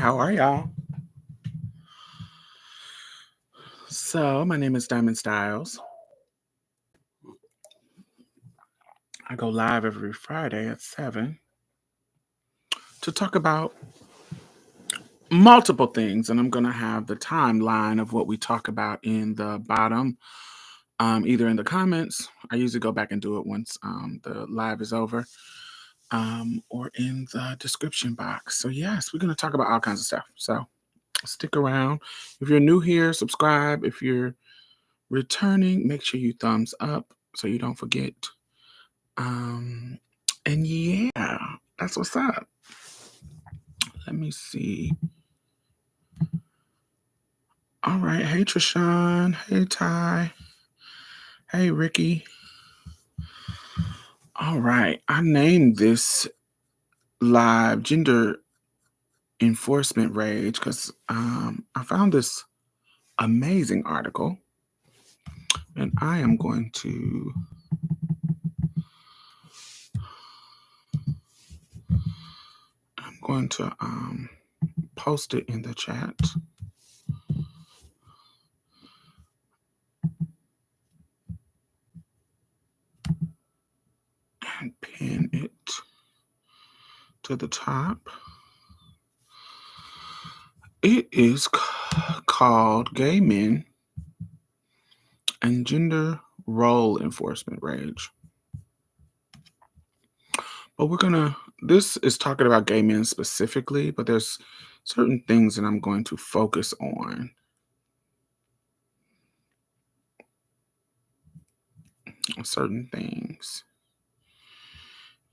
how are y'all? So, my name is Diamond Stylz. I go live every Friday at 7 to talk about multiple things, and I'm going to have the timeline of what we talk about in the bottom, either in the comments. I usually go back and do it once the live is over, or in the description box. So, yes, we're going to talk about all kinds of stuff. So, stick around. If you're new here, subscribe. If you're returning, make sure you thumbs up so you don't forget. And yeah, that's what's up. Let me see. All right. Hey, Trishawn. Hey, Ty. Hey, Ricky. All right. I named this live Gender Enforcement Rage because I found this amazing article, and I am going to post it in the chat. And pin it to the top. It is called Gay Men and Gender Role Enforcement Rage. But this is talking about gay men specifically, but there's certain things that I'm going to focus on. Certain things.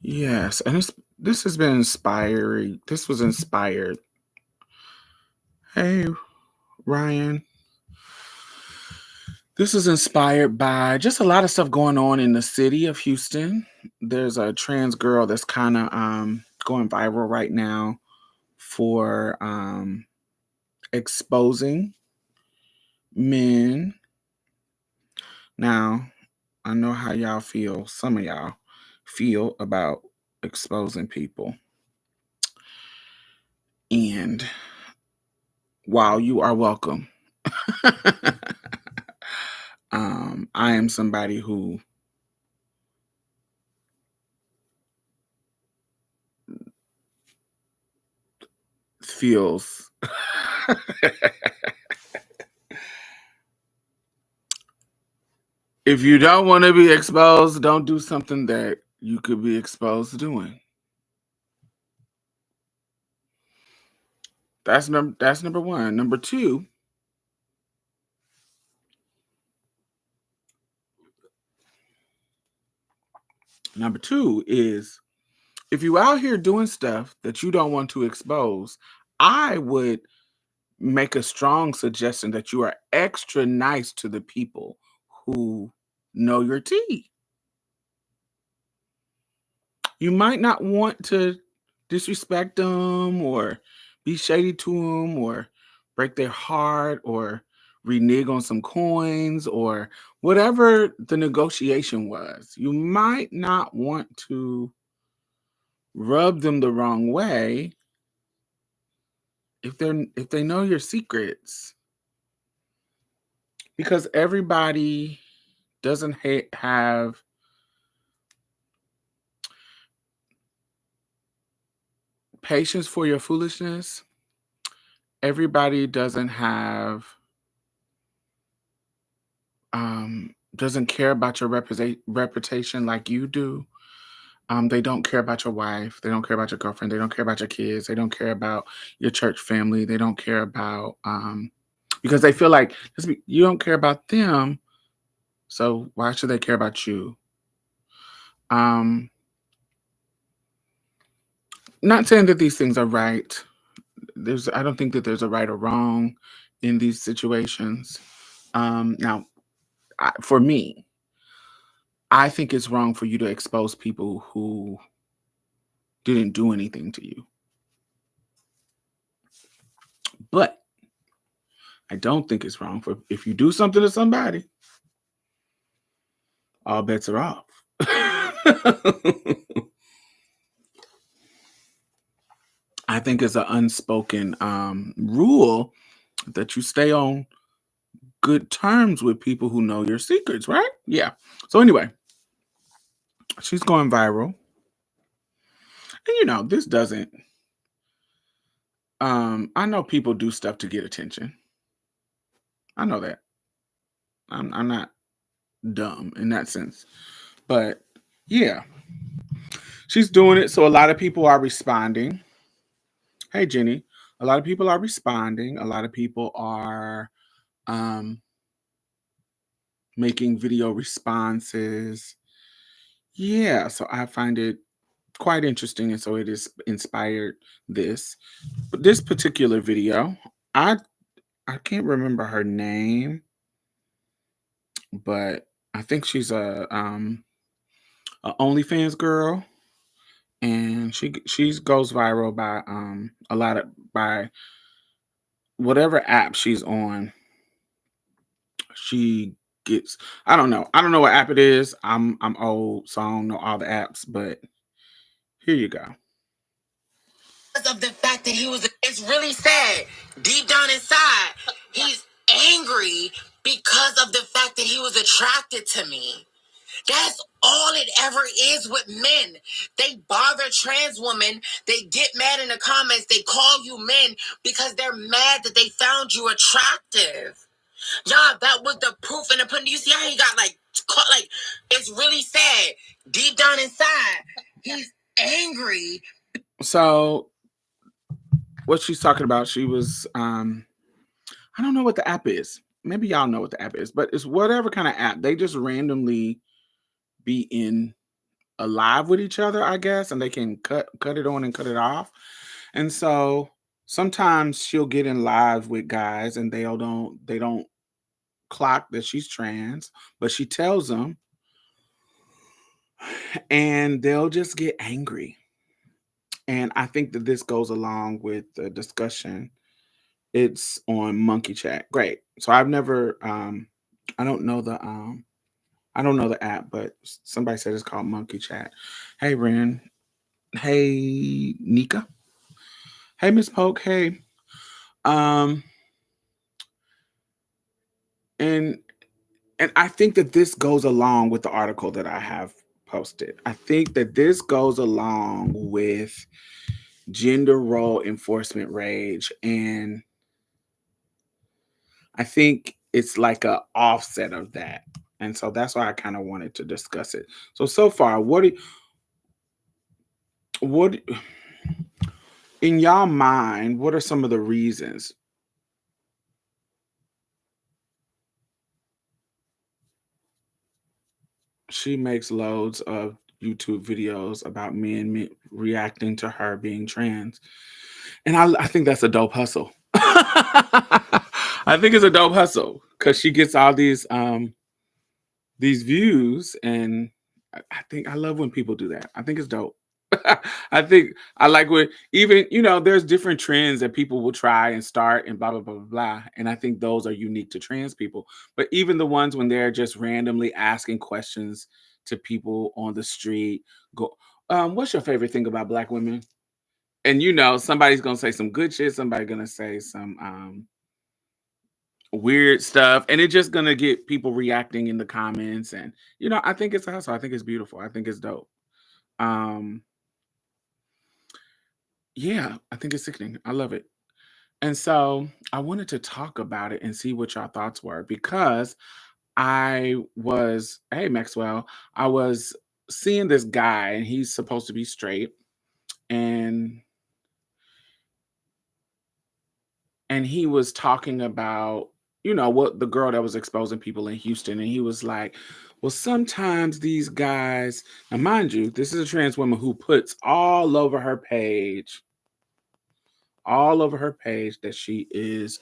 Yes, and this has been inspiring. This was inspired. Hey, Ryan. This is inspired by just a lot of stuff going on in the city of Houston. There's a trans girl that's kind of going viral right now for exposing men. Now, I know how y'all feel. Some of y'all feel about exposing people. And while you are welcome, I am somebody who feels if you don't want to be exposed, don't do something that you could be exposed to doing. That's number one. Number two, is if you out here doing stuff that you don't want to expose, I would make a strong suggestion that you are extra nice to the people who know your tea. You might not want to disrespect them or be shady to them or break their heart or renege on some coins or whatever the negotiation was. You might not want to rub them the wrong way if they know your secrets, because everybody doesn't have patience for your foolishness. Everybody doesn't care about your reputation like you do. They don't care about your wife. They don't care about your girlfriend. They don't care about your kids. They don't care about your church family. They don't care about because they feel like you don't care about them. So why should they care about you? Not saying that these things are right. I don't think that there's a right or wrong in these situations. Now, for me, I think it's wrong for you to expose people who didn't do anything to you. But I don't think it's wrong for if you do something to somebody, all bets are off. I I think it's an unspoken rule that you stay on good terms with people who know your secrets, right? Yeah. So anyway, she's going viral. And this doesn't I know people do stuff to get attention. I know that. I'm not dumb in that sense. But yeah, she's doing it, so a lot of people are responding. Hey Jenny, a lot of people are responding. A lot of people are um making video responses. Yeah, so I find it quite interesting, and so it has inspired this. But this particular video, I I can't remember her name, but I think she's a OnlyFans girl, and she goes viral by a lot of by whatever app she's on. She gets I don't know what app it is. I'm old, so I don't know all the apps, but here you go. Because of the fact that it's really sad. Deep down inside, he's angry because of the fact that he was attracted to me. That's all it ever is with men. They bother trans women. They get mad in the comments. They call you men because they're mad that they found you attractive. Y'all, that was the proof in the pudding. You see how he got caught? It's really sad. Deep down inside, he's angry. So what she's talking about, she was I don't know what the app is. Maybe y'all know what the app is, but it's whatever kind of app. They just randomly be in alive with each other, I guess, and they can cut it on and cut it off. And so sometimes she'll get in live with guys and they don't clock that she's trans, but she tells them and they'll just get angry. And I think that this goes along with the discussion. It's on Monkey Chat. Great. So I've never I don't know the app, but somebody said it's called Monkey Chat. Hey Ren. Hey Nika. Hey Miss Poke. Hey. Um and and I think that this goes along with the article that I have posted. I think that this goes along with gender role enforcement rage, and I think it's like a offset of that. And so that's why I kind of wanted to discuss it. So far, what in y'all mind, what are some of the reasons? She makes loads of YouTube videos about reacting to her being trans. And I think that's a dope hustle. I think it's a dope hustle because she gets all these views, and I think I love when people do that. I think it's dope. I think I like when even there's different trends that people will try and start and blah blah blah blah blah, and I think those are unique to trans people. But even the ones when they're just randomly asking questions to people on the street, go, what's your favorite thing about Black women? And somebody's gonna say some good shit, somebody's gonna say some weird stuff, and it's just gonna get people reacting in the comments. And I think it's a hustle. I think it's beautiful. I think it's dope. um yeah, I think it's sickening. I love it. And so I wanted to talk about it and see what your thoughts were, because hey Maxwell, I was seeing this guy and he's supposed to be straight, and he was talking about what the girl that was exposing people in Houston, and he was like, well, sometimes these guys, now mind you, this is a trans woman who puts all over her page that she is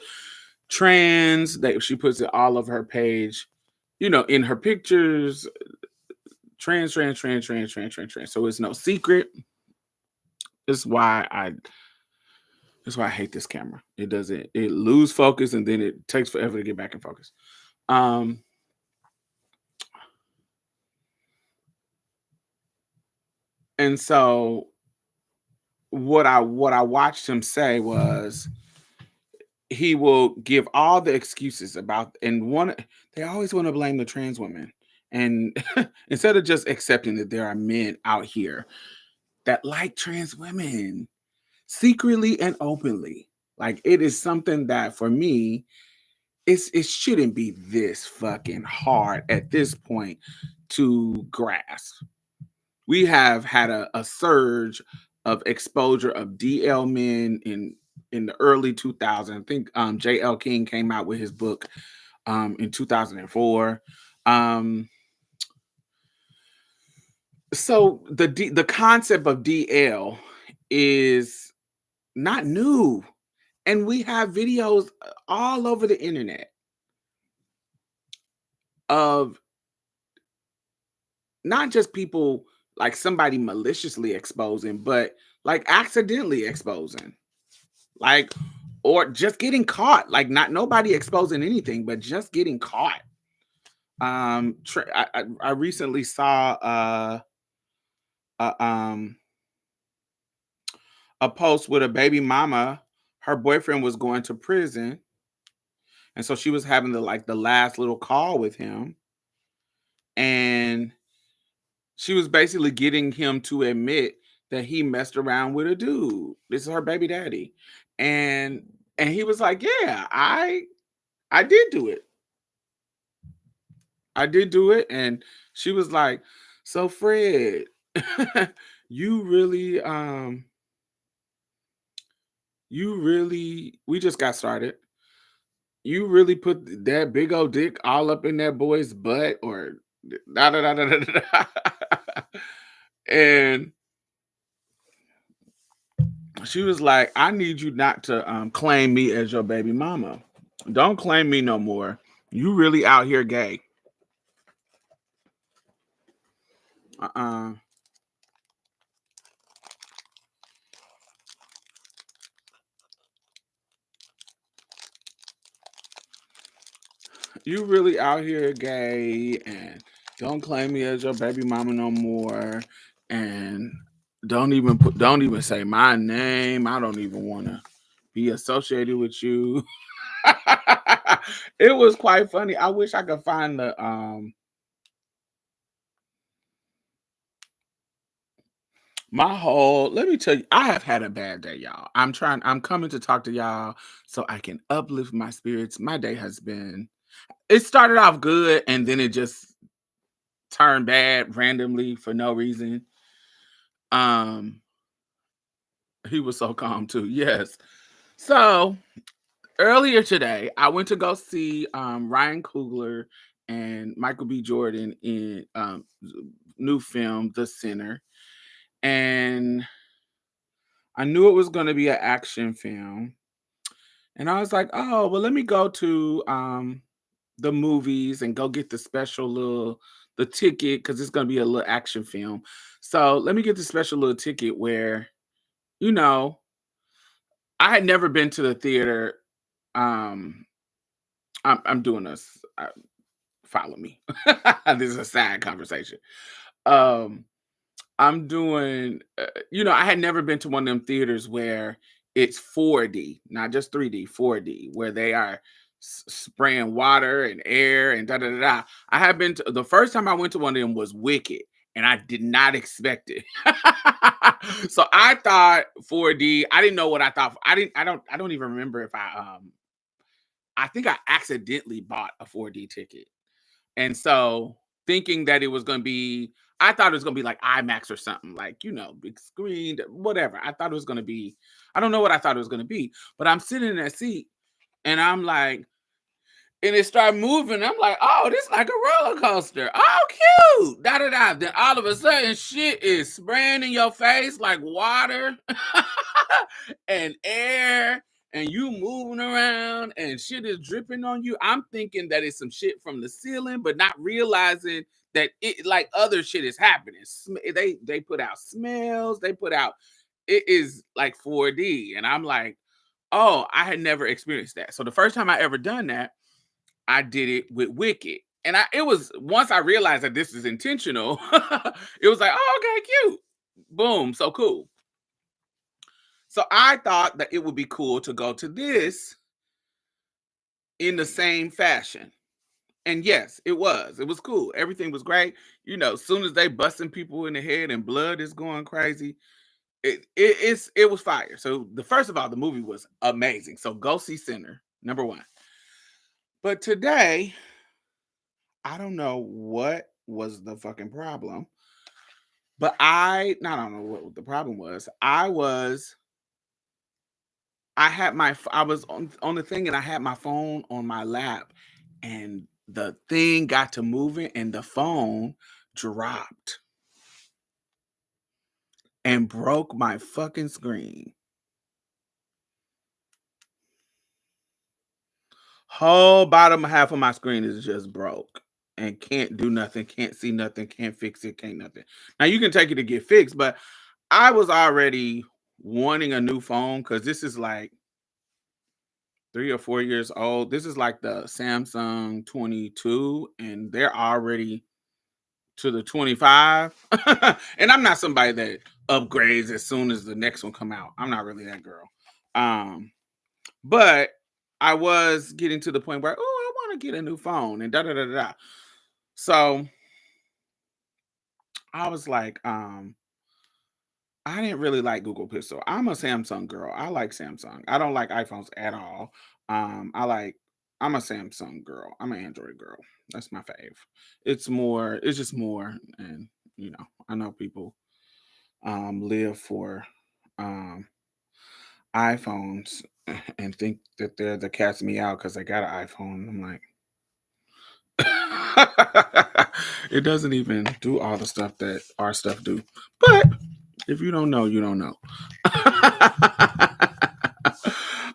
trans, that she puts it all over her page, in her pictures, trans, trans, trans, trans, trans, trans, trans. So it's no secret. This is why I hate this camera. It lose focus and then it takes forever to get back in focus. Um, and so what I watched him say was he will give all the excuses about and one they always want to blame the trans women. And instead of just accepting that there are men out here that like trans women secretly and openly. Like it is something that for me, it shouldn't be this fucking hard at this point to grasp. We have had a surge of exposure of DL men in the early 2000s. I think JL King came out with his book in 2004. Um, so the concept of DL is not new. And we have videos all over the internet of not just people like somebody maliciously exposing, but like accidentally exposing, like, or just getting caught, like not nobody exposing anything, but just getting caught. I recently saw a, a post with a baby mama. Her boyfriend was going to prison, and so she was having the last little call with him, and she was basically getting him to admit that he messed around with a dude. This is her baby daddy. And he was like, "Yeah, I did do it. I did do it." And she was like, "So Fred, you really we just got started. You really put that big old dick all up in that boy's butt or da da da da da da." da." And she was like, "I need you not to claim me as your baby mama. Don't claim me no more. You really out here gay. Uh-uh. You really out here gay, and don't claim me as your baby mama no more. And don't even say my name. I don't even want to be associated with you." It was quite funny. I wish I could find the my whole let me tell you, I have had a bad day, y'all. I'm coming to talk to y'all so I can uplift my spirits. My day has been it started off good and then it just turned bad randomly for no reason. Um he was so calm too. Yes. So earlier today, I went to go see Ryan Coogler and Michael B. Jordan in new film, The Sinner. And I knew it was going to be an action film. And I was like, oh, well, let me go to the movies and go get the special little the ticket because it's gonna be a little action film. So let me get the special little ticket where, you know, I had never been to the theater. Um, I'm doing this. Follow me. This is a side conversation. Um, I'm doing, I had never been to one of them theaters where it's 4D, not just 3D, 4D, where they are spraying water and air and da da da da. I have been to the first time I went to one of them was Wicked, and I did not expect it. So I thought 4D. I didn't know what I thought. I don't even remember if I think I accidentally bought a 4D ticket. And so thinking that it was going to be, I thought it was going to be like IMAX or something, like, big screen, whatever. I thought it was going to be, I don't know what I thought it was going to be, but I'm sitting in that seat and I'm like, and it started moving. I'm like, oh, this is like a roller coaster. Oh, cute. Da da da. Then all of a sudden, shit is spraying in your face like water and air, and you moving around, and shit is dripping on you. I'm thinking that it's some shit from the ceiling, but not realizing that it like other shit is happening. They put out smells. They put out. It is like 4D, and I'm like, oh, I had never experienced that. So the first time I ever done that. I did it with Wicked. And it was once I realized that this is intentional, it was like, oh, okay, cute. Boom, so cool. So I thought that it would be cool to go to this in the same fashion. And yes, it was. It was cool. Everything was great. As soon as they busting people in the head and blood is going crazy, it was fire. So the first of all, the movie was amazing. So go see Sinner, number one. But today, I don't know what was the fucking problem, but I don't know what the problem was. I was on the thing and I had my phone on my lap and the thing got to moving and the phone dropped and broke my fucking screen. Whole bottom half of my screen is just broke and can't do nothing, can't see nothing, can't fix it, can't nothing. Now you can take it to get fixed, but I was already wanting a new phone because this is like 3 or 4 years old. This is like the Samsung 22, and they're already to the 25. And I'm not somebody that upgrades as soon as the next one come out. I'm not really that girl. But I was getting to the point where, oh, I want to get a new phone and da da da da. Da. So I was like, I didn't really like Google Pixel. I'm a Samsung girl. I like Samsung. I don't like iPhones at all. I'm a Samsung girl. I'm an Android girl. That's my fave. It's just more, and I know people live for um iPhones and think that they're the cat's me out because they got an iPhone. I'm like, it doesn't even do all the stuff that our stuff do. But if you don't know, you don't know.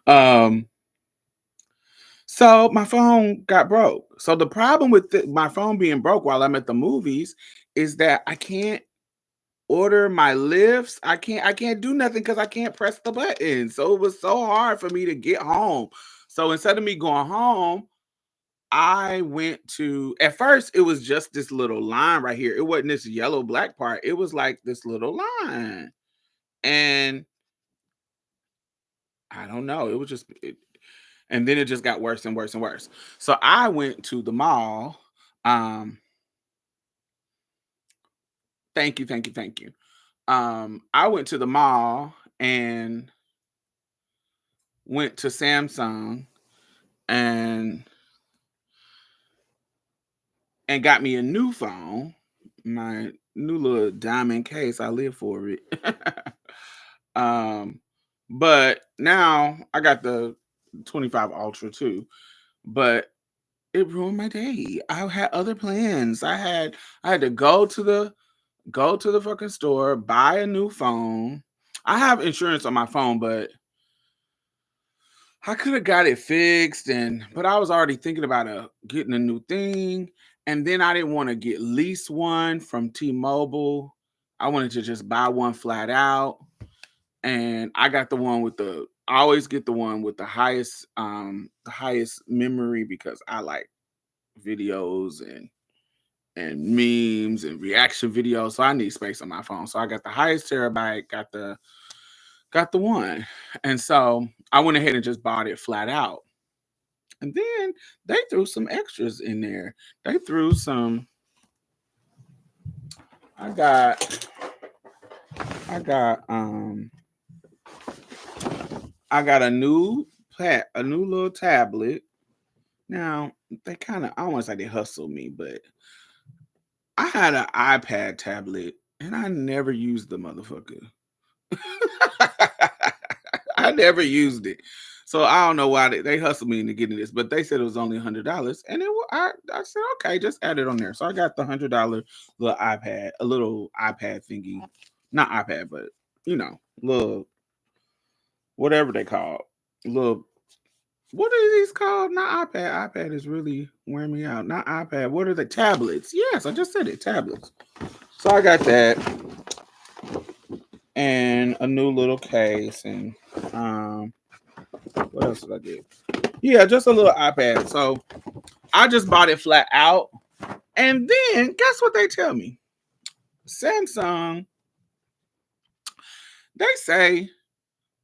um, so my phone got broke. So the problem with my phone being broke while I'm at the movies is that I can't order my lifts. I can't do nothing because I can't press the button. So it was so hard for me to get home. So instead of me going home, I went to at first it was just this little line right here. It wasn't this yellow black part. It was like this little line. And I don't know. It was just and then it just got worse and worse and worse. So I went to the mall. Um thank you, thank you, thank you. I went to the mall and went to Samsung and got me a new phone. My new little diamond case. I live for it. Um, but now I got the 25 Ultra too, but it ruined my day. I had other plans. I had to go to the fucking store, buy a new phone. I have insurance on my phone, but I could have got it fixed but I was already thinking about getting a new thing. And then I didn't want to get lease one from T-Mobile. I wanted to just buy one flat out. And I got the one with I always get the one with the highest memory because I like videos and memes and reaction videos. So I need space on my phone. So I got the highest terabyte, got the one. And so I went ahead and just bought it flat out. And then they threw some extras in there. They threw some I got I got I got a new little tablet. Now, they kind of, I don't want to say they hustled me, but I had an iPad tablet and I never used the motherfucker. I never used it. So I don't know why they hustled me into getting this, but they said it was only $100. And I said, okay, just add it on there. So I got the $100 little iPad, a little iPad thingy. Not iPad, but little whatever they call little. What are these called? Not iPad. iPad is really wearing me out. Not iPad. What are the tablets? Yes, I just said it. Tablets. So I got that and a new little case and what else did I get? Yeah, just a little iPad. So I just bought it flat out. And then guess what they tell me? Samsung, they say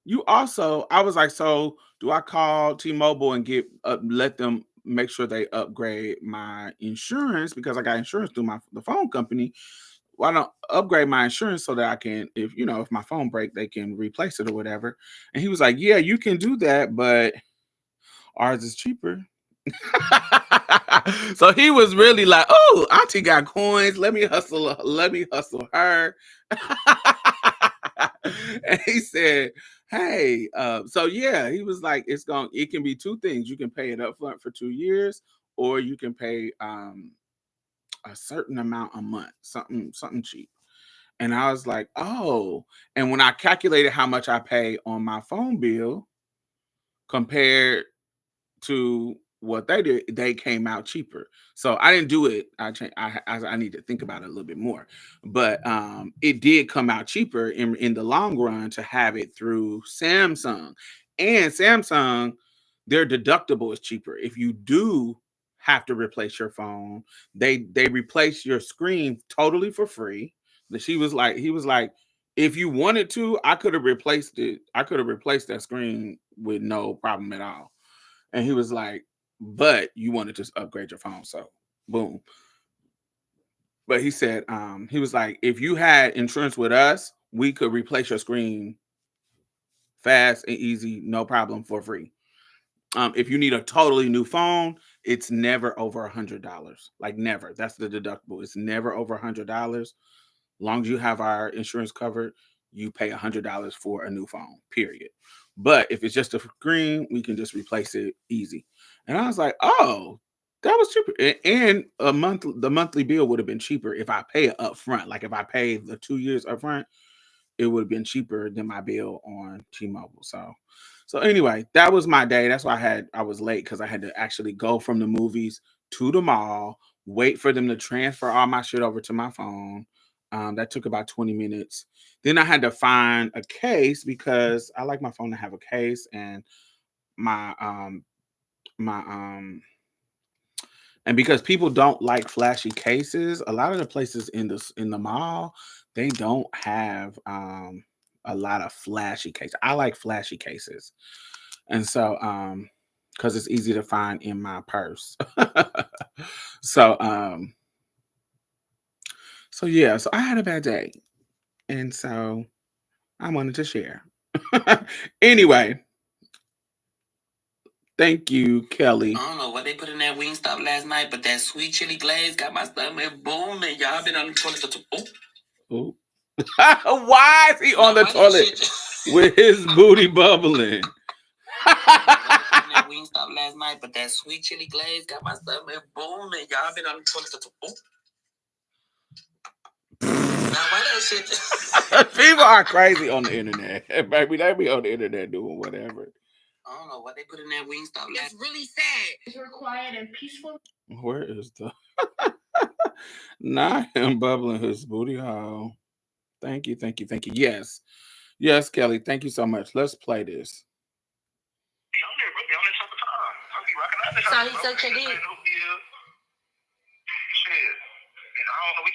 you also, I was like, so do I call T-Mobile and let them make sure they upgrade my insurance because I got insurance through the phone company? Why don't upgrade my insurance so that I can, if my phone break, they can replace it or whatever. And he was like, yeah, you can do that, but ours is cheaper. So he was really like, oh, auntie got coins. Let me hustle her. And he said, hey, so yeah, he was like, it can be two things. You can pay it up front for 2 years, or you can pay a certain amount a month, something cheap. And I was like, oh. And when I calculated how much I pay on my phone bill compared to what they did, they came out cheaper. So I didn't do it. I need to think about it a little bit more. But it did come out cheaper in the long run to have it through Samsung. And Samsung, their deductible is cheaper. If you do have to replace your phone, they replace your screen totally for free. He was like, if you wanted to, I could have replaced it. I could have replaced that screen with no problem at all. And he was like, but you want to just upgrade your phone. So boom. But he said, he was like, if you had insurance with us, we could replace your screen fast and easy, no problem, for free. If you need a totally new phone, it's never over $100. Like never. That's the deductible. It's never over $100. Long as you have our insurance covered, you pay $100 for a new phone, period. But if it's just a screen, we can just replace it easy. And I was like, oh, that was cheaper. And the monthly bill would have been cheaper if I pay it up front. Like if I pay the 2 years up front, it would have been cheaper than my bill on T-Mobile. So anyway, that was my day. That's why I was late because I had to actually go from the movies to the mall, wait for them to transfer all my shit over to my phone. That took about 20 minutes. Then I had to find a case because I like my phone to have a case, and my and because people don't like flashy cases, a lot of the places in the mall, they don't have a lot of flashy cases. I like flashy cases. And so because it's easy to find in my purse. So so yeah, so I had a bad day. And so I wanted to share. Anyway, thank you, Kelly. I don't know what they put in that Wingstop last night, but that sweet chili glaze got my stomach booming. Y'all been on the toilet. Oh. Why is he on the toilet with his booty bubbling? That Wingstop last night, but that sweet chili glaze got my stomach booming. Y'all been on the toilet. Now why that shit? People are crazy on the internet, baby. They be on the internet doing whatever. I don't know what they put in that Wingstop. It's really sad. You're quiet and peaceful. Where is the not him bubbling his booty hole? Thank you. Yes, Kelly. Thank you so much. Let's play this. So he sucked your dick.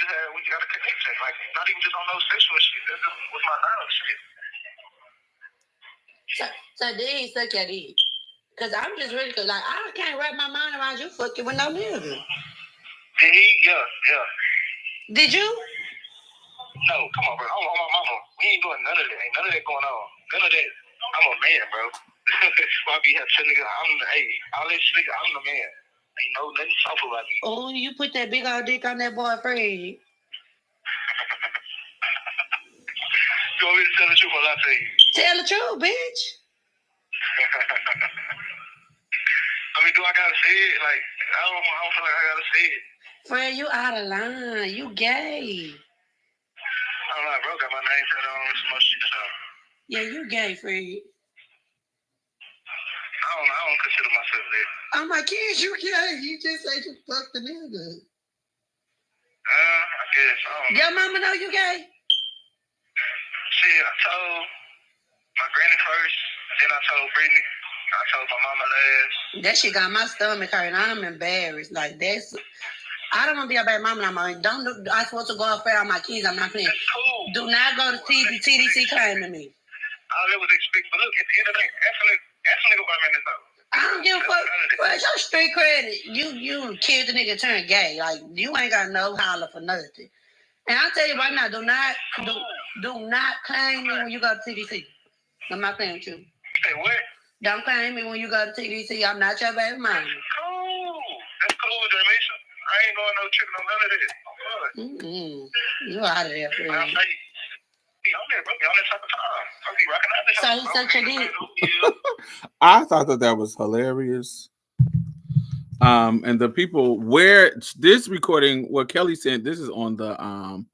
We got a connection, like not even just on those sexual shit. That's just with my knowledge shit. So did he suck your dick? Cause I'm just really like I can't wrap my mind around you fucking with no nigga. Did he? Yeah. Did you? No, come on, bro. I'm on my mama. We ain't doing none of that. Ain't none of that going on. None of that. I'm a man, bro. Why be here telling niggas all this shit, I'm the man. Ain't no nothing soft about me. Oh, you put that big old dick on that boy Fred. You want me to tell the truth or lie to you? Tell the truth, bitch. I mean, do I gotta say it? Like, I don't feel like I gotta say it. Fred, you out of line. You gay. I don't know, bro. Got my name set on some more shit, so. Yeah, you gay, Fred. I don't consider myself that. Oh my kids, you gay. You just say you fuck the nigga. I guess. I don't know. Your mama know you gay? Shit, I told my granny first, then I told Brittany, I told my mama last. That shit got my stomach hurting. I'm embarrassed. Like that's I don't want to be a bad mama no more. I'm supposed to go up there on my kids. I'm not playing. That's cool. Do not go to TDC claiming me. I all it was expect. But look, at the end of the day, ask a nigga about man this out. I don't give a fuck. Well, your street credit, you killed the nigga turn gay. Like, you ain't got no holler for nothing. And I'll tell you right now, do not claim me when you go to TDC. I'm not playing with you. Say what? Don't claim me when you go to TDC. I'm not your baby mama. Cool. That's cool, Jamesha. I ain't going no tripping on none of this. You out of there, friend. I'm there, bro. On that type of time. I'll be rocking out this. So he sucked your dick. I thought that was hilarious. And the people where this recording, what Kelly sent, this is on the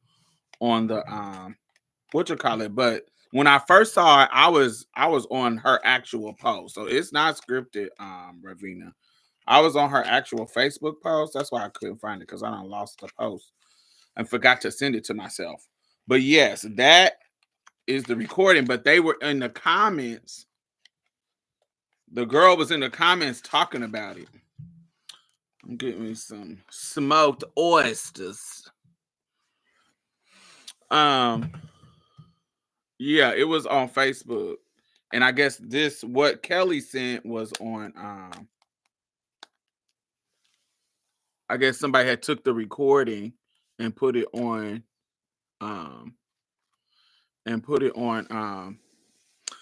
what you call it, but when I first saw it, I was on her actual post, so it's not scripted. Ravina, I was on her actual Facebook post. That's why I couldn't find it, because I done lost the post and forgot to send it to myself. But yes, that is the recording. But they were in the comments. The girl was in the comments talking about it. I'm getting me some smoked oysters. Yeah, it was on Facebook. And I guess what Kelly sent was on I guess somebody had took the recording and put it on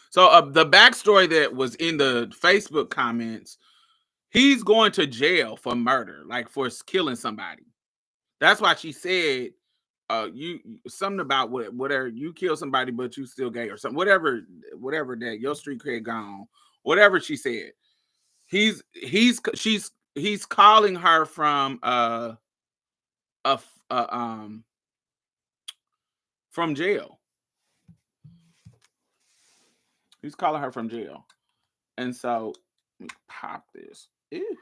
so the backstory that was in the Facebook comments, he's going to jail for murder, like for killing somebody. That's why she said you something about whatever, you kill somebody but you still gay or something, whatever that your street cred gone, whatever she said. He's calling her from from jail. He's calling her from jail. And so let me pop this. Ew.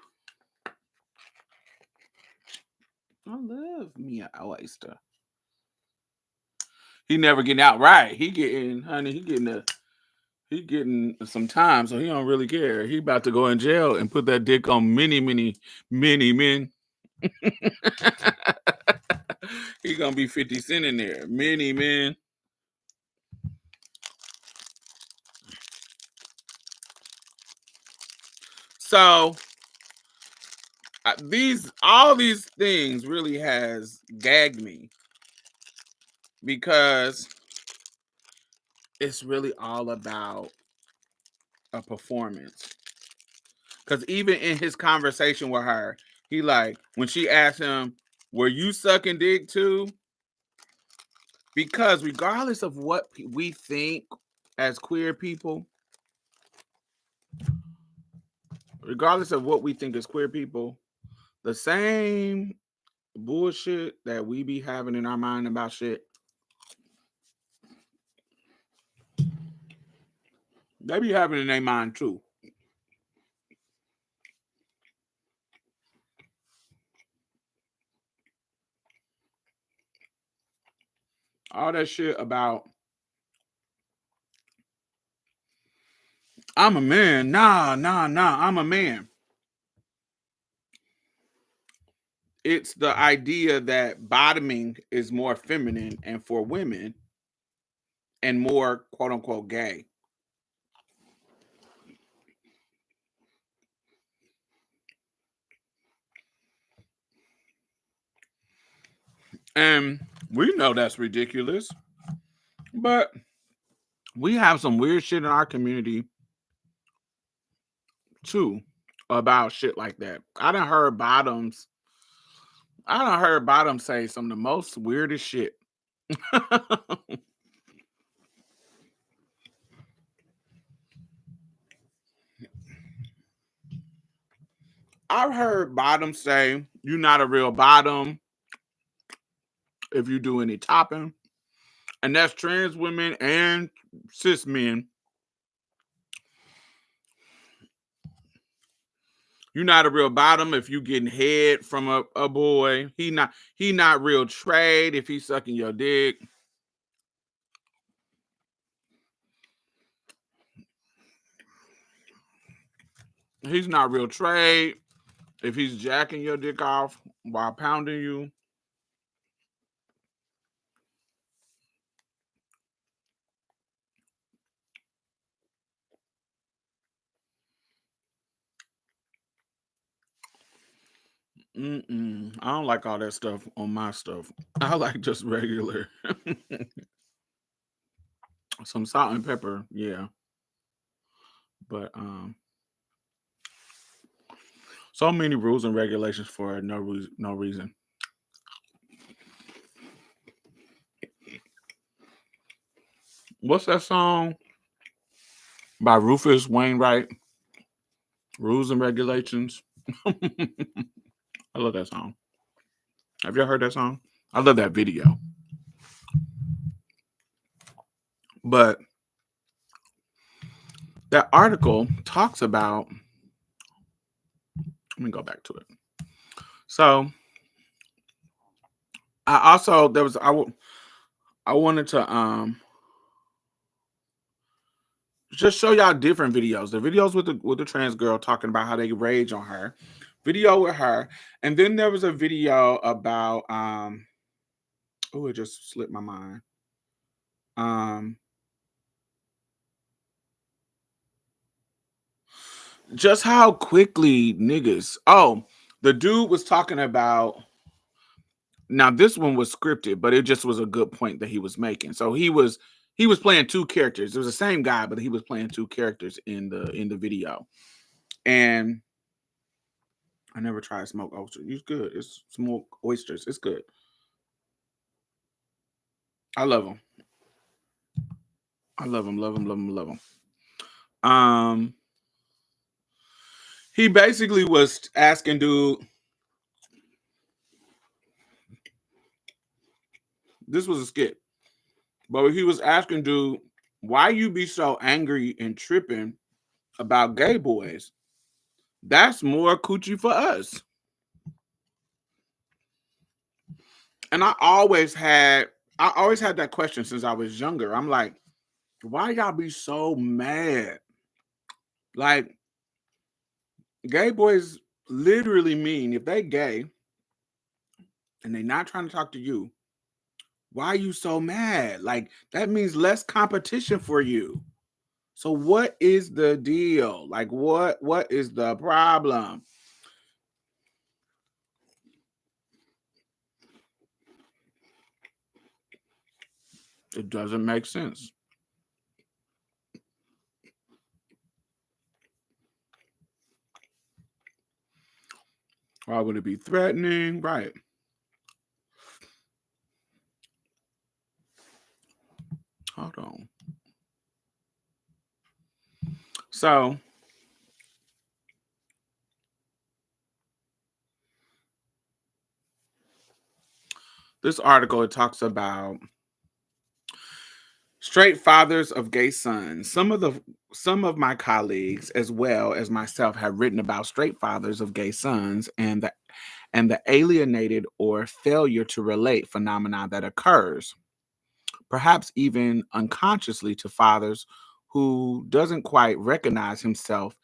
I love me an oyster. He never getting out right. He getting some time, so he don't really care. He about to go in jail and put that dick on many men. He gonna be 50 Cent in there. Many men. So all these things really has gagged me, because it's really all about a performance. Because even in his conversation with her, he like, when she asked him, were you sucking dick too? Because regardless of what we think as queer people, the same bullshit that we be having in our mind about shit, they be having in their mind too. All that shit about I'm a man. Nah, I'm a man. It's the idea that bottoming is more feminine and for women and more quote unquote gay. And we know that's ridiculous, but we have some weird shit in our community too about shit like that. I done heard Bottoms say some of the most weirdest shit. I've heard Bottoms say, you're not a real bottom if you do any topping. And that's trans women and cis men. You're not a real bottom if you getting head from a boy. He not real trade if he's sucking your dick. He's not real trade if he's jacking your dick off while pounding you. I don't like all that stuff on my stuff. I like just regular. Some salt and pepper, yeah. But so many rules and regulations for no reason. What's that song by Rufus Wainwright? Rules and Regulations. I love that song. Have you ever heard that song? I love that video. But that article talks about. Let me go back to it. So I also there was I wanted to just show y'all different videos. The videos with the trans girl talking about how they rage on her, video with her, and then there was a video about oh, it just slipped my mind. Just how quickly niggas. Oh, the dude was talking about. Now this one was scripted, but it just was a good point that he was making. So he was playing two characters. It was the same guy, but he was playing two characters in the video. And I never tried smoked oysters. It's good. It's smoked oysters. It's good. I love them. I love them. Love them. Love them. Love them. He basically was asking dude. This was a skit, but he was asking dude, why you be so angry and tripping about gay boys? That's more coochie for us. And I always had that question since I was younger. I'm like, why y'all be so mad? Like, gay boys literally mean if they gay and they not trying to talk to you, why are you so mad? Like, that means less competition for you. So what is the deal? Like, what is the problem? It doesn't make sense. Why would it be threatening? Right. Hold on. So this article, it talks about straight fathers of gay sons. Some of my colleagues, as well as myself, have written about straight fathers of gay sons and the alienated or failure to relate phenomena that occurs, perhaps even unconsciously, to fathers who doesn't quite recognize himself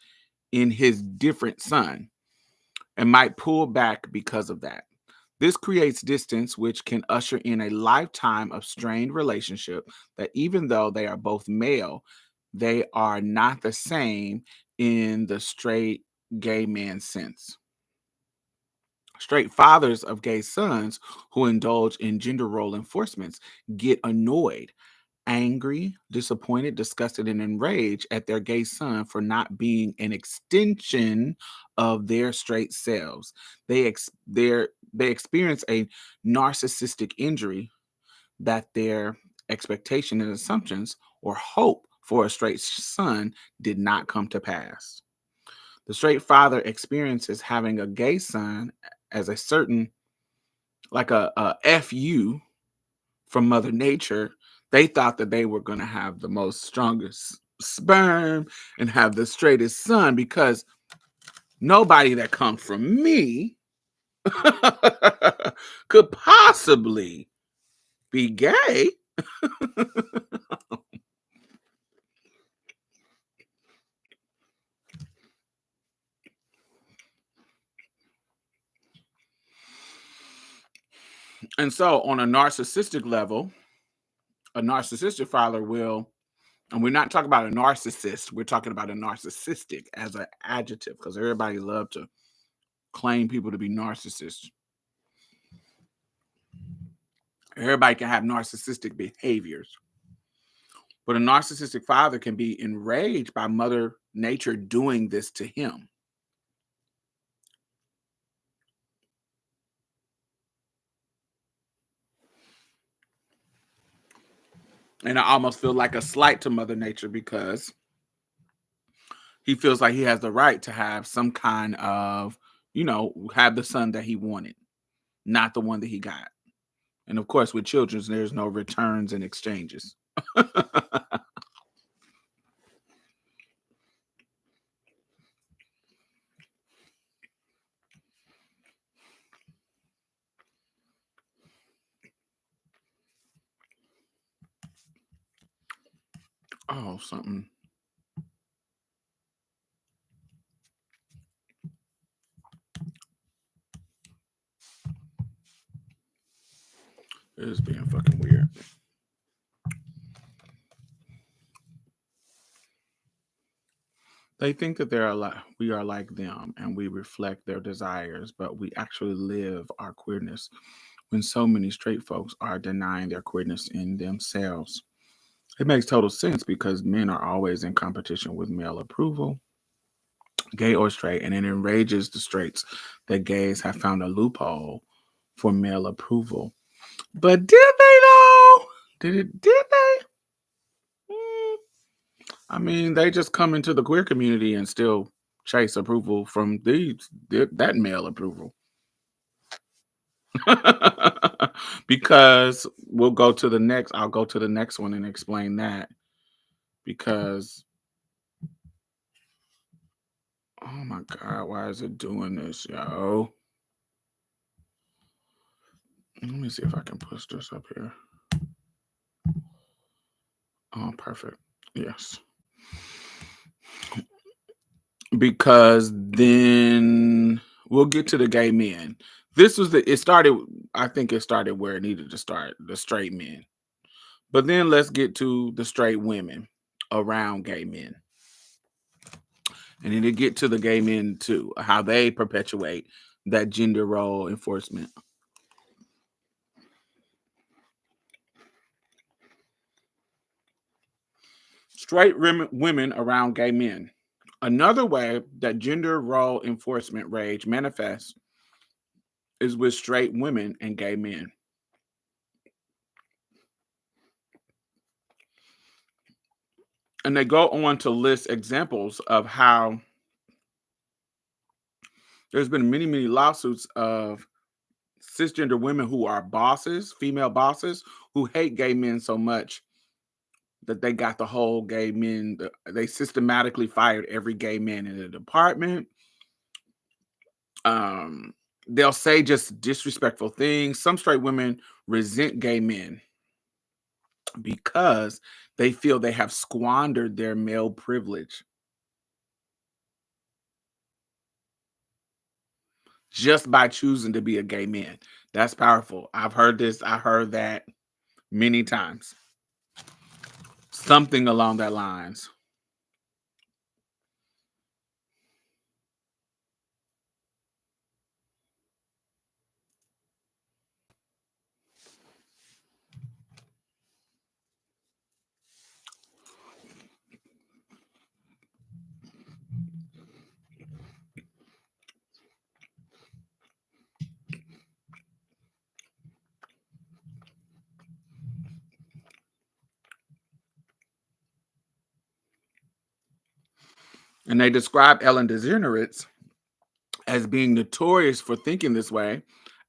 in his different son and might pull back because of that. This creates distance, which can usher in a lifetime of strained relationship that even though they are both male, they are not the same in the straight gay man sense. Straight fathers of gay sons who indulge in gender role enforcements get annoyed, angry, disappointed, disgusted, and enraged at their gay son for not being an extension of their straight selves. They experience a narcissistic injury that their expectation and assumptions or hope for a straight son did not come to pass. The straight father experiences having a gay son as a certain, like a FU from Mother Nature. They thought that they were going to have the most strongest sperm and have the straightest son because nobody that comes from me could possibly be gay. And so on a narcissistic level, a narcissistic father will, and we're not talking about a narcissist, we're talking about a narcissistic as an adjective because everybody love to claim people to be narcissists. Everybody can have narcissistic behaviors. But a narcissistic father can be enraged by Mother Nature doing this to him. And I almost feel like a slight to Mother Nature because he feels like he has the right to have some kind of, have the son that he wanted, not the one that he got. And of course, with children, there's no returns and exchanges. Oh, something. It is being fucking weird. They think that we are like them and we reflect their desires, but we actually live our queerness when so many straight folks are denying their queerness in themselves. It makes total sense because men are always in competition with male approval, gay or straight, and it enrages the straights that gays have found a loophole for male approval. But did they though? Did they? I mean, they just come into the queer community and still chase approval from that male approval. Because I'll go to the next one and explain that. Because, oh my God, why is it doing this, yo? Let me see if I can push this up here. Oh, perfect. Yes. Because then we'll get to the gay men. I think it started where it needed to start, the straight men. But then let's get to the straight women around gay men. And then to get to the gay men too, how they perpetuate that gender role enforcement. Straight women around gay men. Another way that gender role enforcement rage manifests is with straight women and gay men. And they go on to list examples of how there's been many, many lawsuits of cisgender women who are bosses, female bosses, who hate gay men so much that they got the whole gay men. They systematically fired every gay man in the department. They'll say just disrespectful things. Some straight women resent gay men because they feel they have squandered their male privilege just by choosing to be a gay man. That's powerful. I've heard this. I heard that many times. Something along that lines. And they describe Ellen DeGeneres as being notorious for thinking this way,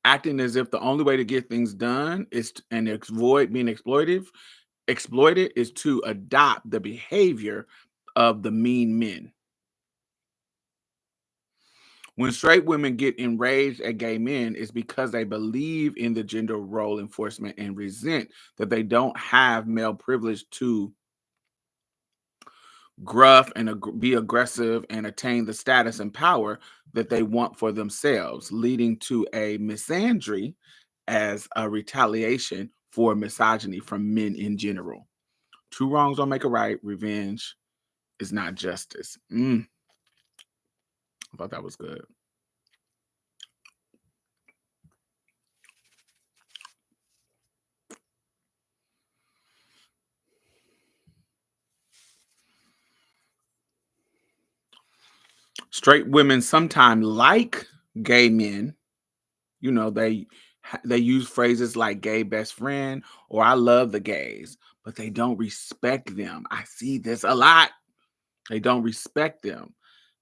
acting as if the only way to get things done and avoid being exploited is to adopt the behavior of the mean men. When straight women get enraged at gay men, it's because they believe in the gender role enforcement and resent that they don't have male privilege to gruff and be aggressive and attain the status and power that they want for themselves, leading to a misandry as a retaliation for misogyny from men in general. Two wrongs don't make a right. Revenge is not justice. I thought that was good. Straight women sometimes like gay men. You know, they use phrases like gay best friend or I love the gays, but they don't respect them. I see this a lot. They don't respect them.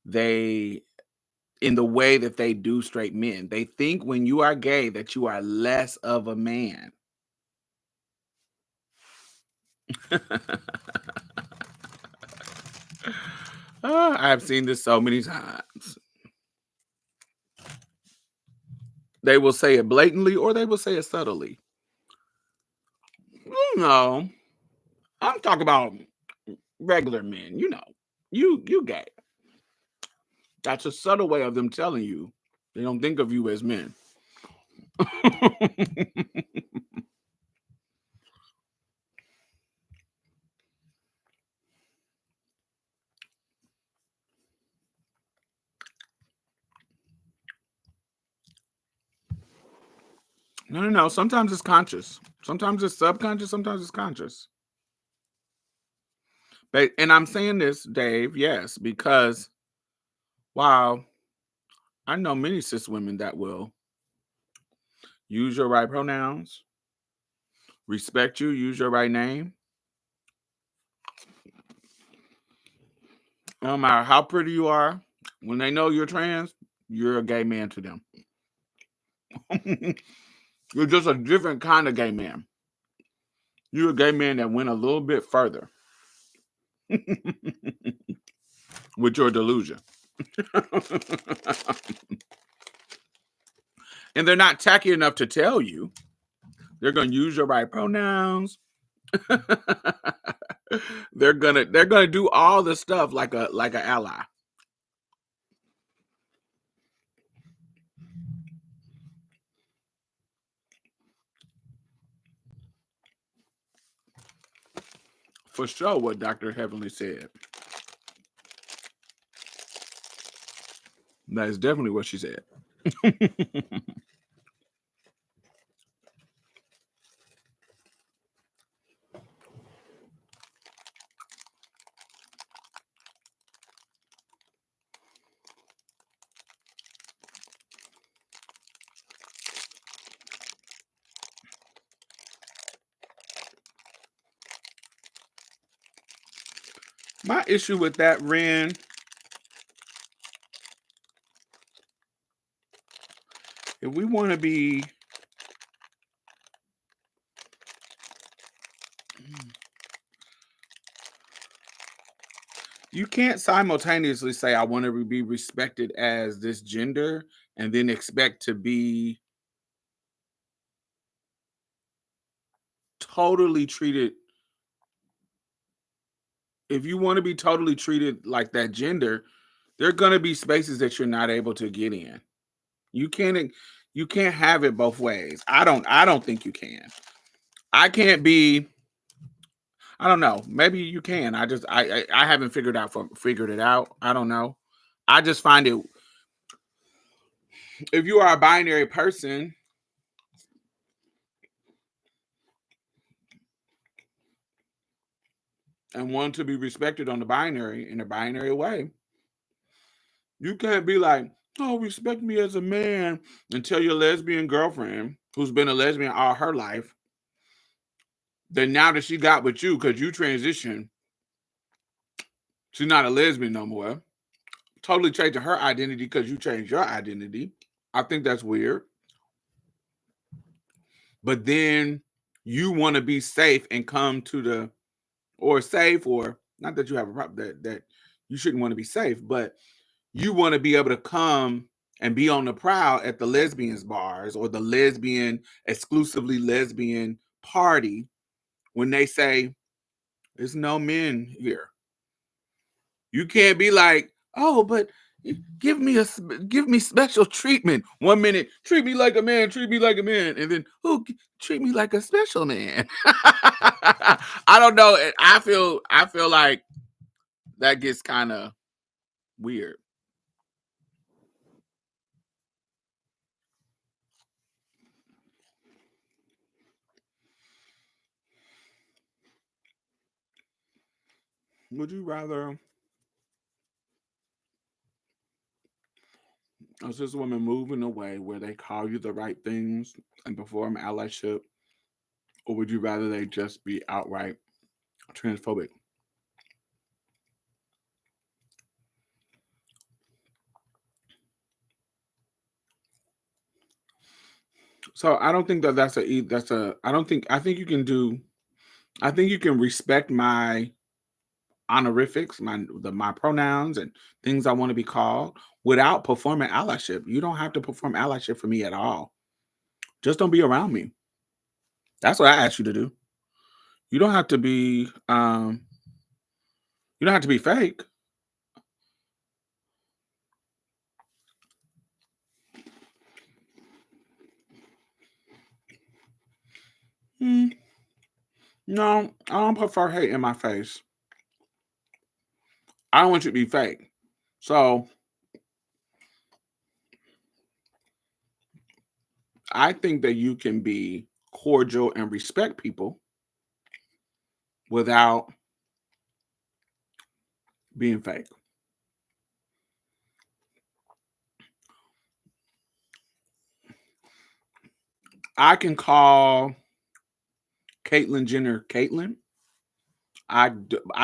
They in the way that they do straight men. They think when you are gay that you are less of a man. I've seen this so many times. They will say it blatantly or they will say it subtly. No, I'm talking about regular men. You gay. That's a subtle way of them telling you they don't think of you as men. No. Sometimes it's conscious. Sometimes it's subconscious. Sometimes it's conscious. And I'm saying this, Dave, yes, because while I know many cis women that will use your right pronouns, respect you, use your right name, no matter how pretty you are, when they know you're trans, you're a gay man to them. You're just a different kind of gay man. You're a gay man that went a little bit further with your delusion. And they're not tacky enough to tell you. They're going to use your right pronouns. they're gonna do all the stuff like an ally. For sure, what Dr. Heavenly said. That is definitely what she said. My issue with that, Ren, if we want to be you can't simultaneously say I want to be respected as this gender and then expect to be totally treated. If you want to be totally treated like that gender, there are going to be spaces that you're not able to get in. You can't have it both ways. I don't think you can. I can't be. I don't know. Maybe you can. I haven't figured it out. I don't know. I just find it. If you are a binary person and want to be respected on the binary in a binary way, you can't be like, oh, respect me as a man and tell your lesbian girlfriend who's been a lesbian all her life that now that she got with you because you transitioned, she's not a lesbian no more. Totally changing her identity because you changed your identity. I think that's weird. But then you want to be safe and come to the or safe or not that you have a problem that you shouldn't want to be safe, but you want to be able to come and be on the prowl at the lesbians bars or the lesbian exclusively lesbian party when they say there's no men here. You can't be like, oh, but give me special treatment. 1 minute, treat me like a man, and then treat me like a special man. I don't know. I feel like that gets kind of weird. Would you rather a cis woman move in a way where they call you the right things and perform allyship, or would you rather they just be outright transphobic? So I don't think that that's a I don't think I think you can do I think you can respect my honorifics, my pronouns and things I want to be called without performing allyship. You don't have to perform allyship for me at all. Just don't be around me. That's what I asked you to do. You don't have to be you don't have to be fake. Hmm, no, I don't prefer hate in my face. I don't want you to be fake. So I think that you can be cordial and respect people without being fake. I can call Caitlyn Jenner Caitlyn. I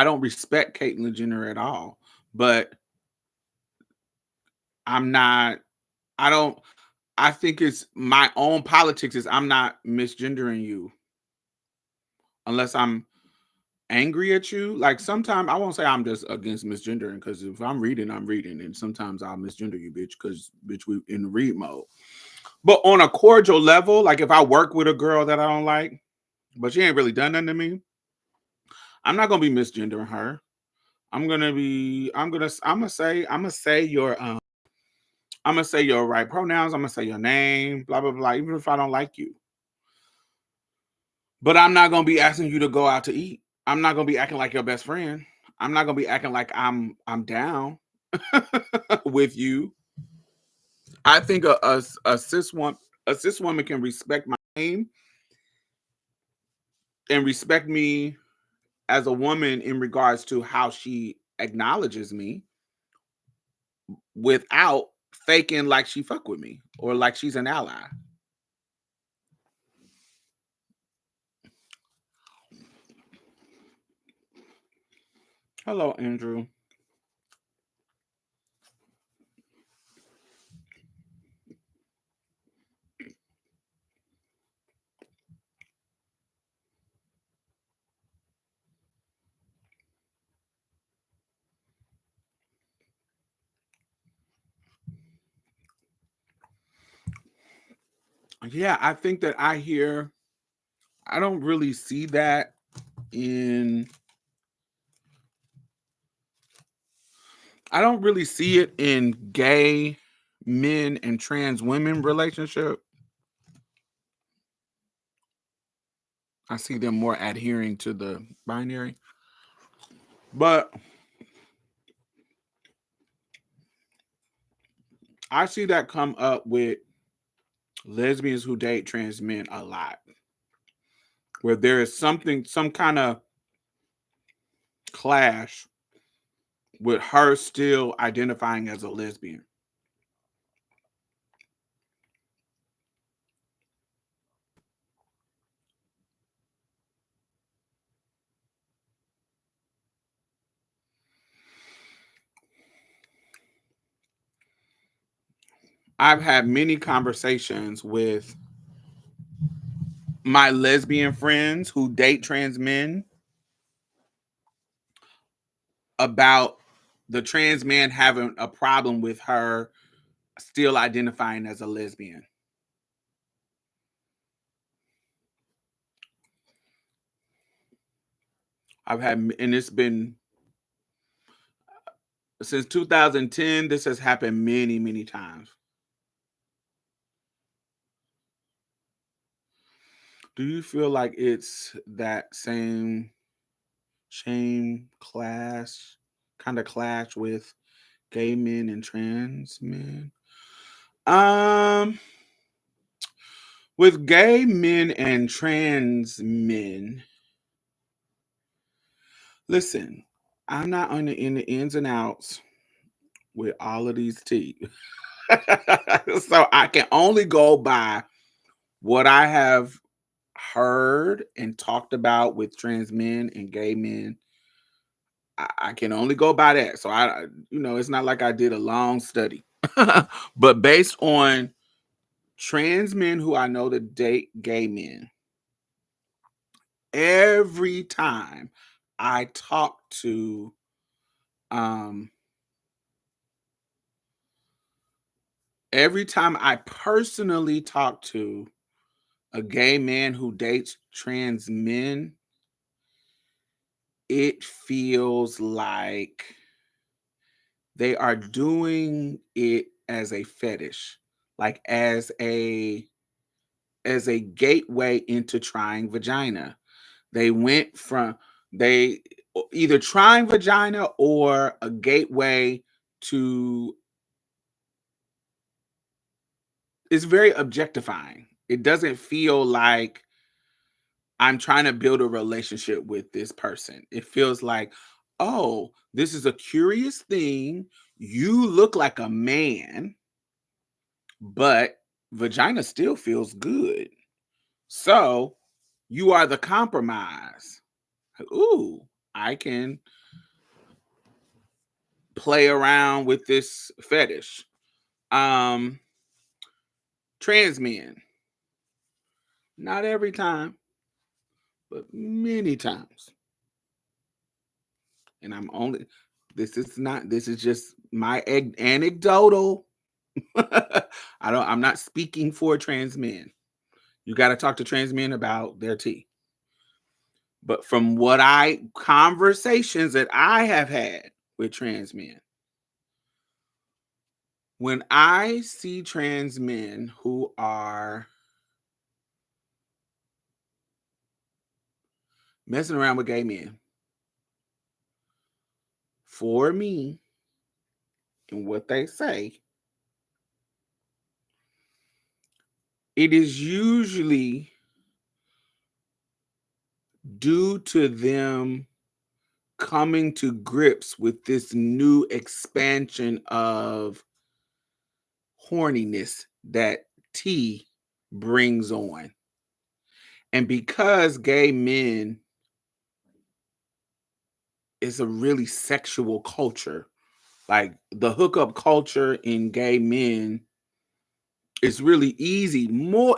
don't respect Caitlyn Jenner at all, but I'm not. I don't. I think it's my own politics. Is I'm not misgendering you unless I'm angry at you. Like sometimes I won't say I'm just against misgendering because if I'm reading, I'm reading, and sometimes I'll misgender you, bitch, because bitch we in read mode. But on a cordial level, like if I work with a girl that I don't like, but she ain't really done nothing to me, I'm not gonna be misgendering her. I'm gonna say your I'm gonna say your right pronouns. I'm gonna say your name, blah blah blah. Even if I don't like you, but I'm not gonna be asking you to go out to eat. I'm not gonna be acting like your best friend. I'm not gonna be acting like I'm down with you. I think a cis woman can respect my name and respect me as a woman in regards to how she acknowledges me without faking like she fuck with me or like she's an ally. Hello, Andrew. Yeah, I think that I don't really see that in I don't really see it in gay men and trans women relationship. I see them more adhering to the binary. But I see that come up with lesbians who date trans men a lot, where there is some kind of clash with her still identifying as a lesbian. I've had many conversations with my lesbian friends who date trans men about the trans man having a problem with her still identifying as a lesbian. And it's been since 2010. This has happened many, many times. Do you feel like it's that same shame clash, kind of clash with gay men and trans men? Um, with gay men and trans men, listen, I'm not in the ins and outs with all of these tea. So I can only go by what I have heard and talked about with trans men and gay men. I can only go by that. So it's not like I did a long study, but based on trans men who I know that date gay men, every time I talk to, every time I personally talk to a gay man who dates trans men, it feels like they are doing it as a fetish, like as a gateway into trying vagina. They went from they either trying vagina or a gateway to, it's very objectifying. It doesn't feel like I'm trying to build a relationship with this person. It feels like, oh, this is a curious thing. You look like a man, but vagina still feels good. So you are the compromise. Ooh, I can play around with this fetish. Um, Trans men, not every time, but many times. And this is just my anecdotal. I'm not speaking for trans men. You got to talk to trans men about their tea. But from conversations that I have had with trans men, when I see trans men who are messing around with gay men, for me, and what they say, it is usually due to them coming to grips with this new expansion of horniness that tea brings on. And because gay men is a really sexual culture, like the hookup culture in gay men is really easy.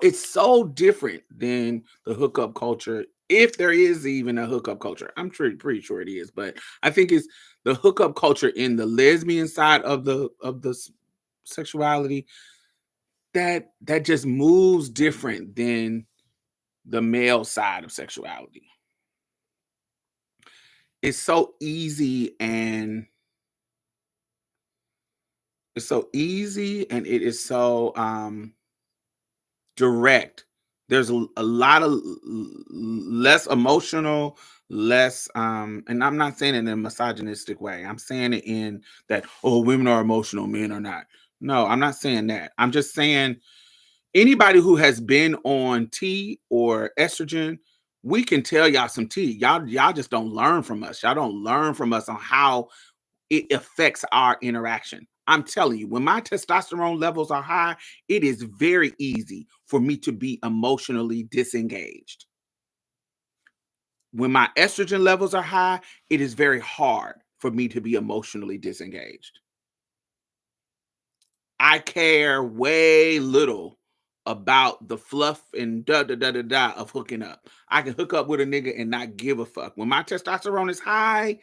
It's so different than the hookup culture, if there is even a hookup culture. I'm pretty sure it is, but I think it's the hookup culture in the lesbian side of the sexuality that just moves different than the male side of sexuality. It's so easy and it is so direct. There's a lot of less emotional, less and I'm not saying it in a misogynistic way. I'm saying it in that, oh, women are emotional, men are not. No, I'm not saying that. I'm just saying anybody who has been on tea or estrogen, we can tell y'all some tea. Y'all just don't learn from us. Y'all don't learn from us on how it affects our interaction. I'm telling you, when my testosterone levels are high, it is very easy for me to be emotionally disengaged. When my estrogen levels are high, it is very hard for me to be emotionally disengaged. I care way little about the fluff and da da da da da of hooking up. I can hook up with a nigga and not give a fuck. When my testosterone is high,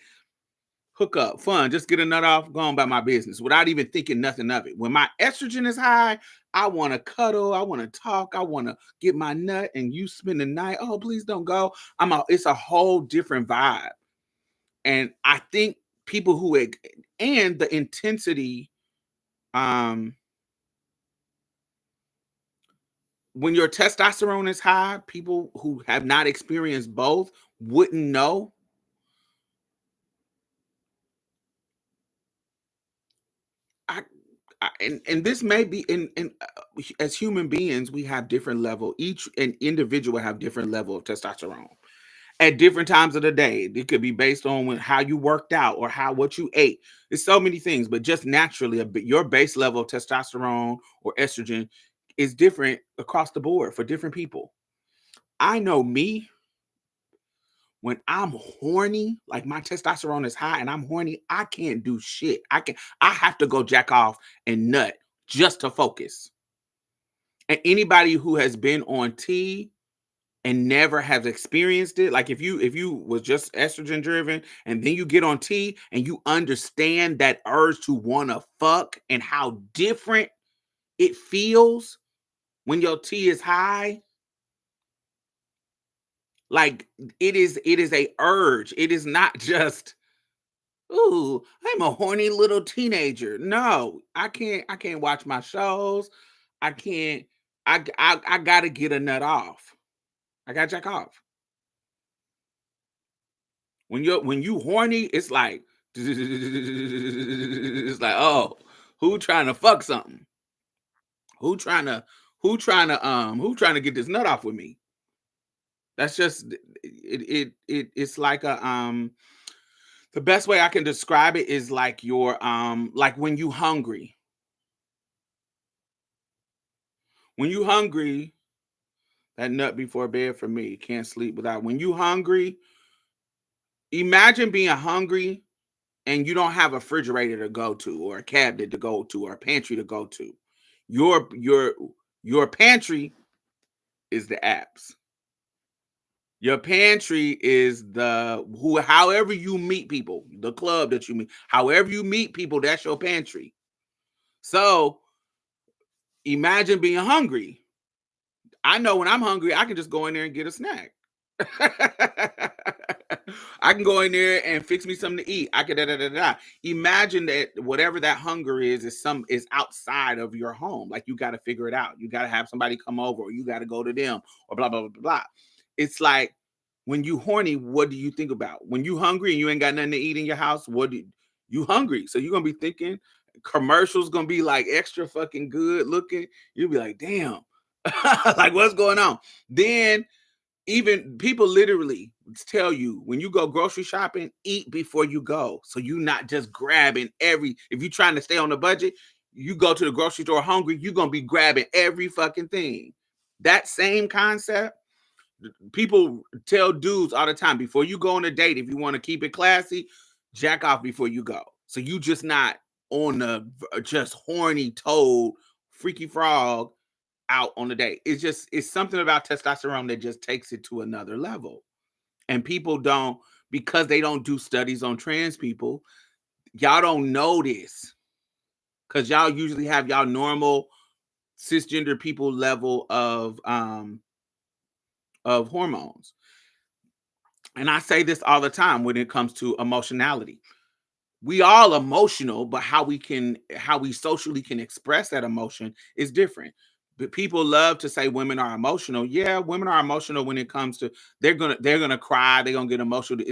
hook up, fun, just get a nut off, go on about my business without even thinking nothing of it. When my estrogen is high, I want to cuddle, I want to talk, I want to get my nut, and you spend the night. Oh, please don't go. It's a whole different vibe. And I think people and the intensity, when your testosterone is high, people who have not experienced both wouldn't know. And this may be in as human beings, we have different level. Each an individual have different level of testosterone, at different times of the day. It could be based on how you worked out or what you ate. It's so many things, but just naturally, your base level of testosterone or estrogen is different across the board for different people. I know me, when I'm horny, like my testosterone is high and I'm horny, I can't do shit. I have to go jack off and nut just to focus. And anybody who has been on T and never has experienced it, like if you was just estrogen driven and then you get on T and you understand that urge to want to fuck and how different it feels when your T is high, like it is a urge. It is not just, ooh, I'm a horny little teenager. No, I can't watch my shows. I can't. I gotta get a nut off. I gotta jack off. When you horny, it's like it's like, oh, who trying to fuck something? Who trying to get this nut off with me? That's just it's like a the best way I can describe it is like your like when you hungry. When you hungry, that nut before bed for me. Can't sleep without. When you hungry, imagine being hungry and you don't have a refrigerator to go to or a cabinet to go to or a pantry to go to. Your pantry is the apps. Your pantry is however you meet people, the club that you meet, however you meet people, that's your pantry. So imagine being hungry. I know when I'm hungry, I can just go in there and get a snack. I can go in there and fix me something to eat. I can Imagine that whatever that hunger is outside of your home. Like you got to figure it out. You got to have somebody come over, or you got to go to them, or blah blah blah blah. It's like when you horny, what do you think about? When you hungry and you ain't got nothing to eat in your house, you hungry? So you're gonna be thinking commercials gonna be like extra fucking good looking. You'll be like, damn, like what's going on? Then even people literally tell you when you go grocery shopping, eat before you go. So you're not just grabbing if you're trying to stay on the budget, you go to the grocery store hungry, you're going to be grabbing every fucking thing. That same concept, people tell dudes all the time, before you go on a date, if you want to keep it classy, jack off before you go. So you just not on the just horny toad, freaky frog out on the date. It's something about testosterone that just takes it to another level. And people don't, because they don't do studies on trans people, y'all don't know this. Because y'all usually have y'all normal cisgender people level of hormones. And I say this all the time when it comes to emotionality. We all emotional, but how we socially can express that emotion is different. But people love to say women are emotional. Yeah, women are emotional when it comes to they're gonna cry, they're gonna get emotional.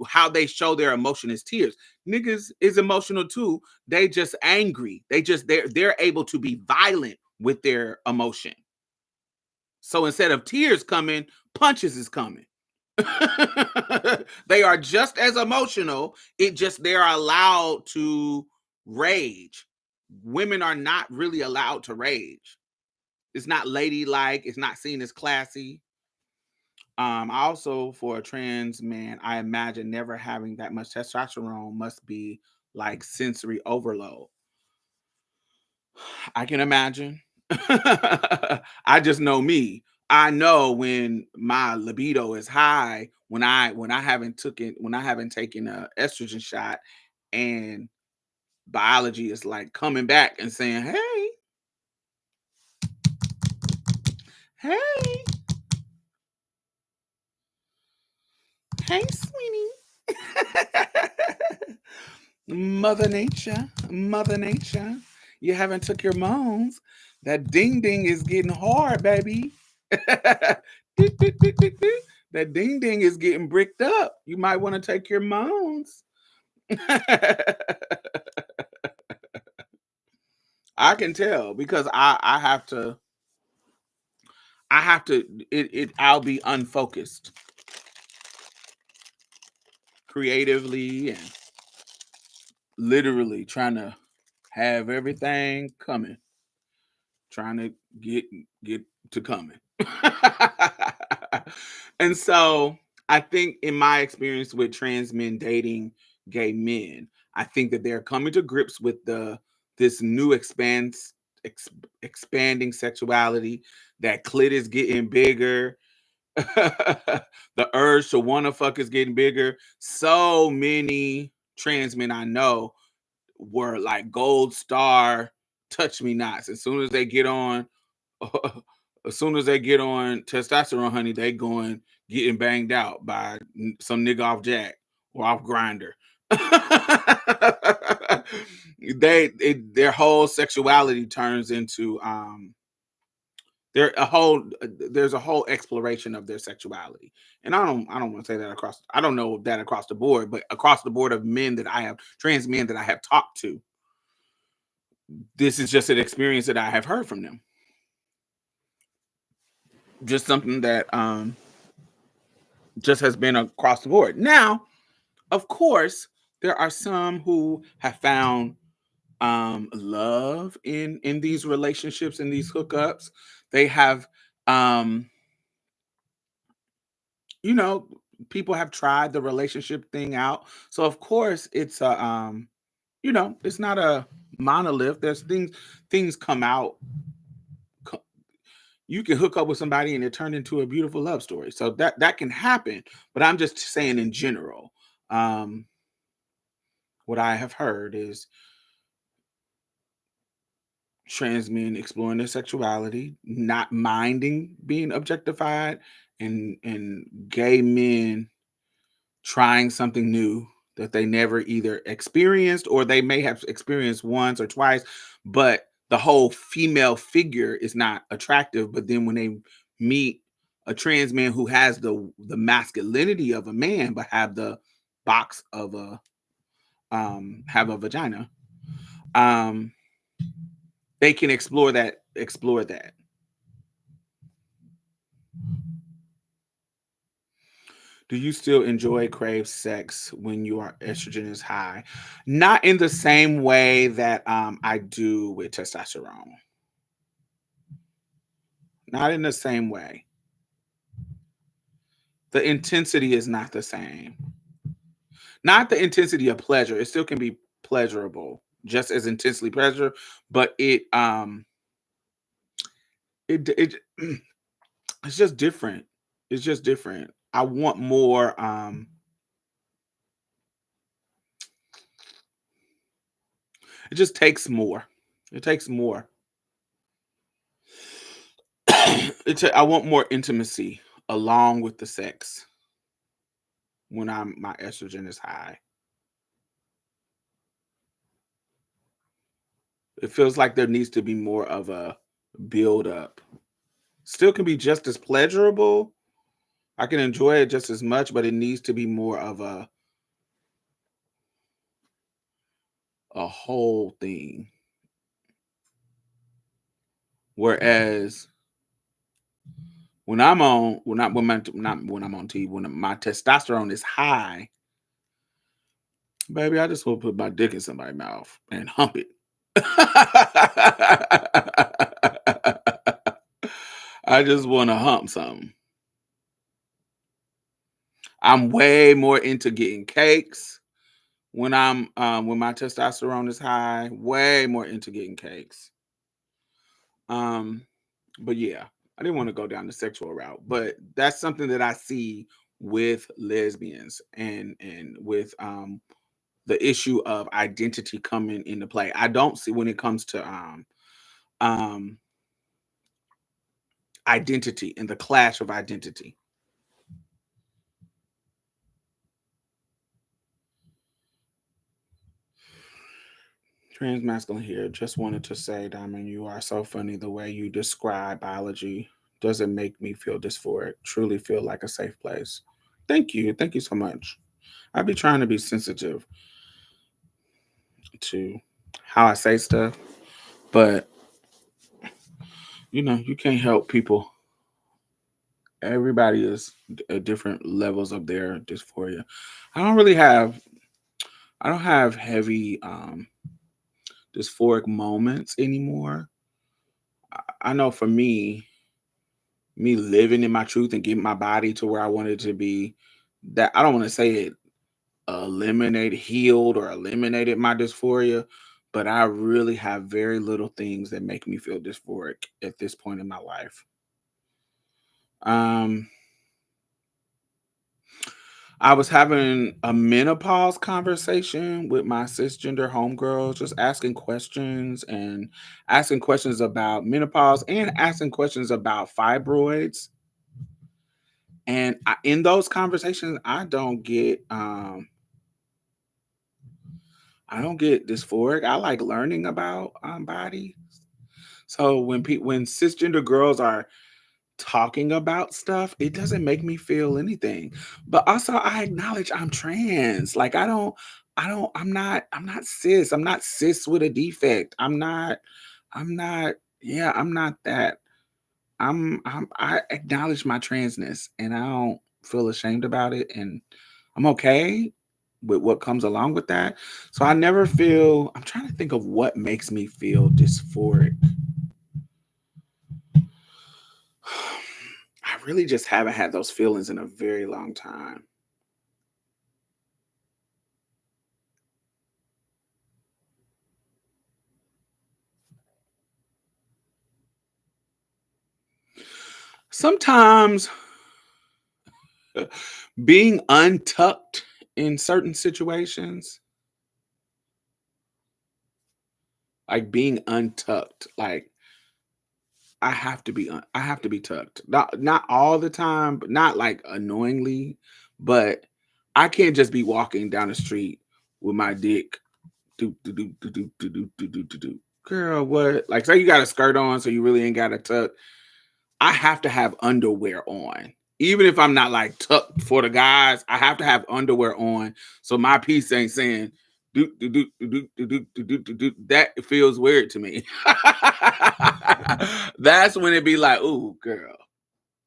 How they show their emotion is tears. Niggas is emotional too. They just angry. They're able to be violent with their emotion. So instead of tears coming, punches is coming. They are just as emotional. They're allowed to rage. Women are not really allowed to rage. It's not ladylike. It's not seen as classy. Also, for a trans man, I imagine never having that much testosterone must be like sensory overload. I can imagine. I just know me. I know when my libido is high, when I haven't taken a estrogen shot, and biology is like coming back and saying, "Hey, hey, hey, sweetie." Mother Nature, you haven't took your moans. That ding ding is getting hard, baby. That ding ding is getting bricked up. You might want to take your moans. I can tell because I have to I'll be unfocused. creatively and literally trying to have everything coming, trying to get to coming. And so I think in my experience with trans men dating gay men, I think that they're coming to grips with this new expanding sexuality. That clit is getting bigger. The urge to want to fuck is getting bigger. So many trans men I know were like gold star touch me nots. As soon as they get on as soon as they get on testosterone, honey, they going getting banged out by some nigga off Jack or off Grinder. Their whole sexuality turns into there's a whole exploration of their sexuality. And I don't want to say that I don't know that across the board, but across the board of trans men that I have talked to, this is just an experience that I have heard from them. Just something that just has been across the board. Now, of course, there are some who have found love in these relationships, in these hookups. They have you know, people have tried the relationship thing out. So of course it's a it's not a monolith. There's things come out. You can hook up with somebody and it turned into a beautiful love story. So that can happen. But I'm just saying in general, what I have heard is trans men exploring their sexuality, not minding being objectified, and gay men trying something new that they never either experienced or they may have experienced once or twice, but the whole female figure is not attractive. But then when they meet a trans man who has the masculinity of a man but have the box of a have a vagina, they can explore that. Do you still enjoy crave sex when your estrogen is high? Not in the same way that I do with testosterone. Not in the same way. The intensity is not the same. Not the intensity of pleasure. It still can be pleasurable, just as intensely pleasure, but it it's just different. It's just different. I want more it just takes more. It takes more. I want more intimacy along with the sex when my estrogen is high. It feels like there needs to be more of a build up. Still can be just as pleasurable. I can enjoy it just as much, but it needs to be more of a whole thing. Whereas when I'm on when I when my not when I'm on TV, when my testosterone is high, baby, I just want to put my dick in somebody's mouth and hump it. I just want to hump something. I'm way more into getting cakes when when my testosterone is high. Way more into getting cakes. But yeah, I didn't want to go down the sexual route, but that's something that I see with lesbians and with the issue of identity coming into play. I don't see when it comes to identity and the clash of identity. Transmasculine here. Just wanted to say, Diamond, you are so funny. The way you describe biology doesn't make me feel dysphoric. Truly feel like a safe place. Thank you. Thank you so much. I be trying to be sensitive to how I say stuff, but you can't help people Everybody is at different levels of their dysphoria. I don't really have I don't have heavy dysphoric moments anymore. I know for me living in my truth and getting my body to where I want it to be, that I don't want to say it eliminated, healed, or eliminated my dysphoria, but I really have very little things that make me feel dysphoric at this point in my life. Um, I was having a menopause conversation with my cisgender homegirls, just asking questions about menopause and asking questions about fibroids. And in those conversations, I don't get dysphoric. I like learning about body. So when cisgender girls are talking about stuff, it doesn't make me feel anything. But also I acknowledge I'm trans. Like I'm not cis. I'm not cis with a defect. I'm not yeah, I'm not that. I acknowledge my transness and I don't feel ashamed about it, and I'm okay with what comes along with that. So I never feel I'm trying to think of what makes me feel dysphoric. I really just haven't had those feelings in a very long time. Sometimes being untucked in certain situations, like being untucked, like I have to be tucked. Not all the time, but not like annoyingly, but I can't just be walking down the street with my dick do do do do do do do do do do do. Girl, what? Like say you got a skirt on, so you really ain't got a tuck. I have to have underwear on. Even if I'm not like tucked for the guys, I have to have underwear on so my piece ain't saying do do do do do do do do do do. That feels weird to me. That's when it be like, "Ooh, girl,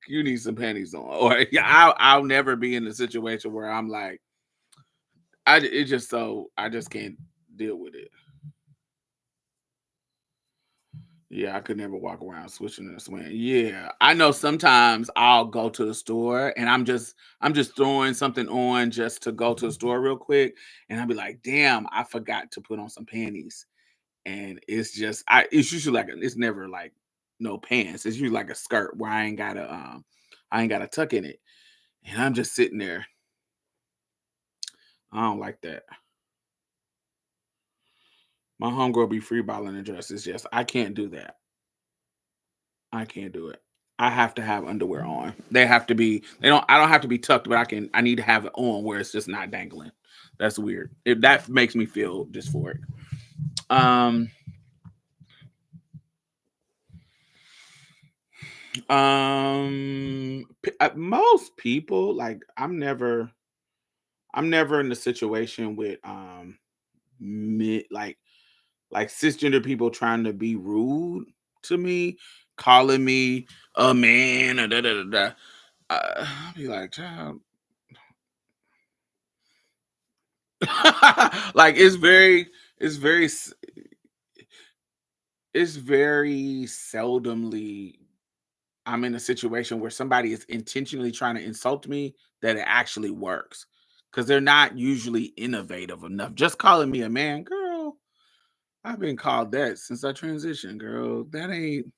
you need some panties on." Or yeah, I'll never be in a situation where I'm like, I just can't deal with it. Yeah, I could never walk around switching and swaying. Yeah, I know sometimes I'll go to the store and I'm just throwing something on just to go to the store real quick, and I'll be like, "Damn, I forgot to put on some panties." And it's usually like it's never like no pants. It's usually like a skirt where I ain't got to tuck in it, and I'm just sitting there. I don't like that. My homegirl be free balling in dresses. Yes, I can't do that. I can't do it. I have to have underwear on. They have to be. They don't. I don't have to be tucked, but I can. I need to have it on where it's just not dangling. That's weird. If that makes me feel dysphoric. Um. Most people like. I'm never in a situation with like cisgender people trying to be rude to me, calling me a man or da da da da. I'll be like, child, like it's very it's very seldomly I'm in a situation where somebody is intentionally trying to insult me that it actually works because they're not usually innovative enough. Just calling me a man, girl, I've been called that since I transitioned, girl. That ain't,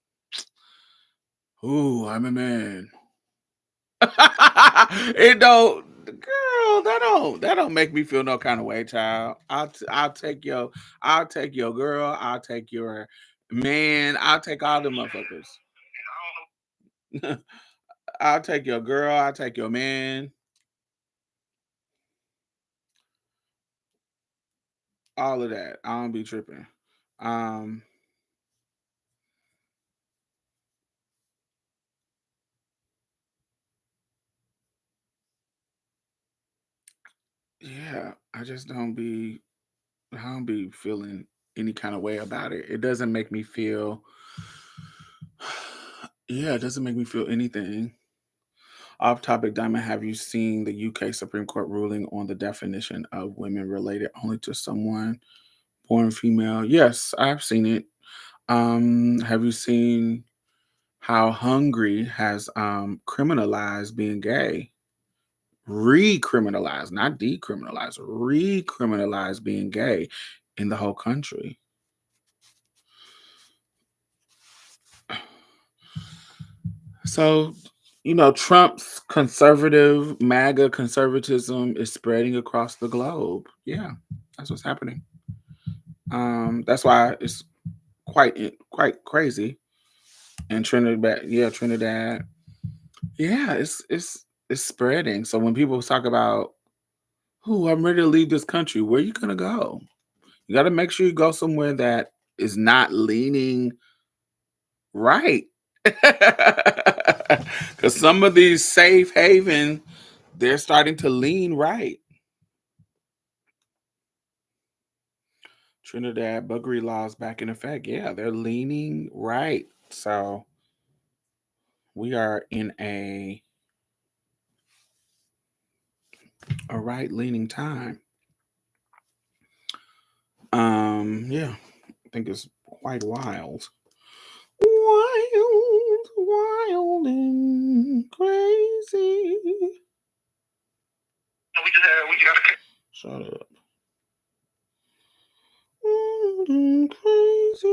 ooh, I'm a man. It don't, girl, that don't make me feel no kind of way, child. I'll take your girl, I'll take your man, I'll take all the motherfuckers. I'll take your girl, I'll take your man, all of that. I don't be tripping. Um, yeah, I don't be feeling any kind of way about it. It doesn't make me feel yeah, it doesn't make me feel anything. Off topic, Diamond, have you seen the UK Supreme Court ruling on the definition of women related only to someone born female? Yes, I've seen it. Have you seen how Hungary has criminalized being gay? Recriminalized, not decriminalized, recriminalized being gay in the whole country. So, Trump's conservative, MAGA conservatism is spreading across the globe. Yeah, that's what's happening. That's why it's quite crazy. And Trinidad, yeah, it's spreading. So when people talk about, "Oh, I'm ready to leave this country," where are you gonna go? You got to make sure you go somewhere that is not leaning right. Because some of these safe haven, they're starting to lean right. Trinidad buggery laws back in effect. Yeah, they're leaning right. So we are in a right leaning time. Yeah, I think it's quite wild. Wild and crazy. We got a Shut up. Wild and crazy.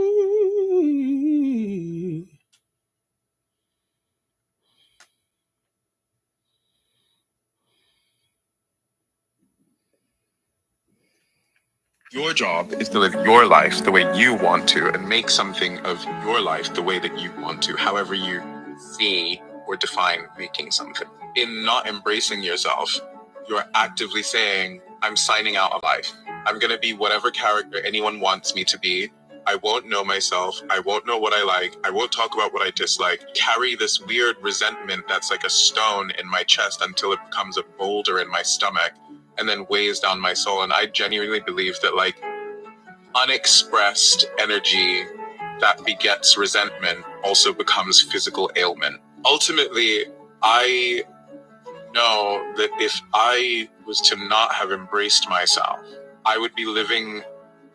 Your job is to live your life the way you want to and make something of your life the way that you want to, however you see or define making something. In not embracing yourself, you're actively saying, I'm signing out of life. I'm going to be whatever character anyone wants me to be. I won't know myself. I won't know what I like. I won't talk about what I dislike. Carry this weird resentment that's like a stone in my chest until it becomes a boulder in my stomach and then weighs down my soul. And I genuinely believe that like unexpressed energy that begets resentment also becomes physical ailment. Ultimately, I know that if I was to not have embraced myself, I would be living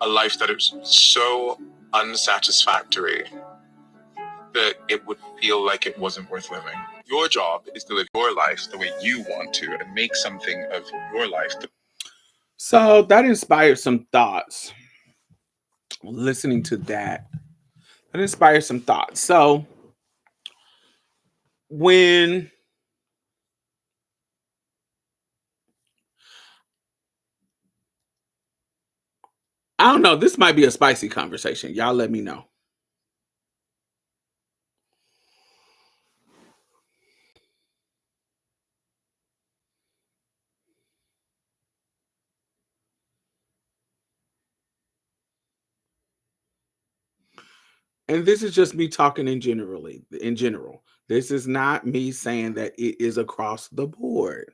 a life that is so unsatisfactory that it would feel like it wasn't worth living. Your job is to live your life the way you want to and make something of your life. So that inspired some thoughts. Listening to that inspired some thoughts. So when I don't know, this might be a spicy conversation. Y'all let me know. And this is just me talking in general. This is not me saying that it is across the board.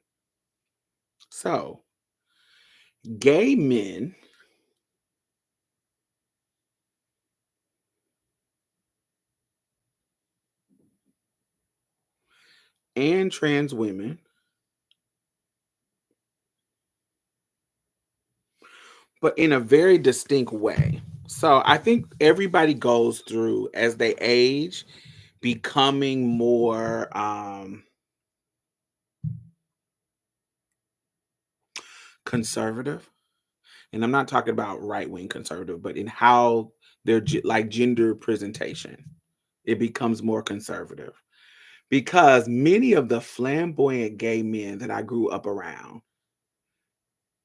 So, gay men and trans women, but in a very distinct way. So, I think everybody goes through as they age becoming more conservative. And I'm not talking about right-wing conservative, but in how their like gender presentation, it becomes more conservative. Because many of the flamboyant gay men that I grew up around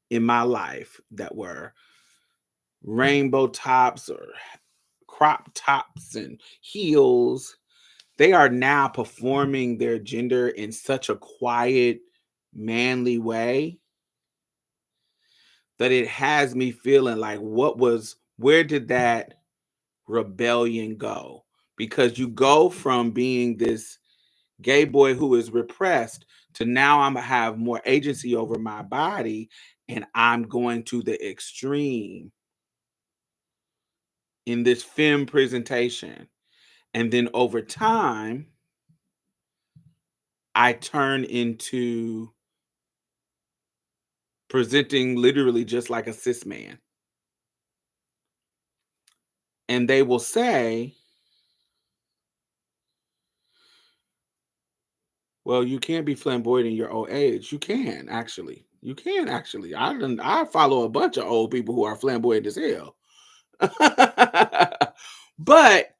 in my life that were rainbow tops or crop tops and heels, they are now performing their gender in such a quiet, manly way that it has me feeling like where did that rebellion go? Because you go from being this gay boy who is repressed to now I'm gonna have more agency over my body and I'm going to the extreme in this femme presentation. And then over time, I turn into presenting literally just like a cis man. And they will say, well, you can't be flamboyant in your old age. You can actually. You can actually. I follow a bunch of old people who are flamboyant as hell. But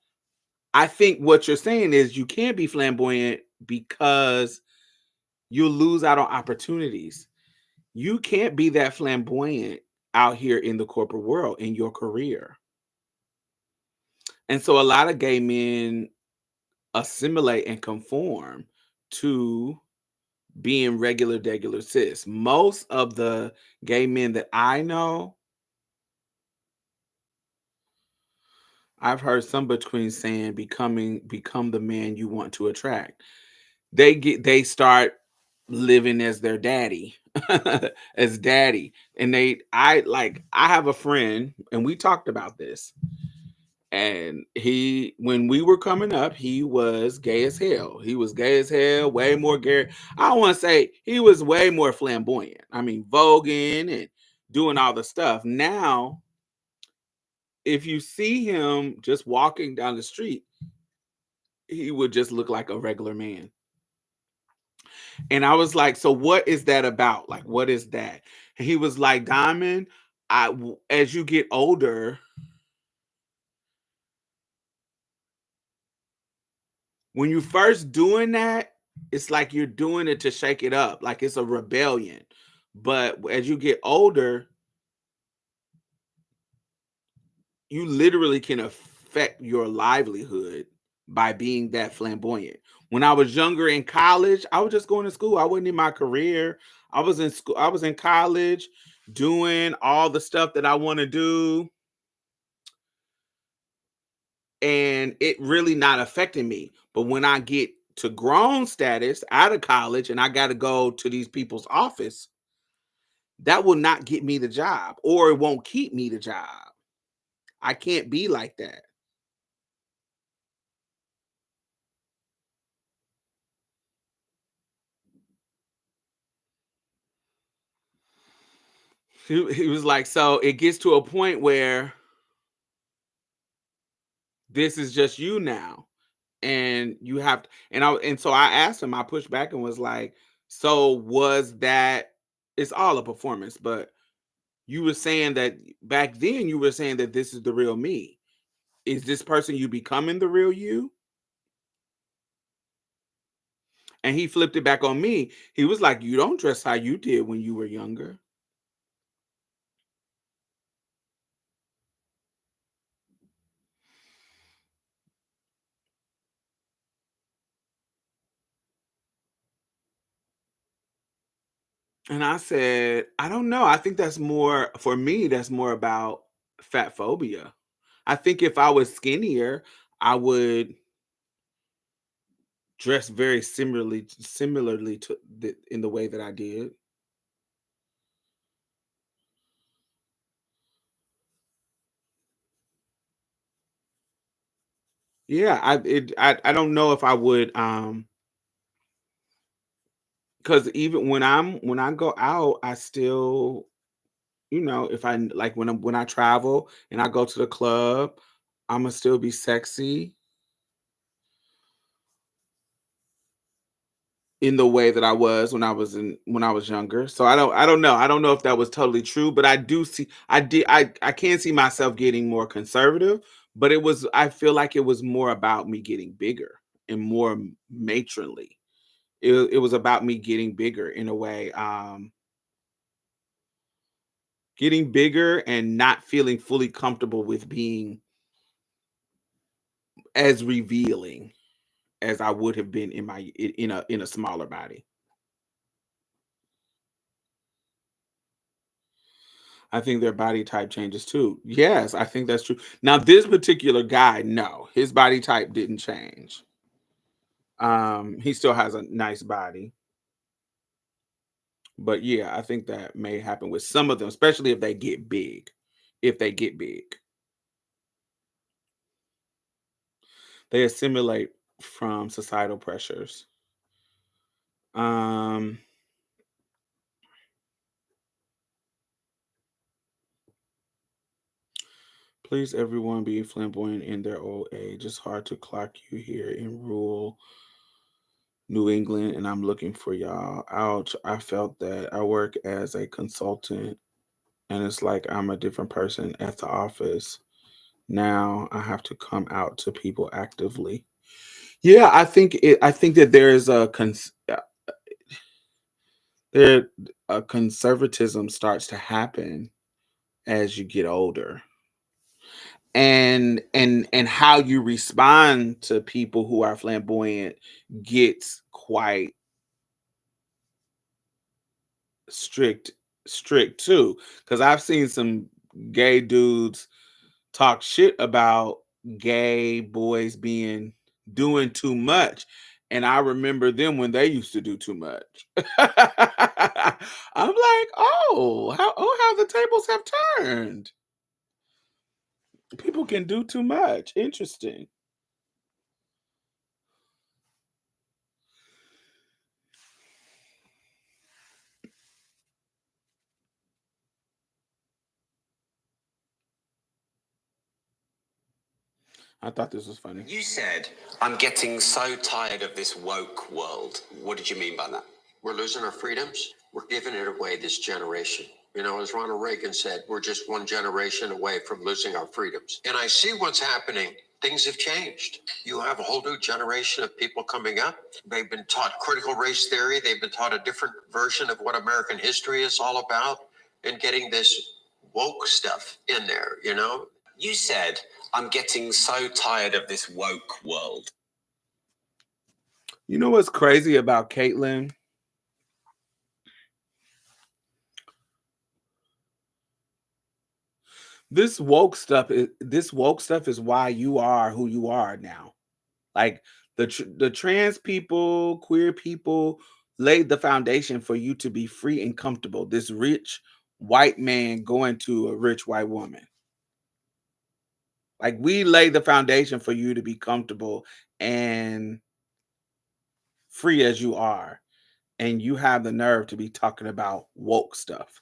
I think what you're saying is you can't be flamboyant because you'll lose out on opportunities. You can't be that flamboyant out here in the corporate world in your career. And so a lot of gay men assimilate and conform to being regular cis. Most of the gay men that I know, I've heard some between saying become the man you want to attract. They start living as their daddy, as daddy. And I have a friend and we talked about this. And when we were coming up, he was gay as hell. He was gay as hell, way more gay. I don't want to say he was way more flamboyant. I mean, voguing and doing all the stuff. Now, if you see him just walking down the street, he would just look like a regular man. And I was like, so what is that about? Like, what is that? And he was like, Diamond, as you get older, when you first doing that, it's like you're doing it to shake it up, like it's a rebellion. But as you get older, you literally can affect your livelihood by being that flamboyant. When I was younger in college, I was just going to school. I wasn't in my career. I was in school. I was in college doing all the stuff that I want to do. And it really not affecting me. But when I get to grown status out of college and I got to go to these people's office, that will not get me the job or it won't keep me the job. I can't be like that. He was like, so it gets to a point where this is just you now. And you have to, and so I asked him, I pushed back and was like, so was that it's all a performance, but you were saying that back then you were saying that this is the real me. Is this person you becoming the real you? And he flipped it back on me. He was like, you don't dress how you did when you were younger. And I said, I don't know. I think that's more, for me, that's more about fat phobia. I think if I was skinnier, I would dress very similarly to in the way that I did. Yeah, I don't know if I would because even when I go out, I still, if I like when I travel and I go to the club, I'ma still be sexy in the way that I was when I was younger. So I don't know. I don't know if that was totally true, but I do see I can see myself getting more conservative, but I feel like it was more about me getting bigger and more matronly. It was about me getting bigger in a way, getting bigger and not feeling fully comfortable with being as revealing as I would have been in a smaller body. I think their body type changes too. Yes, I think that's true. Now, this particular guy, no, his body type didn't change. He still has a nice body. But yeah, I think that may happen with some of them, especially if they get big. If they get big, they assimilate from societal pressures. Please, everyone, be flamboyant in their old age. It's hard to clock you here in rural New England, and I'm looking for y'all. Ouch. I felt that. I work as a consultant, and it's like I'm a different person at the office. Now I have to come out to people actively. Yeah, I think that there is there a conservatism starts to happen as you get older. And how you respond to people who are flamboyant gets quite strict strict too, because I've seen some gay dudes talk shit about gay boys being doing too much, and I remember them when they used to do too much. I'm like, how the tables have turned. People can do too much. Interesting. I thought this was funny. You said, I'm getting so tired of this woke world. What did you mean by that? We're losing our freedoms. We're giving it away this generation. You know, as Ronald Reagan said, we're just one generation away from losing our freedoms. And I see what's happening. Things have changed. You have a whole new generation of people coming up. They've been taught critical race theory. They've been taught a different version of what American history is all about, and getting this woke stuff in there, you know? You said, I'm getting so tired of this woke world. You know what's crazy about Caitlyn? This woke stuff is why you are who you are now. Like the trans people, queer people laid the foundation for you to be free and comfortable. This rich white man going to a rich white woman. Like, we laid the foundation for you to be comfortable and free as you are. And you have the nerve to be talking about woke stuff.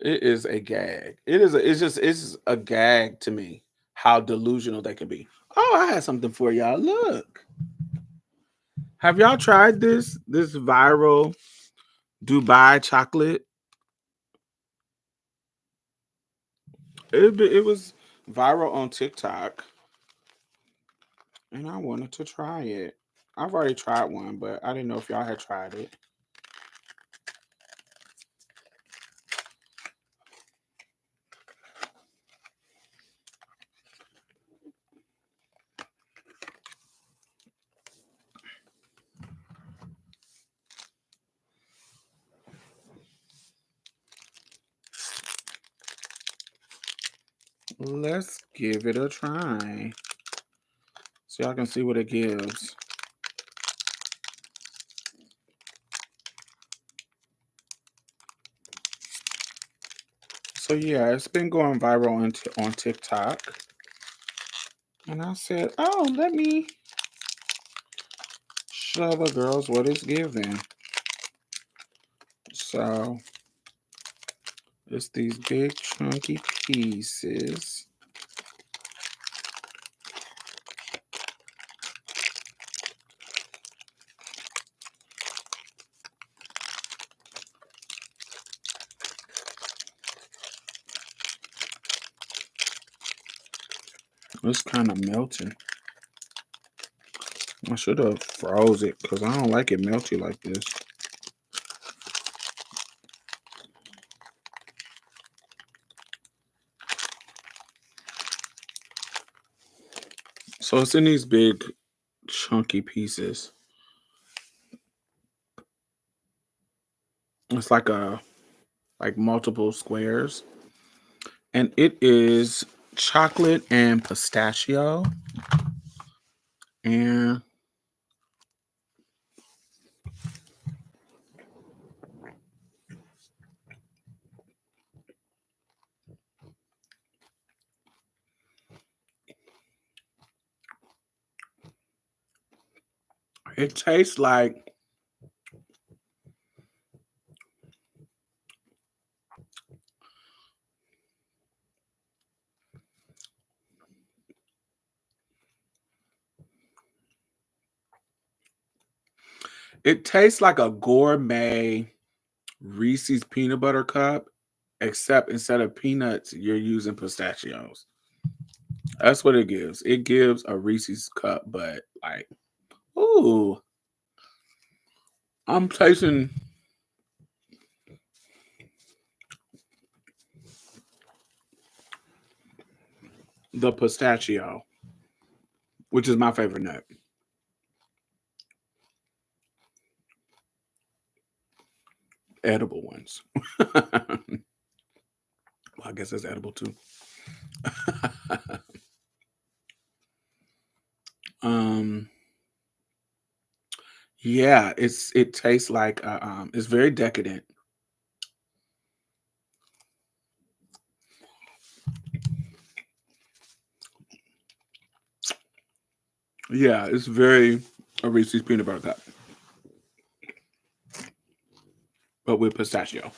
It is a gag. It's a gag to me how delusional they can be. Oh, I had something for y'all. Look. Have y'all tried this viral Dubai chocolate? It was viral on TikTok, and I wanted to try it. I've already tried one, but I didn't know if y'all had tried it. Let's give it a try so y'all can see what it gives. So yeah, it's been going viral on TikTok. And I said, oh, let me show the girls what it's giving. So it's these big chunky pieces. It's kind of melting. I should have froze it because I don't like it melty like this. So it's in these big chunky pieces. It's like multiple squares. And it is chocolate and pistachio. And It tastes like a gourmet Reese's peanut butter cup, except instead of peanuts, you're using pistachios. That's what it gives. It gives a Reese's cup, but like, ooh, I'm tasting the pistachio, which is my favorite nut. Edible ones. Well, I guess that's edible too. Yeah, it tastes like it's very decadent. Yeah, it's very a Reese's peanut butter cup, but with pistachio.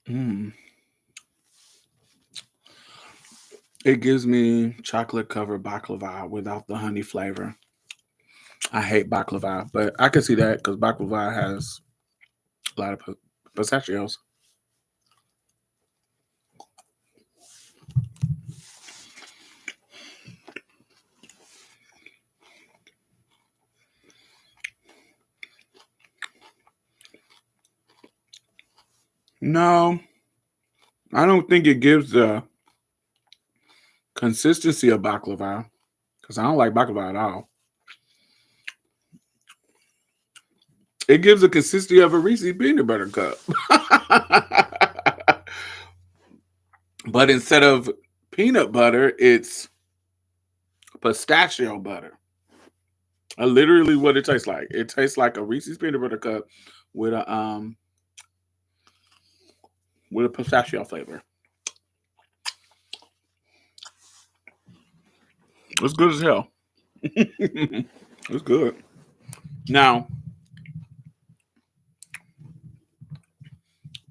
Mm. It gives me chocolate covered baklava without the honey flavor. I hate baklava, but I can see that because baklava has a lot of pistachios. No, I don't think it gives the consistency of baklava because I don't like baklava at all. It gives the consistency of a Reese's peanut butter cup. But instead of peanut butter, it's pistachio butter. Literally what it tastes like. It tastes like a Reese's peanut butter cup with a pistachio flavor. It's good as hell. It's good. Now,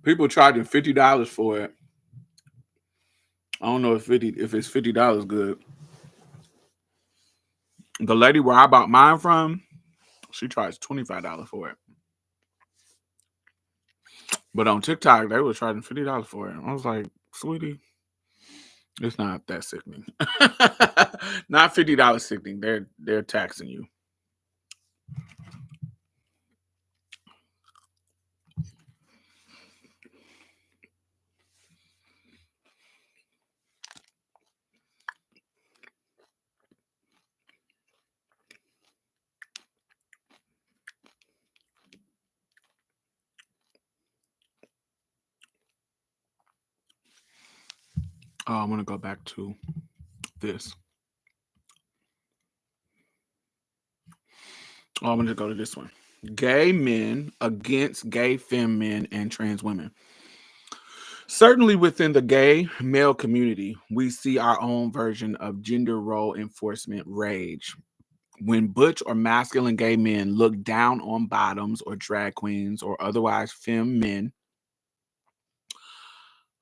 people charging $50 for it. I don't know if it's $50 good. The lady where I bought mine from, she charged $25 for it. But on TikTok, they were charging $50 for it. I was like, sweetie, it's not that sickening. Not $50 sickening. They're taxing you. Oh, I'm gonna go back to this. Oh, I'm gonna go to this one. Gay men against gay femme men and trans women. Certainly within the gay male community, we see our own version of gender role enforcement rage. When butch or masculine gay men look down on bottoms or drag queens or otherwise femme men,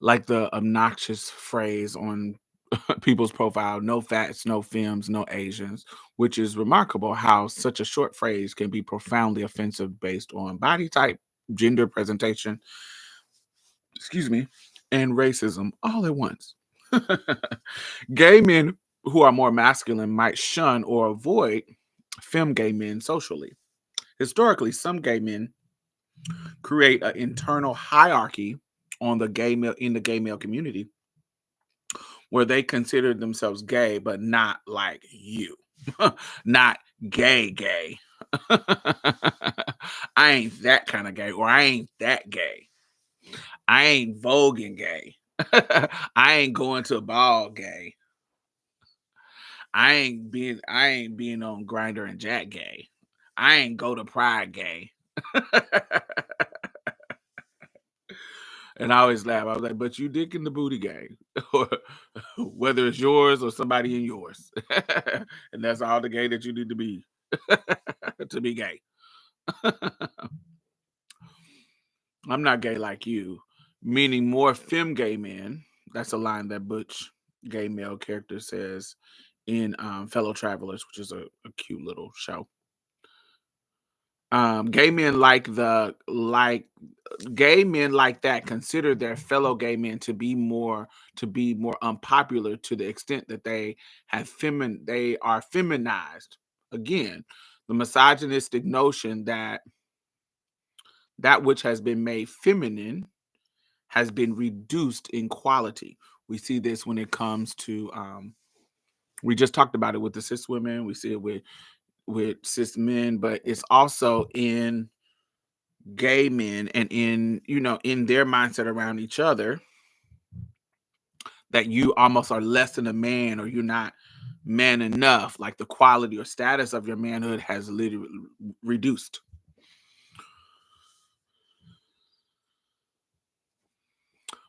like the obnoxious phrase on people's profile, no fats, no femmes, no Asians, which is remarkable how such a short phrase can be profoundly offensive based on body type, gender presentation, excuse me, and racism all at once. Gay men who are more masculine might shun or avoid femme gay men socially. Historically, some gay men create an internal hierarchy on the gay male in the gay male community where they consider themselves gay, but not like you, not gay. I ain't that kind of gay, or I ain't that gay. I ain't voguing gay. I ain't going to a ball gay. I ain't being on Grinder and Jack gay. I ain't go to Pride gay. And I always laugh. I was like, but you dick in the booty gay, or whether it's yours or somebody in yours. And that's all the gay that you need to be to be gay. I'm not gay like you, meaning more femme gay men. That's a line that Butch gay male character says in Fellow Travelers, which is a cute little show. Gay men gay men like that consider their fellow gay men to be more unpopular to the extent that they are feminized. Again, the misogynistic notion that which has been made feminine has been reduced in quality. We see this when it comes to we just talked about it with the cis women, we see it with cis men, but it's also in gay men and in their mindset around each other, that you almost are less than a man, or you're not man enough. Like the quality or status of your manhood has literally reduced.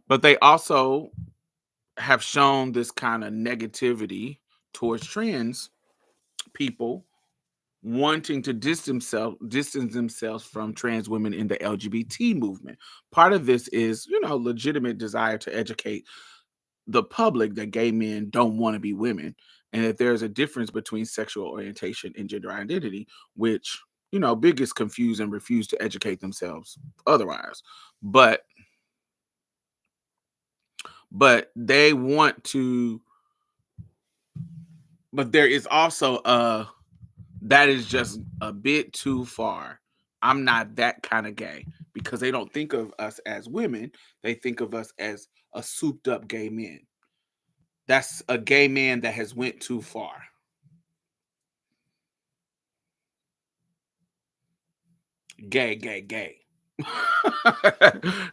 But they also have shown this kind of negativity towards trans people wanting to distance themselves from trans women in the LGBT movement. Part of this is, legitimate desire to educate the public that gay men don't want to be women, and that there's a difference between sexual orientation and gender identity, which, bigots confuse and refuse to educate themselves otherwise. But they want to, but there is also that is just a bit too far. I'm not that kind of gay, because they don't think of us as women. They think of us as a souped up gay men. That's a gay man that has went too far. Gay.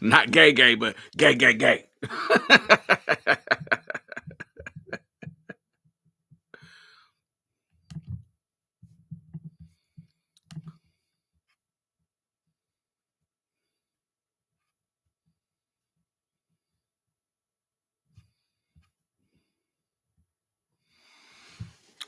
Not gay, but gay.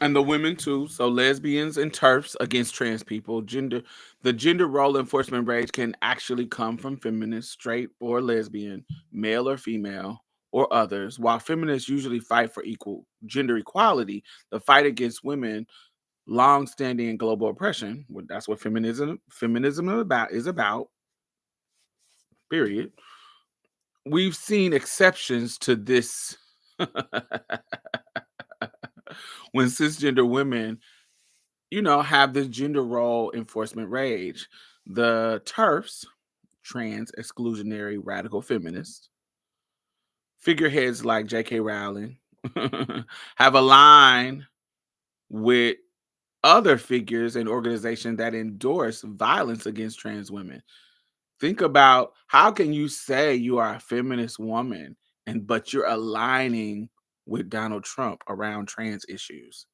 And the women too. So lesbians and TERFs against trans people. The gender role enforcement rage can actually come from feminists, straight or lesbian, male or female, or others. While feminists usually fight for equal gender equality, the fight against women, long-standing and global oppression, that's what feminism is about. Period. We've seen exceptions to this. When cisgender women, have this gender role enforcement rage. The TERFs, trans exclusionary radical feminists, figureheads like J.K. Rowling, have aligned with other figures and organizations that endorse violence against trans women. Think about, how can you say you are a feminist woman but you're aligning with Donald Trump around trans issues?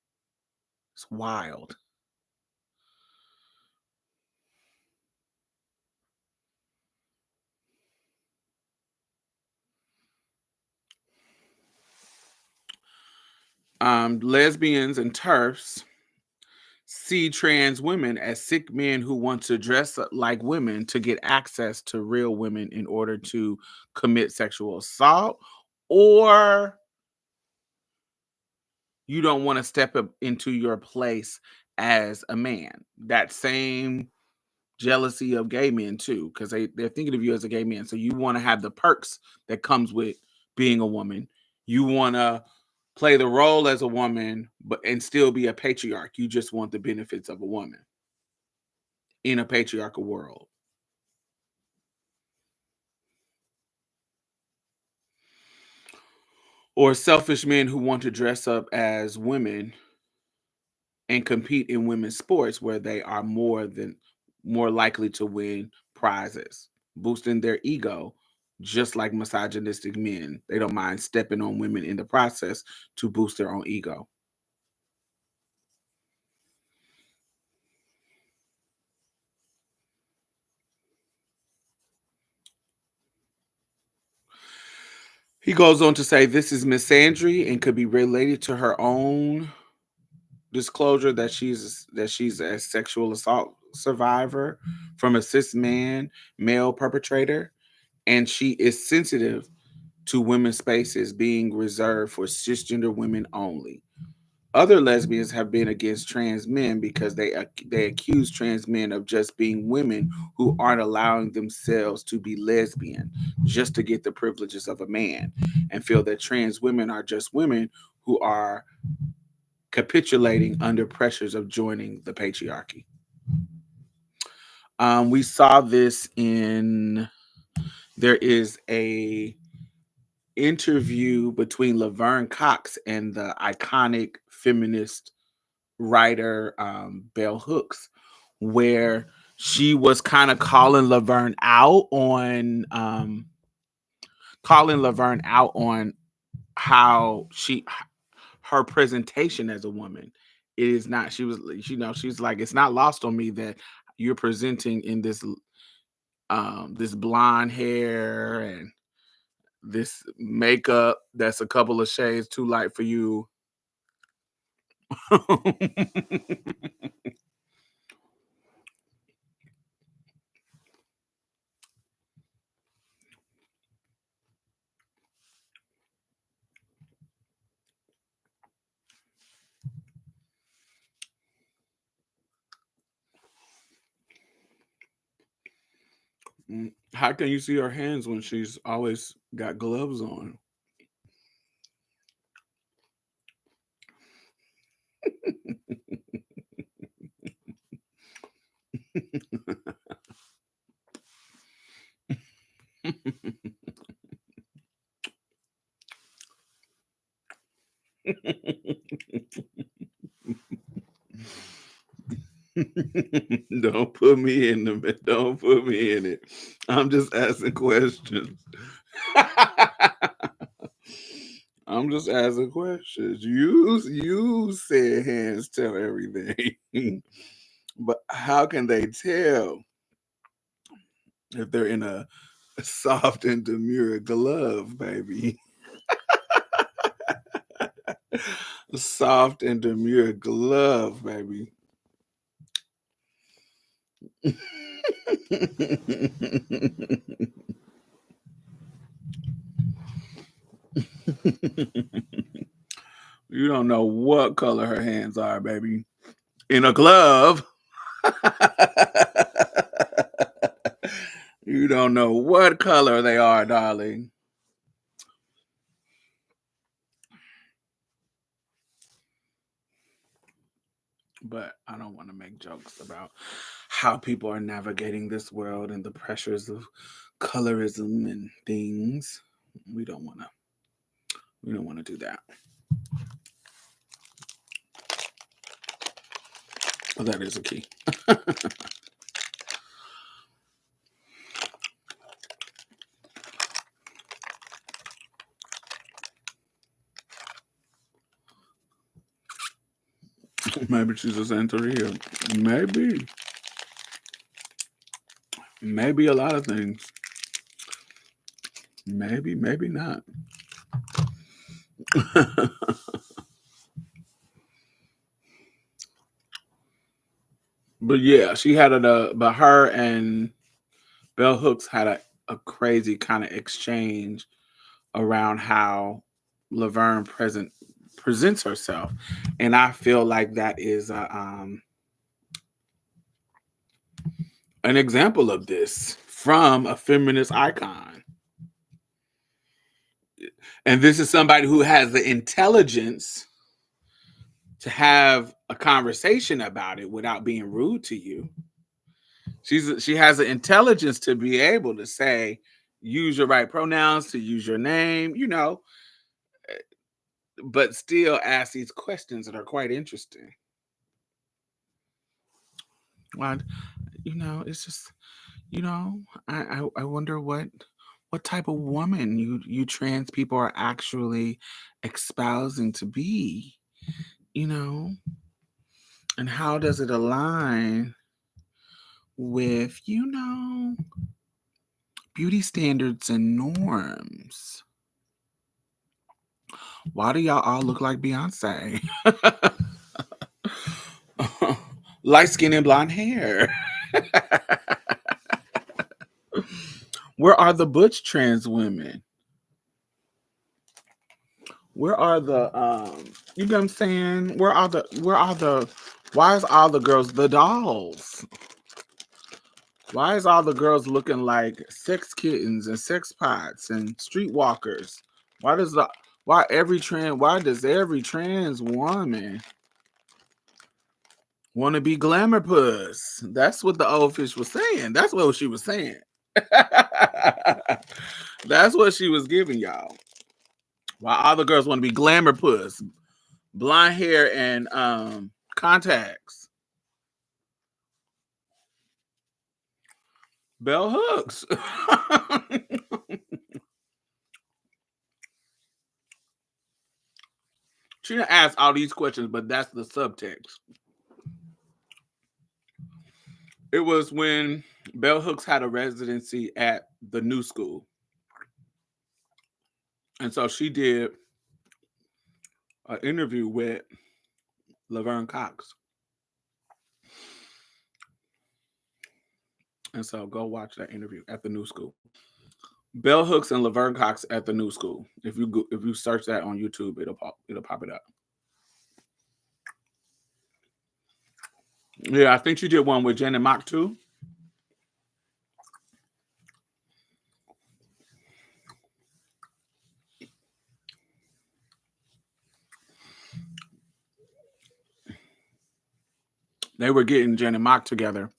It's wild. Lesbians and TERFs see trans women as sick men who want to dress like women to get access to real women in order to commit sexual assault, or you don't want to step up into your place as a man. That same jealousy of gay men too, because they're thinking of you as a gay man. So you want to have the perks that comes with being a woman. You want to play the role as a woman, and still be a patriarch. You just want the benefits of a woman in a patriarchal world. or selfish men who want to dress up as women and compete in women's sports where they are more likely to win prizes, boosting their ego, just like misogynistic men. They don't mind stepping on women in the process to boost their own ego. He goes on to say this is misandry and could be related to her own disclosure that she's a sexual assault survivor from a cis male perpetrator, and she is sensitive to women's spaces being reserved for cisgender women only. Other lesbians have been against trans men because they accuse trans men of just being women who aren't allowing themselves to be lesbian just to get the privileges of a man, and feel that trans women are just women who are capitulating under pressures of joining the patriarchy. We saw this in there is a interview between Laverne Cox and the iconic feminist writer Bell Hooks, where she was kind of calling Laverne out on how her presentation as a woman. It is not. She was, she's like, it's not lost on me that you're presenting in this blonde hair and this makeup that's a couple of shades too light for you. How can you see her hands when she's always got gloves on? Don't put me in the. Don't put me in it. I'm just asking questions. I'm just asking questions. You said hands tell everything, but how can they tell if they're in a soft and demure glove, baby? Soft and demure glove, baby. You don't know what color her hands are, baby. In a glove. You don't know what color they are, darling. But I don't want to make jokes about how people are navigating this world and the pressures of colorism and things. We don't want to. We don't want to do that. Well, that is a key. Maybe she's a Santeria. Maybe. Maybe a lot of things. Maybe, maybe not. But yeah, she had but her and Bell Hooks had a crazy kind of exchange around how Laverne presents herself, and I feel like that is an example of this from a feminist icon. And this is somebody who has the intelligence to have a conversation about it without being rude to you. She has the intelligence to be able to say, use your right pronouns, to use your name, but still ask these questions that are quite interesting. Why, it's just, I wonder what type of woman you trans people are actually espousing to be, and how does it align with, beauty standards and norms? Why do y'all all look like Beyonce? Light skin and blonde hair. Where are the butch trans women? Where are the you know what I'm saying? Why is all the girls the dolls? Why is all the girls looking like sex kittens and sex pots and streetwalkers? Why does every trans woman want to be glamour puss? That's what the old fish was saying. That's what she was saying. That's what she was giving y'all. While all the girls want to be glamour puss, blonde hair and contacts. Bell hooks. She didn't ask all these questions, but that's the subtext. It was when Bell Hooks had a residency at the New School. And so she did an interview with Laverne Cox. And so go watch that interview at the New School. Bell Hooks and Laverne Cox at the New School. If you search that on YouTube, it'll pop it up. Yeah, I think she did one with Janet Mock too. They were getting Janet Mock together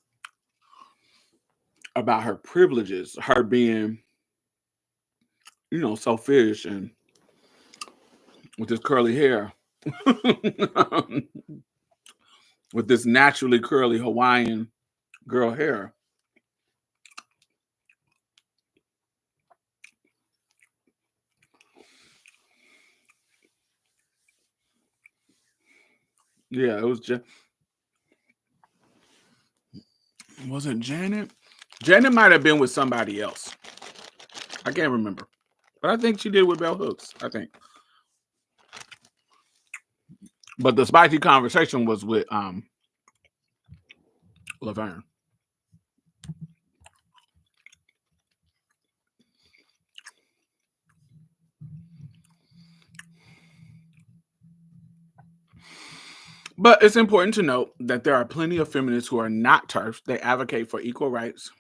about her privileges, her being, so fish and with this curly hair, with this naturally curly Hawaiian girl hair. Yeah, it was just. Wasn't Janet? Janet might have been with somebody else. I can't remember. But I think she did with Bell Hooks, I think. But the spicy conversation was with Laverne. But it's important to note that there are plenty of feminists who are not TERFs. They advocate for equal rights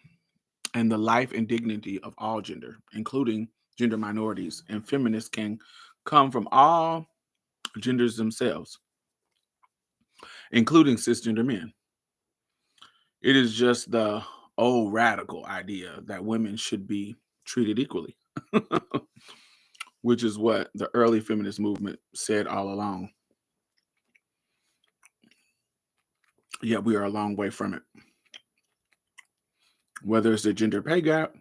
and the life and dignity of all gender, including gender minorities. And feminists can come from all genders themselves, including cisgender men. It is just the old radical idea that women should be treated equally, which is what the early feminist movement said all along. Yet we are a long way from it. Whether it's the gender pay gap,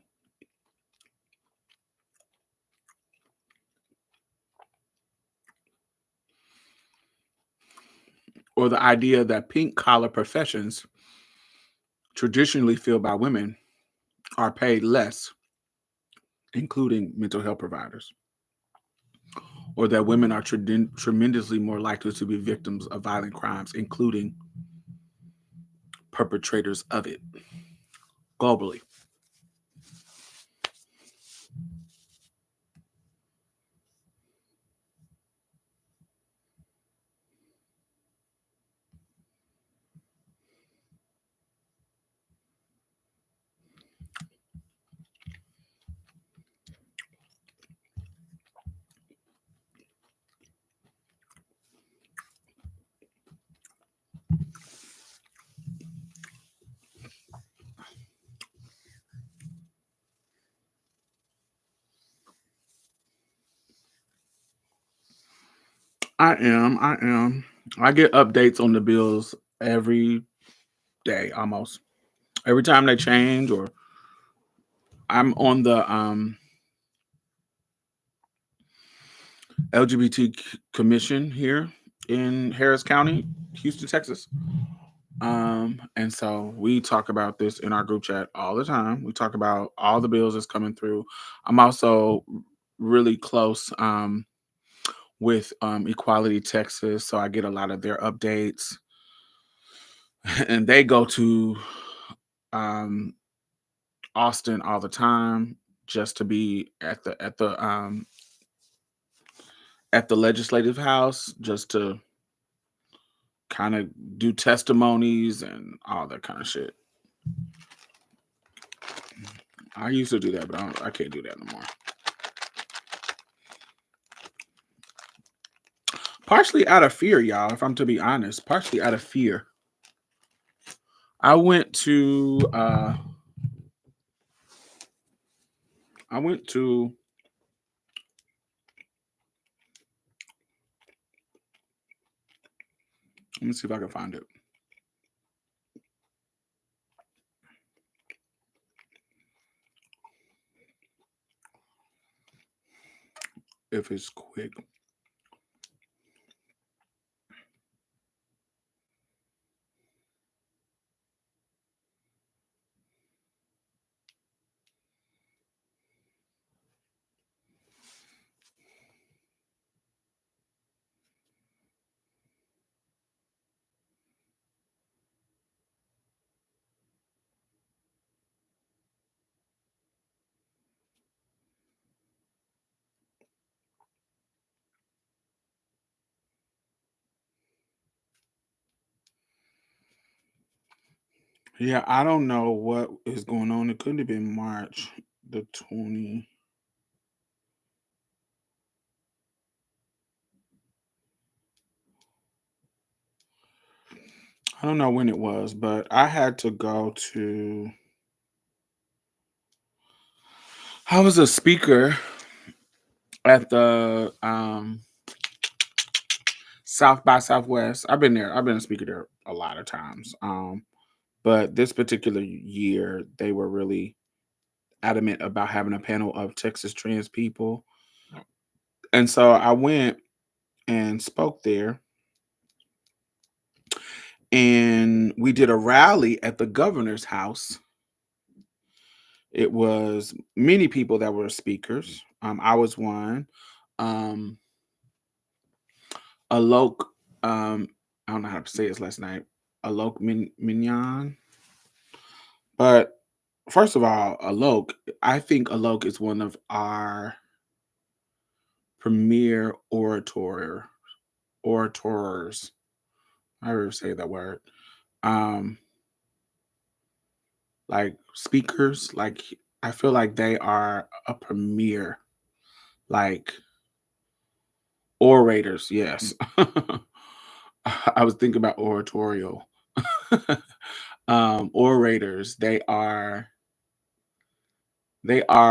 or the idea that pink collar professions traditionally filled by women are paid less, including mental health providers, or that women are tremendously more likely to be victims of violent crimes, including perpetrators of it globally. I am. I am. I get updates on the bills every day almost. Every time they change, or I'm on the LGBT commission here in Harris County, Houston, Texas. And so we talk about this in our group chat all the time. We talk about all the bills that's coming through. I'm also really close with Equality Texas, so I get a lot of their updates. And they go to um, Austin all the time just to be at the legislative house, just to kind of do testimonies and all that kind of shit. I used to do that, but I can't do that no more. Partially out of fear, y'all, if I'm to be honest. Partially out of fear. I went to let me see if I can find it. If it's quick. Yeah, I don't know what is going on. It couldn't have been March the 20. I don't know when it was, but I had to go to. I was a speaker at the South by Southwest. I've been there. I've been a speaker there a lot of times. But this particular year, they were really adamant about having a panel of Texas trans people. And so I went and spoke there. And we did a rally at the governor's house. It was many people that were speakers. I was one. Alok, I don't know how to say his last name. Alok Mignon. But first of all, I think Alok is one of our premier orators. I ever say that word. Um, like speakers, like I feel like they are a premier, like orators. Yes, I was thinking about oratorial. Orators. They are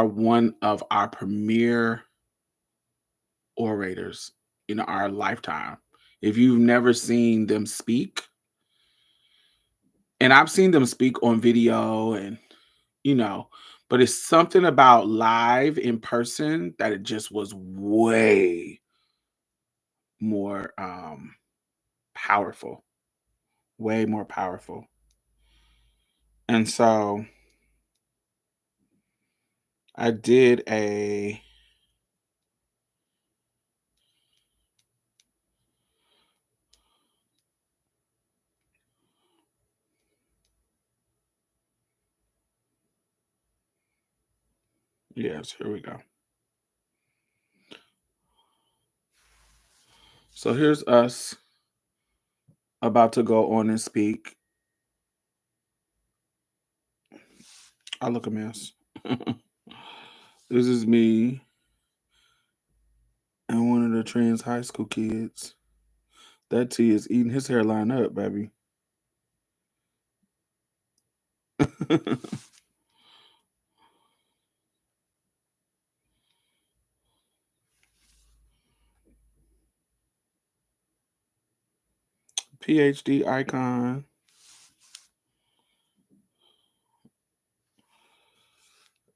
one of our premier orators in our lifetime. If you've never seen them speak, and I've seen them speak on video and you know, but it's something about live in person that it just was way more powerful, way more powerful. And so I did a yes, here we go. So here's us about to go on and speak. I look a mess. This is me and one of the trans high school kids. That T is eating his hairline up, baby. PhD icon.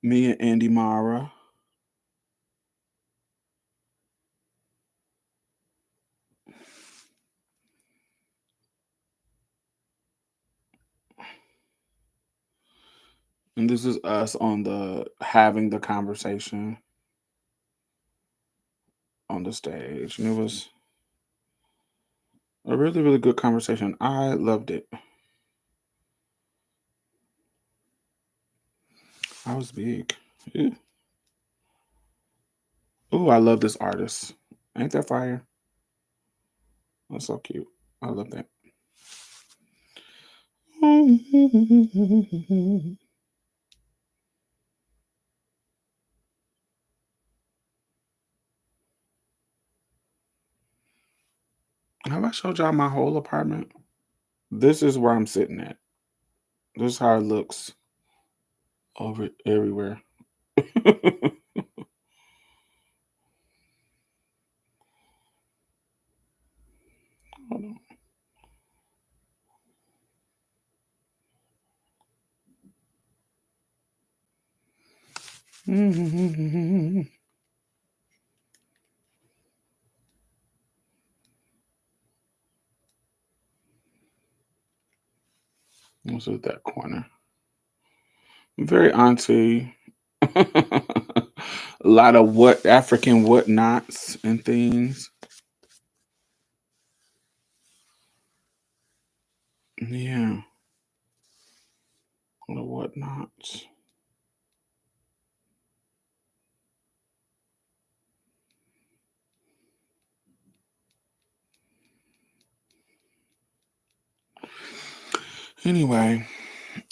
Me and Andy Mara. And this is us on the having the conversation on the stage. And it was a really, really good conversation. I loved it. I was big. Ooh, Ooh, I love this artist. Ain't that fire? That's so cute. I love that. Have I showed y'all my whole apartment? This is where I'm sitting at. This is how it looks over everywhere. Hold on. What's at that corner? Very auntie. A lot of what African whatnots and things. Yeah. A lot of whatnots. Anyway,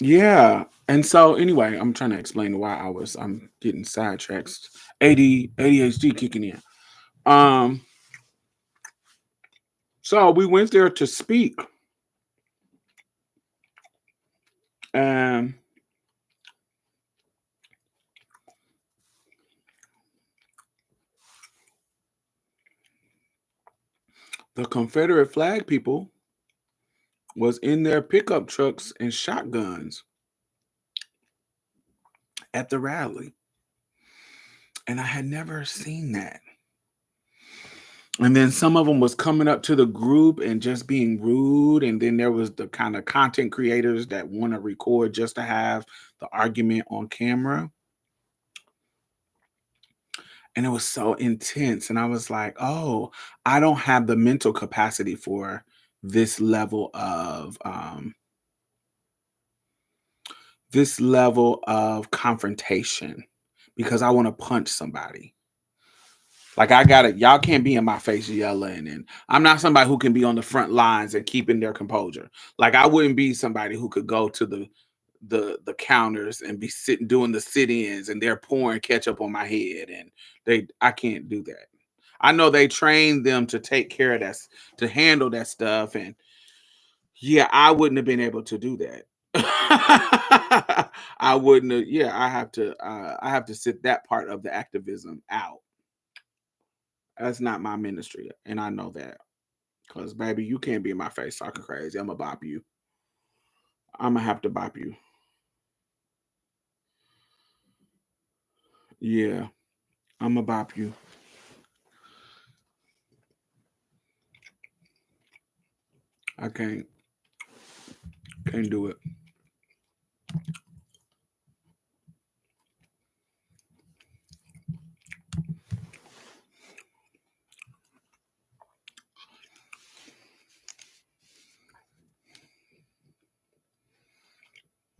yeah. And so anyway, I'm trying to explain why I'm getting sidetracked. ADHD kicking in. Um, so we went there to speak, and the Confederate flag people was in their pickup trucks and shotguns at the rally. And I had never seen that. And then some of them was coming up to the group and just being rude. And then there was the kind of content creators that want to record just to have the argument on camera. And it was so intense. And I was like, oh, I don't have the mental capacity for this level of confrontation because I want to punch somebody. Like I got it. Y'all can't be in my face yelling, and I'm not somebody who can be on the front lines and keeping their composure. Like I wouldn't be somebody who could go to the counters and be sitting doing the sit-ins and they're pouring ketchup on my head, and I can't do that. I know they train them to take care of that, to handle that stuff, and yeah, I wouldn't have been able to do that. I wouldn't have. Yeah, I have to sit that part of the activism out. That's not my ministry, and I know that. Cause baby, you can't be in my face talking crazy. I'm gonna bop you. I'm gonna have to bop you. Yeah, I'm gonna bop you. I can't do it.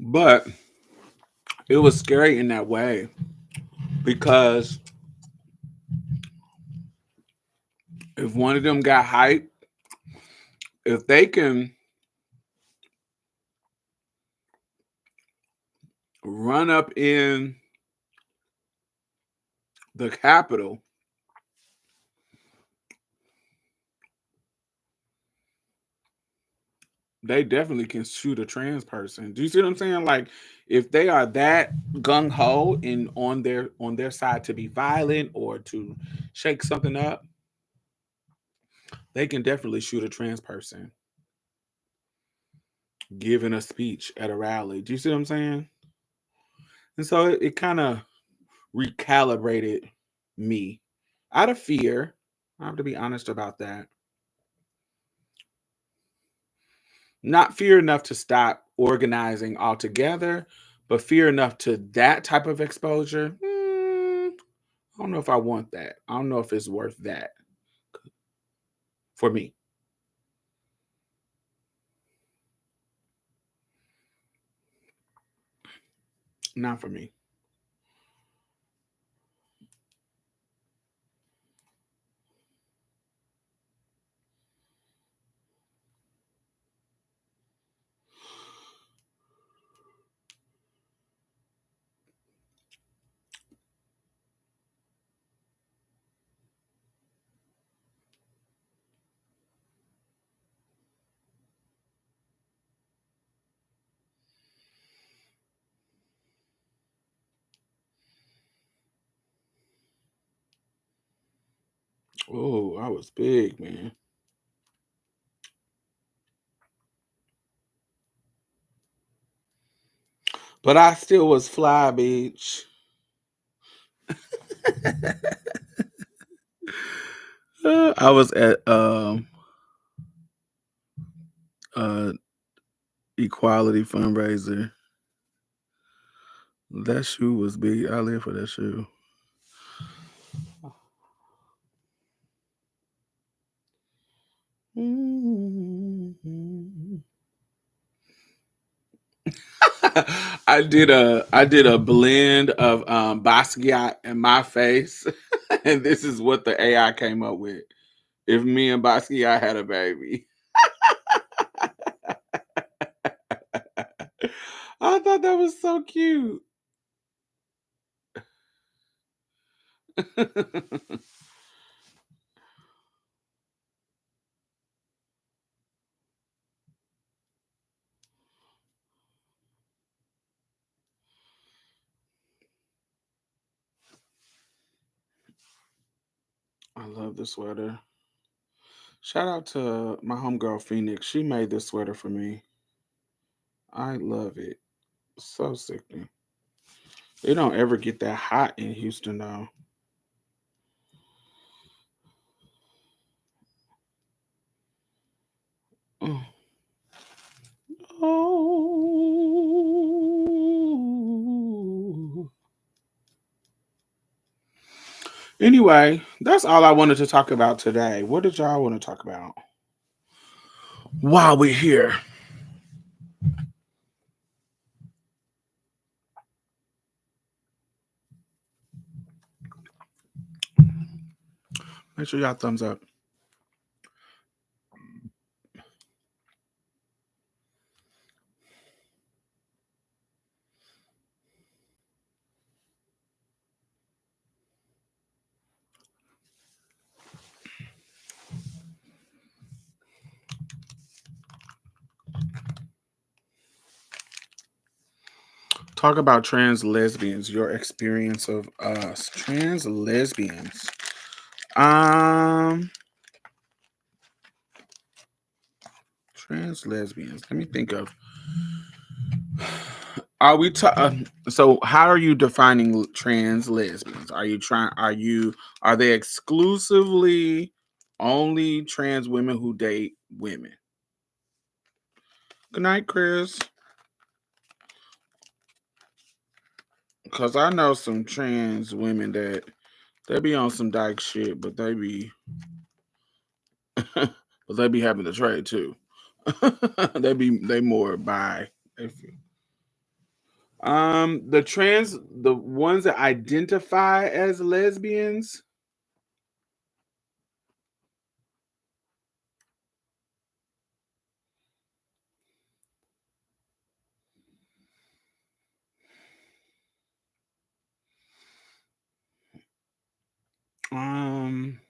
But it was scary in that way because if one of them got hyped, if they can run up in the Capitol, they definitely can shoot a trans person. Do you see what I'm saying? Like if they are that gung ho and on their side to be violent or to shake something up, they can definitely shoot a trans person. giving a speech at a rally. Do you see what I'm saying? And so it kind of recalibrated me out of fear. I have to be honest about that. Not fear enough to stop organizing altogether, but fear enough to that type of exposure. I don't know if I want that. I don't know if it's worth that for me. Not for me. Oh, I was big, man. But I still was fly, bitch. I was at uh equality fundraiser. That shoe was big. I live for that shoe. I did a blend of Basquiat and my face, and this is what the AI came up with. If me and Basquiat had a baby, I thought that was so cute. I love the sweater. Shout out to my homegirl Phoenix. She made this sweater for me. I love it. So sickening. It don't ever get that hot in Houston though. Mm. Oh. Anyway, that's all I wanted to talk about today. What did y'all want to talk about while we're here? Make sure y'all thumbs up. Talk about trans lesbians, your experience of us. Trans lesbians. Trans lesbians. Let me think of. Are we so how are you defining trans lesbians? Are you trying are they exclusively only trans women who date women? Good night, Chris. Cause I know some trans women that they be on some dyke shit, but they be but they be having the trade too. They more bi. The ones that identify as lesbians. Um,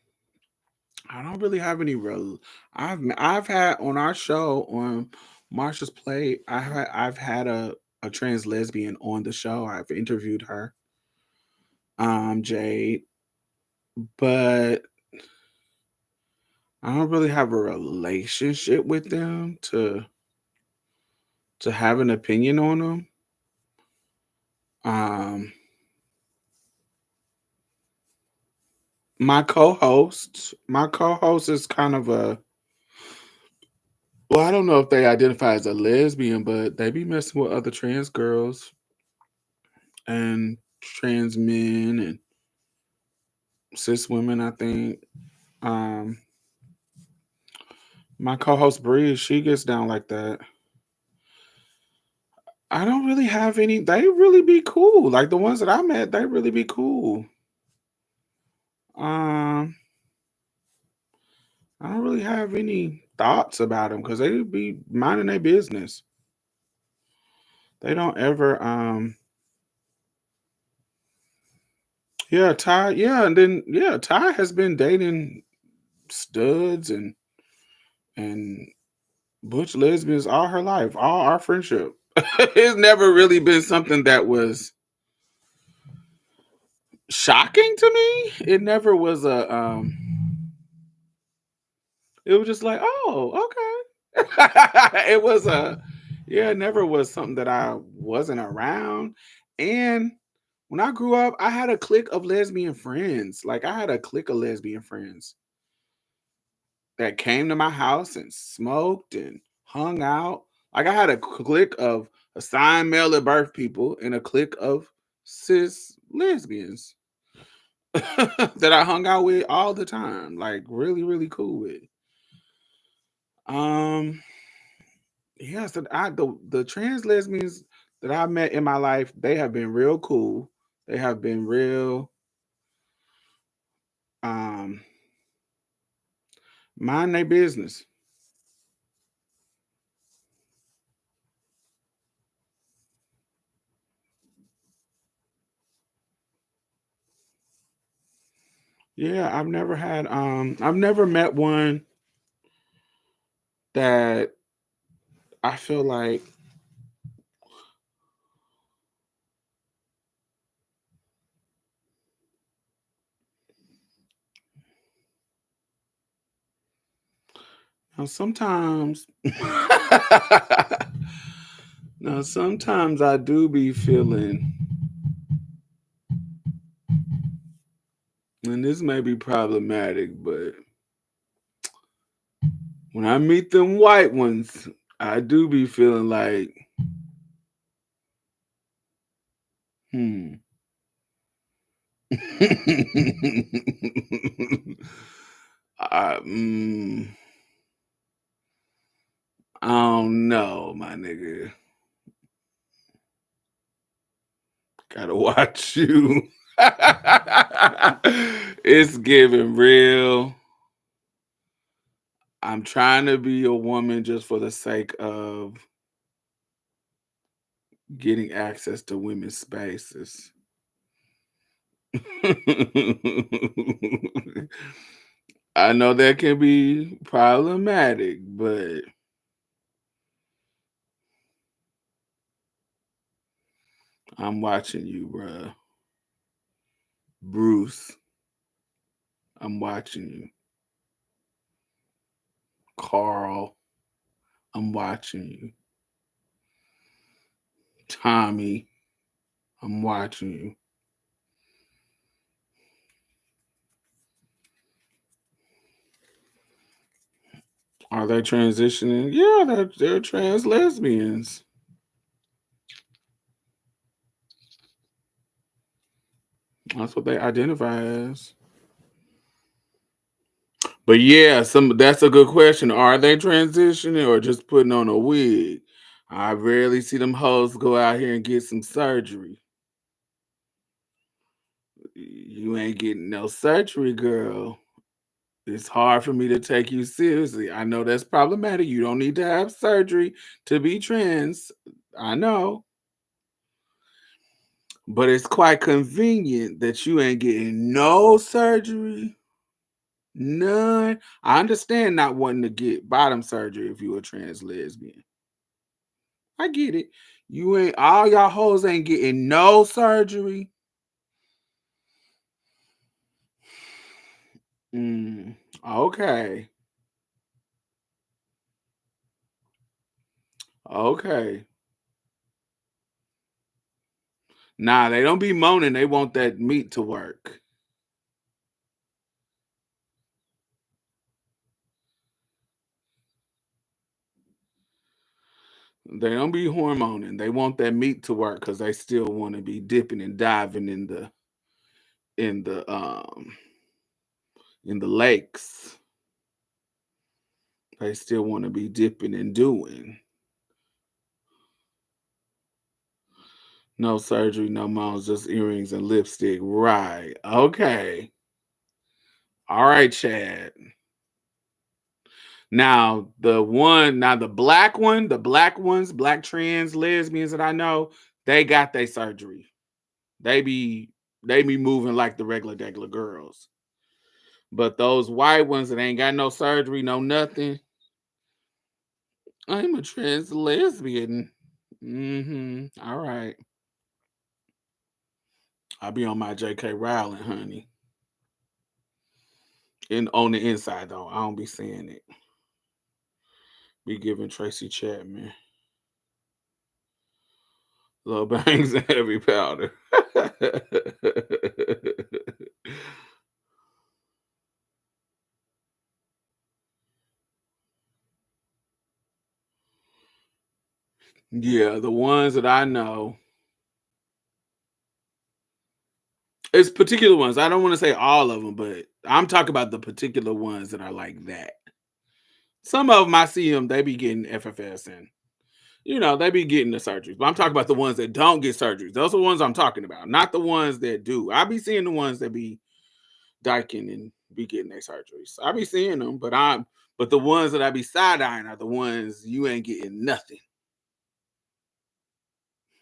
I don't really have any real. I've had on our show on Marsha's Plate. I've had a trans lesbian on the show. I've interviewed her, Jade, but I don't really have a relationship with them to to have an opinion on them. Um, my co-host is kind of well, I don't know if they identify as a lesbian, but they be messing with other trans girls and trans men and cis women, I think. Um, my co-host Bree, she gets down like that. I don't really have any. They really be cool. Like the ones that I met, they really be cool. Um, I don't really have any thoughts about them because they be minding their business. They don't ever. Yeah, Ty. Yeah, and then yeah, Ty has been dating studs and butch lesbians all her life, all our friendship. It's never really been something that was shocking to me. It never was a it was just like, oh, okay. It was a yeah, it never was something that I wasn't around. And when I grew up, I had a clique of lesbian friends. Like I had a clique of lesbian friends that came to my house and smoked and hung out. Like I had a clique of assigned male at birth people and a clique of cis lesbians that I hung out with all the time. Like really, really cool with. Um, yeah, so the trans lesbians that I met in my life, they have been real cool. They have been real um mind their business. Yeah, I've never met one that I feel like sometimes now sometimes I do be feeling, and this may be problematic, but when I meet them white ones, I do be feeling like, hmm. I, I don't know, my nigga. Gotta watch you. It's giving real. I'm trying to be a woman just for the sake of getting access to women's spaces. I know that can be problematic, but I'm watching you, bruh. Bruce, I'm watching you. Carl, I'm watching you. Tommy, I'm watching you. Are they transitioning? Yeah, they're trans lesbians. That's what they identify as. But yeah, that's a good question. Are they transitioning or just putting on a wig? I rarely see them hoes go out here and get some surgery. You ain't getting no surgery, girl. It's hard for me to take you seriously. I know that's problematic. You don't need to have surgery to be trans. I know. But it's quite convenient that you ain't getting no surgery. None. I understand not wanting to get bottom surgery if you're a trans lesbian. I get it. You ain't all y'all hoes ain't getting no surgery. Okay. Okay. Nah, they don't be moaning. They want that meat to work. They don't be hormoning. They want that meat to work because they still want to be dipping and diving in the lakes. They still want to be dipping and doing. No surgery, no moans, just earrings and lipstick. Right. Okay. All right, Chad. Now the black black trans lesbians that I know, they got their surgery. They be moving like the regular girls. But those white ones that ain't got no surgery, no nothing. I'm a trans lesbian. All right. I'll be on my J.K. Rowling, honey. And on the inside though, I don't be saying it. Be giving Tracy Chapman low bangs and heavy powder. Yeah, the ones that I know. It's particular ones. I don't want to say all of them, but I'm talking about the particular ones that are like that. Some of them I see them, they be getting FFS and they be getting the surgeries. But I'm talking about the ones that don't get surgeries. Those are the ones I'm talking about, not the ones that do. I be seeing the ones that be dyking and be getting their surgeries. I be seeing them, but the ones that I be side eyeing are the ones you ain't getting nothing.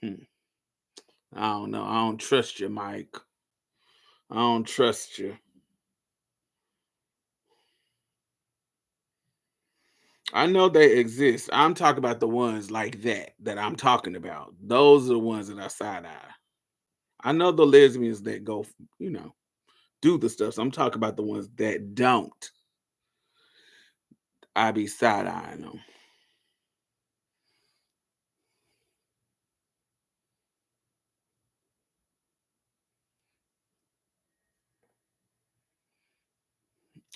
I don't know. I don't trust you, Mike. I don't trust you. I know they exist. I'm talking about the ones like that I'm talking about. Those are the ones that I side eye. I know the lesbians that go, do the stuff. So I'm talking about the ones that don't. I be side eyeing them.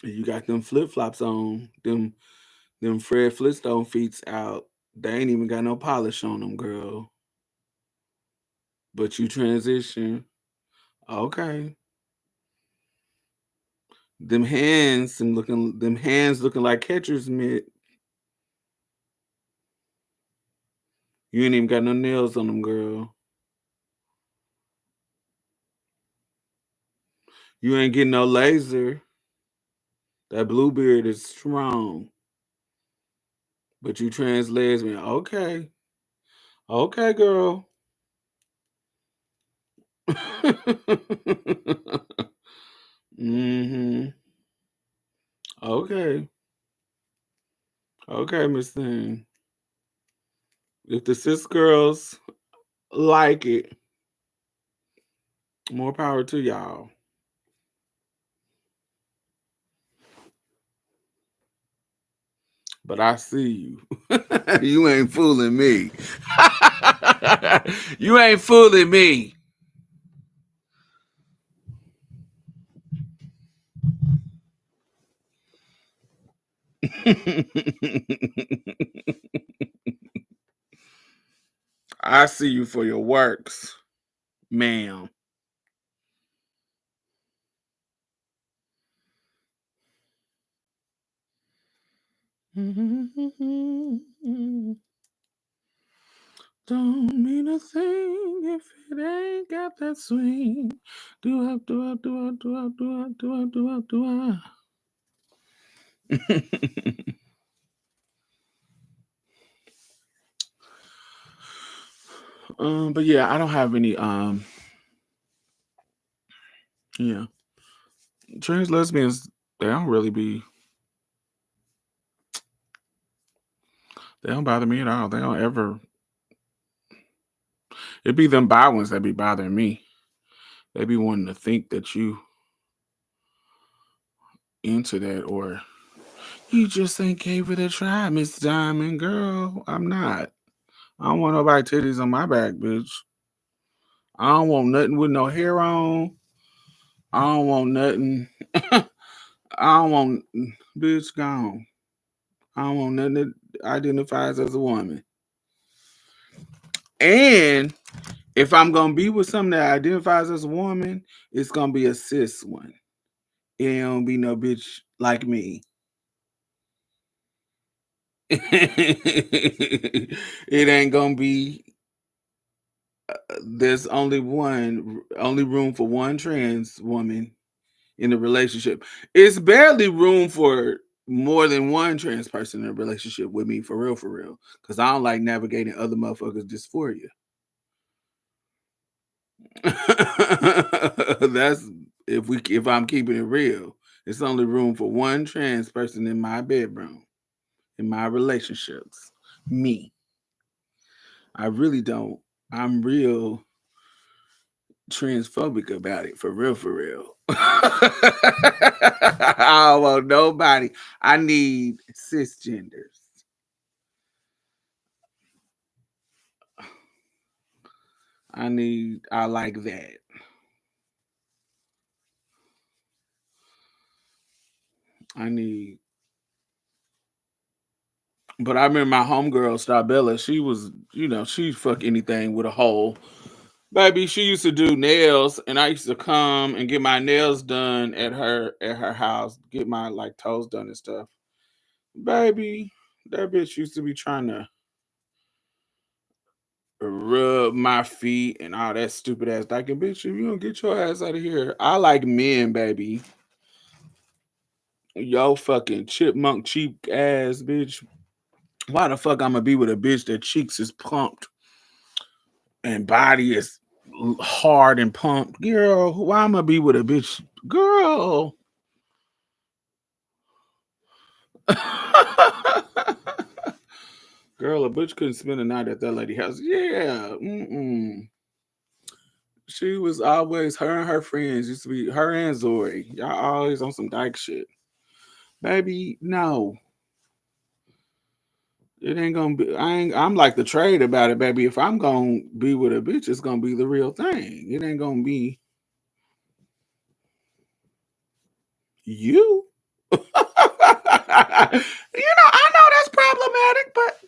You got them flip flops on, them Fred Flintstone feets out. They ain't even got no polish on them, girl. But you transition, okay. Them hands looking like catcher's mitt. You ain't even got no nails on them, girl. You ain't getting no laser. That Bluebeard is strong. But you trans lesbian. Okay. Okay, girl. mm-hmm. Okay. Okay, Miss Thing. If the cis girls like it, more power to y'all. But I see you. You ain't fooling me. You ain't fooling me. I see you for your works, ma'am. Don't mean a thing if it ain't got that swing. Do up, do up, do up, do up, do up, do up, do up, do up. But yeah, I don't have any yeah. Trans lesbians, they don't bother me at all. They don't ever. It'd be them bi ones that be bothering me. They be wanting to think that you into that, or you just ain't gave it a try, Miss Diamond girl. I'm not. I don't want nobody titties on my back, bitch. I don't want nothing with no hair on. I don't want nothing. I don't want bitch gone. I don't want nothing that identifies as a woman. And if I'm gonna be with something that identifies as a woman, it's gonna be a cis one. It ain't gonna be no bitch like me. It ain't gonna be. There's only room for one trans woman in a relationship. It's barely room for more than one trans person in a relationship with me, for real. Because I don't like navigating other motherfuckers' dysphoria. That's if I'm keeping it real. It's only room for one trans person in my bedroom, in my relationships. Me. I really don't. I'm real transphobic about it, for real. I don't want nobody. I need cisgenders. I like that. I need, but I remember my homegirl, Starbella, she was, she fuck anything with a hole. Baby, she used to do nails, and I used to come and get my nails done at her house, get my like toes done and stuff. Baby, that bitch used to be trying to rub my feet and all that stupid ass like, bitch, if you don't get your ass out of here. I like men, baby. Yo fucking chipmunk cheek ass bitch. Why the fuck I'm gonna be with a bitch that cheeks is pumped and body is hard and pumped? Girl, why I'm gonna be with a bitch? Girl. Girl, a bitch couldn't spend a night at that lady house. Yeah. She was always, her and her friends used to be, her and Zori. Y'all always on some dyke shit. Baby, no. It ain't gonna be, I'm like the trade about it, baby. If I'm gonna be with a bitch, it's gonna be the real thing. It ain't gonna be you. I know that's problematic, but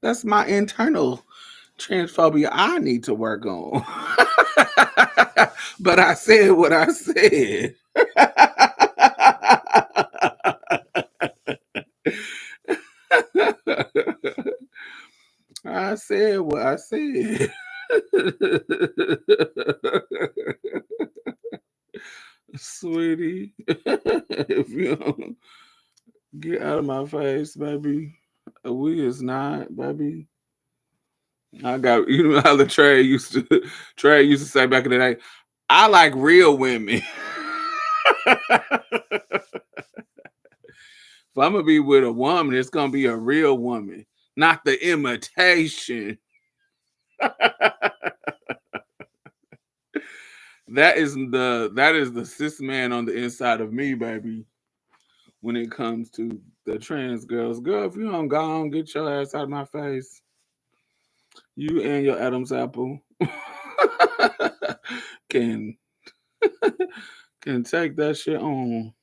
that's my internal transphobia I need to work on. But I said what I said. I said what I said. Sweetie, if you don't get out of my face, baby, we is not, baby. I got, you know how the Trey used to say back in the day, I like real women. If I'm gonna be with a woman, it's gonna be a real woman, not the imitation. That is the cis man on the inside of me, baby. When it comes to the trans girls, girl, if you don't go on, get your ass out of my face. You and your Adam's apple can can take that shit on.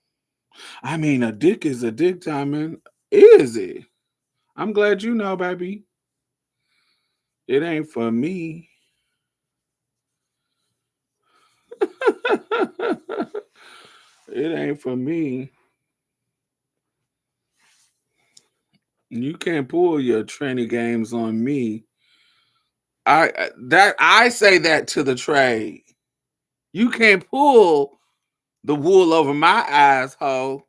I mean, a dick is a dick, Timon. Is it? I'm glad you know, baby. It ain't for me. It ain't for me. You can't pull your tranny games on me. I say that to the trade. You can't pull the wool over my eyes, ho.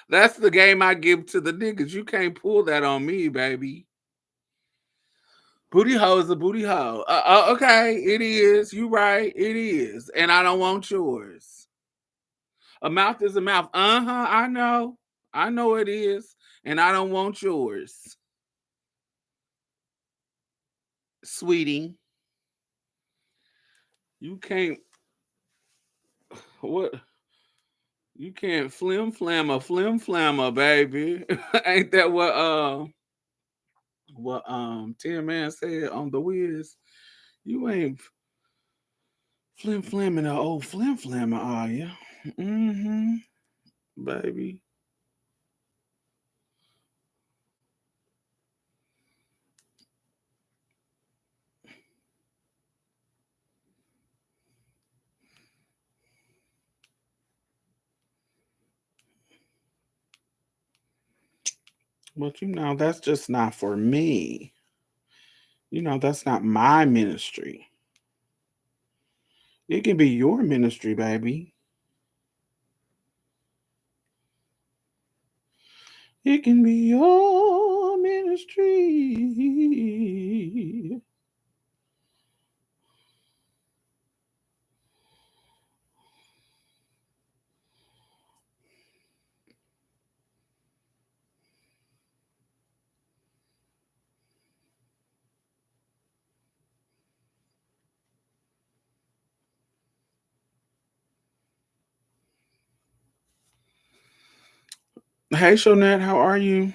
That's the game I give to the niggas. You can't pull that on me, baby. Booty hoe is a booty hoe. Okay, it is. You right. It is. And I don't want yours. A mouth is a mouth. I know. I know it is. And I don't want yours. Sweetie. You can't. What? You can't flim flammer, baby. Ain't that what what Tin Man said on the Wiz. You ain't flim flamming an old flim flammer, are you? Mm-hmm. Baby. But that's just not for me. That's not my ministry. It can be your ministry, baby. It can be your ministry. Hey, Shonette, how are you?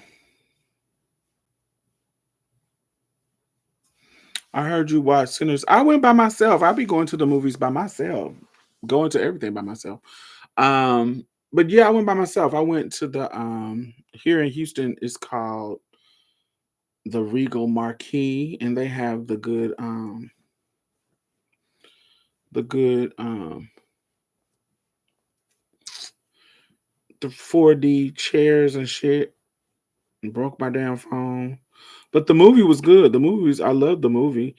I heard you watch Sinners. I went by myself. I be going to the movies by myself, going to everything by myself. Um, but yeah, I went by myself. I went to the here in Houston. It's called the Regal Marquee, and they have the good the 4D chairs and shit. And broke my damn phone. But the movie was good. I love the movie.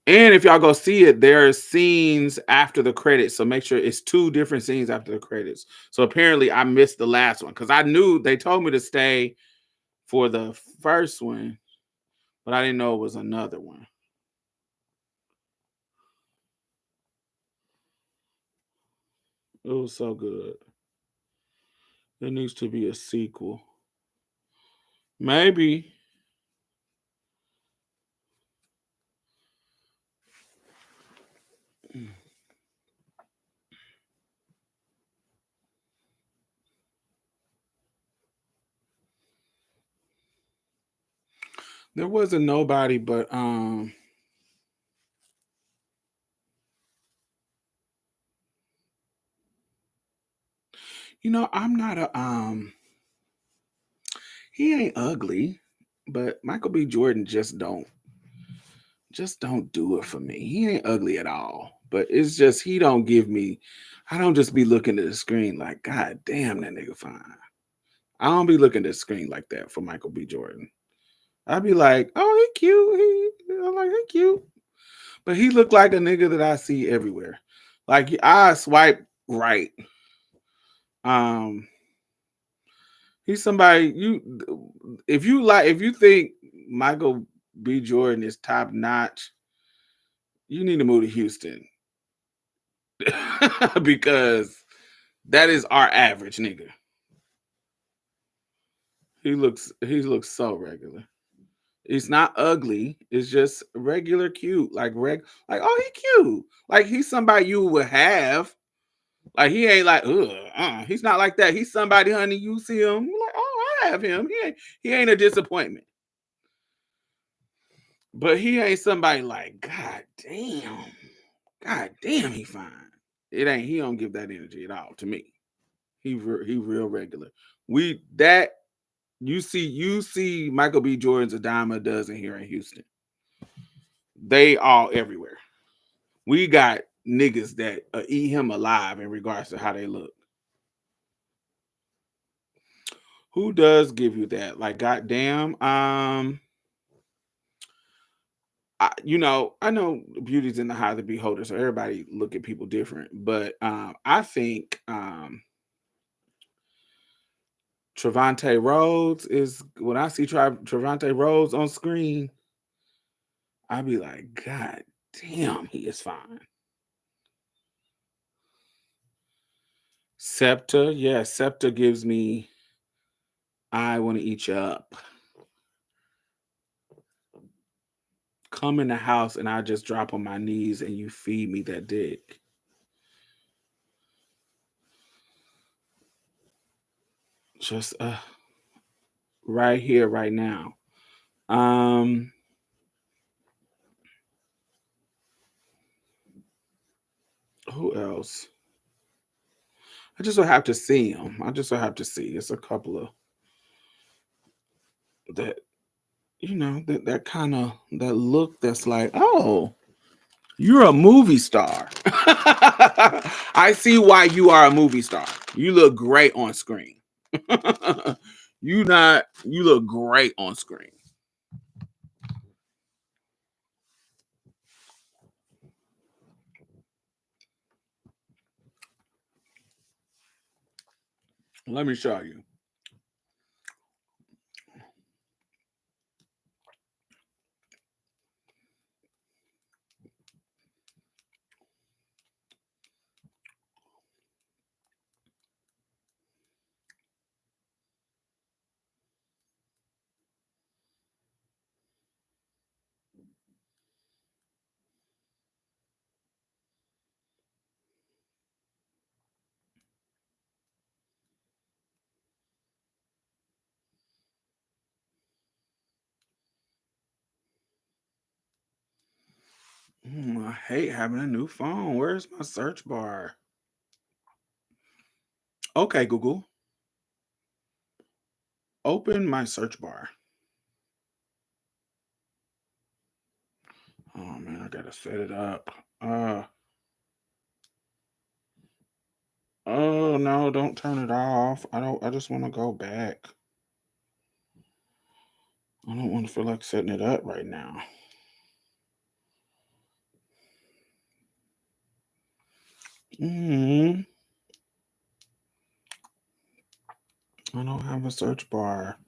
And if y'all go see it, there are scenes after the credits. So make sure it's two different scenes after the credits. So apparently I missed the last one because I knew they told me to stay for the first one, but I didn't know it was another one. It was so good. There needs to be a sequel. Maybe. There wasn't nobody, but I'm not a he ain't ugly, but Michael B. Jordan just don't do it for me. He ain't ugly at all. But it's just he don't give me I don't just be looking at the screen like, God damn, that nigga fine. I don't be looking at the screen like that for Michael B. Jordan. I'd be like, oh, he cute. I'm like, he cute. But he looked like a nigga that I see everywhere. Like I swipe right. Um, he's somebody if you think Michael B. Jordan is top notch, you need to move to Houston. Because that is our average nigga. He looks so regular. He's not ugly. It's just regular cute. Like oh he cute. Like he's somebody you would have. Like he ain't like he's not like that. He's somebody, honey. You see him, you're like oh I have him. He ain't a disappointment. But he ain't somebody like God damn he fine. It ain't. He don't give that energy at all to me. He real regular. We that you see Michael B. Jordan's a dime a dozen here in Houston. They all everywhere. We got niggas that eat him alive in regards to how they look. Who does give you that? Like, goddamn. I know beauty's in the eye of the beholder, so everybody look at people different. But I think Trevante Rhodes is when I see Trevante Rhodes on screen, I be like, God damn, he is fine. Septa, yeah, Septa gives me I want to eat you up. Come in the house and I just drop on my knees and you feed me that dick. Just right here, right now. Who else? I just will have to see them. I just will have to see. It's a couple of that, that kind of that look that's like, oh, you're a movie star. I see why you are a movie star. You look great on screen. You look great on screen. Let me show you. I hate having a new phone. Where's my search bar? Okay, Google. Open my search bar. Oh man, I gotta set it up. Oh no, don't turn it off. I just want to go back. I don't want to feel like setting it up right now. I don't have a search bar.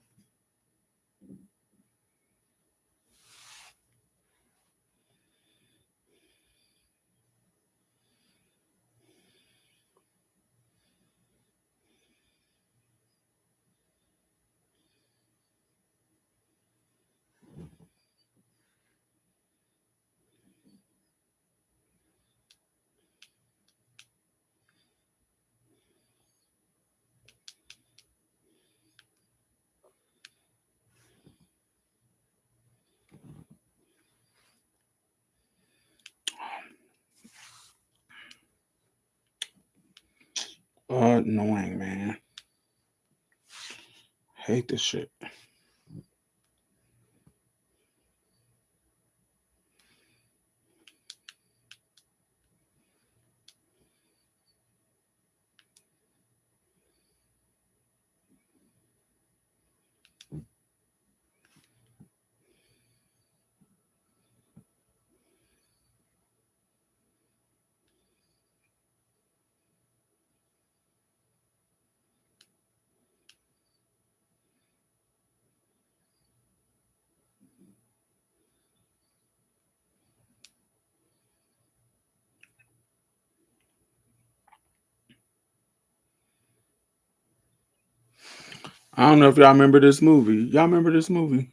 Annoying, man. Hate this shit. I don't know if y'all remember this movie. Y'all remember this movie?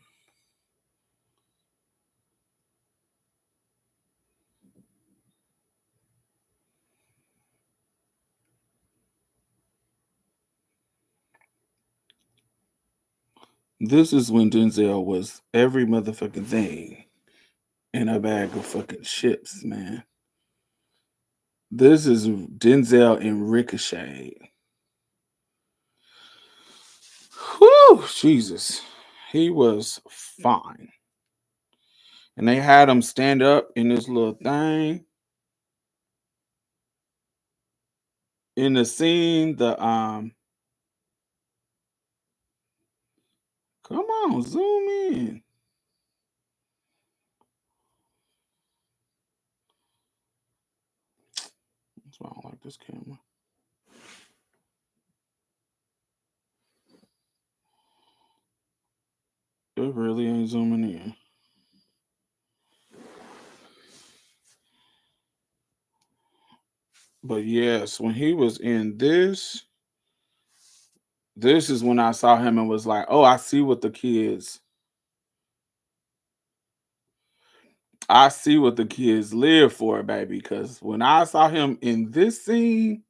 This is when Denzel was every motherfucking thing in a bag of fucking chips, man. This is Denzel in Ricochet. Whew, Jesus. He was fine. And they had him stand up in this little thing. In the scene, come on, zoom in. That's why I don't like this camera. It really ain't zooming in. But yes, when he was in this is when I saw him and was like, oh, I see what the kids live for, baby. Because when I saw him in this scene,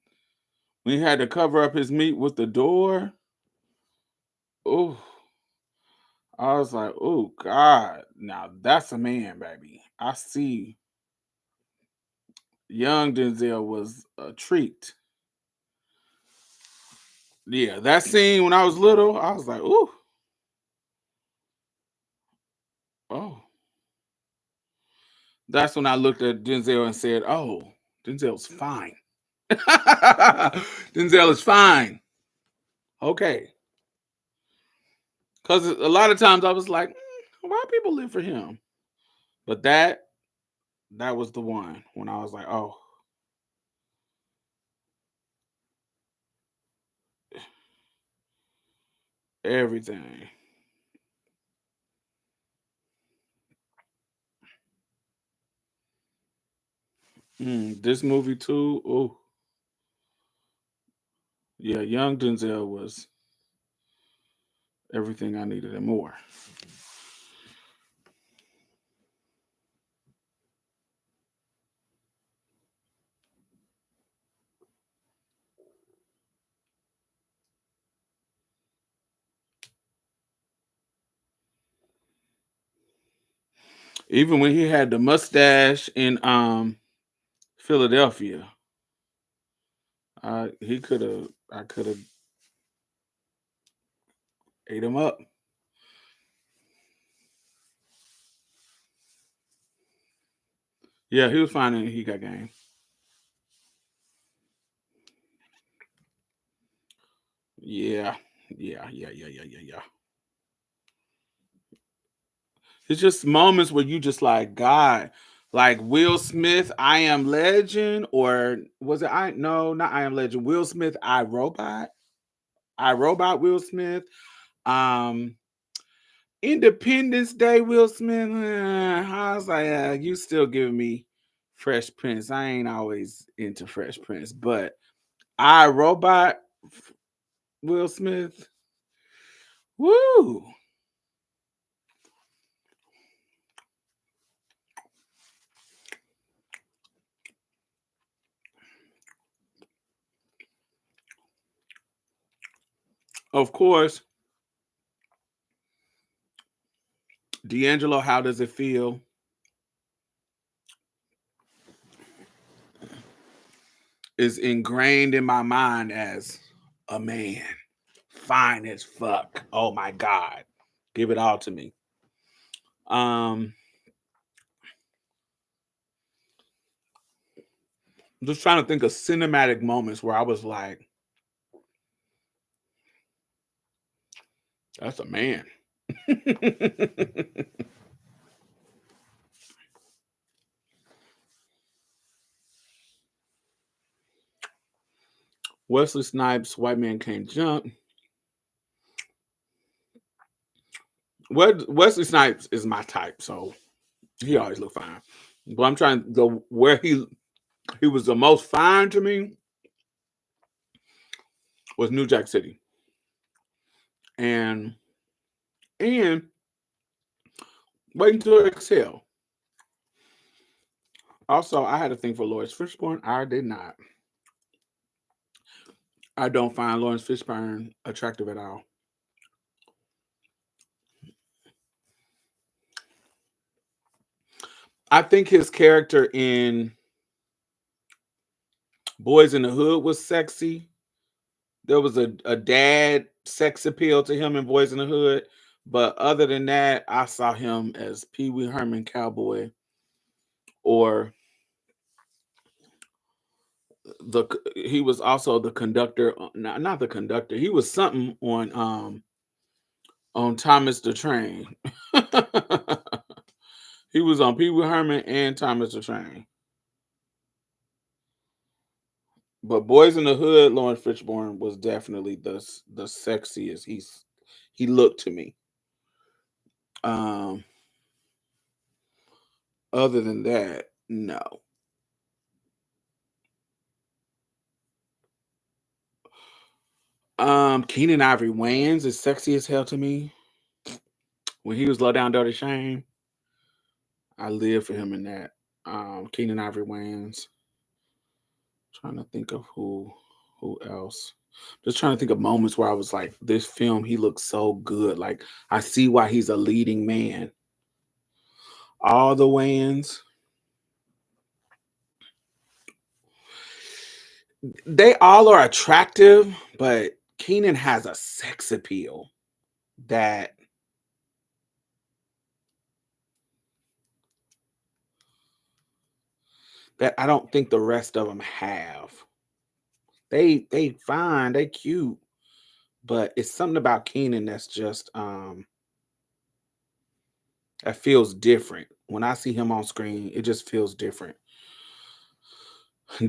when he had to cover up his meat with the door, oh, I was like, oh God, now that's a man, baby. I see. Young Denzel was a treat. Yeah, that scene when I was little, I was like, ooh, oh. That's when I looked at Denzel and said, oh, Denzel's fine. Denzel is fine. Okay. Because a lot of times I was like, why people live for him? But that was the one when I was like, oh, everything. This movie too. Oh, yeah, young Denzel was everything I needed and more. Even when he had the mustache in Philadelphia, I could have ate him up. Yeah, he was fine and he got game. Yeah, yeah. It's just moments where you just like God, like Will Smith, I Am Legend, or was it I? No, not I Am Legend. Will Smith, I Robot. I Robot. Will Smith. Um, Independence Day. Will Smith. I was like, you still giving me Fresh Prince. I ain't always into Fresh Prince, but I Robot. Will Smith. Woo! Of course, D'Angelo, how does it feel? Is ingrained in my mind as a man. Fine as fuck. Oh my God. Give it all to me. Um, I'm just trying to think of cinematic moments where I was like, that's a man. Wesley Snipes, White Man Can't Jump. Wesley Snipes is my type, so he always look fine. But I'm trying the where he was the most fine to me was New Jack City. And Waiting to Exhale. Also, I had a thing for Lawrence Fishburne. I did not. I don't find Lawrence Fishburne attractive at all. I think his character in Boys in the Hood was sexy. There was a dad sex appeal to him in Boys in the Hood. But other than that, I saw him as Pee Wee Herman Cowboy, or he was also the conductor, not the conductor. He was something on Thomas the Train. He was on Pee Wee Herman and Thomas the Train. But Boys in the Hood, Lawrence Fishburne was definitely the sexiest he looked to me. Um, Other than that, no. Keenan Ivory Wayans is sexy as hell to me. When he was Low Down Dirty Shame, I live for him in that. Keenan Ivory Wayans. Trying to think of who else. Just trying to think of moments where I was like, this film, he looks so good. Like, I see why he's a leading man. All the Wayans, they all are attractive, but Keenan has a sex appeal that I don't think the rest of them have. They fine, they cute, but it's something about Keenan that's just that feels different. When I see him on screen, it just feels different.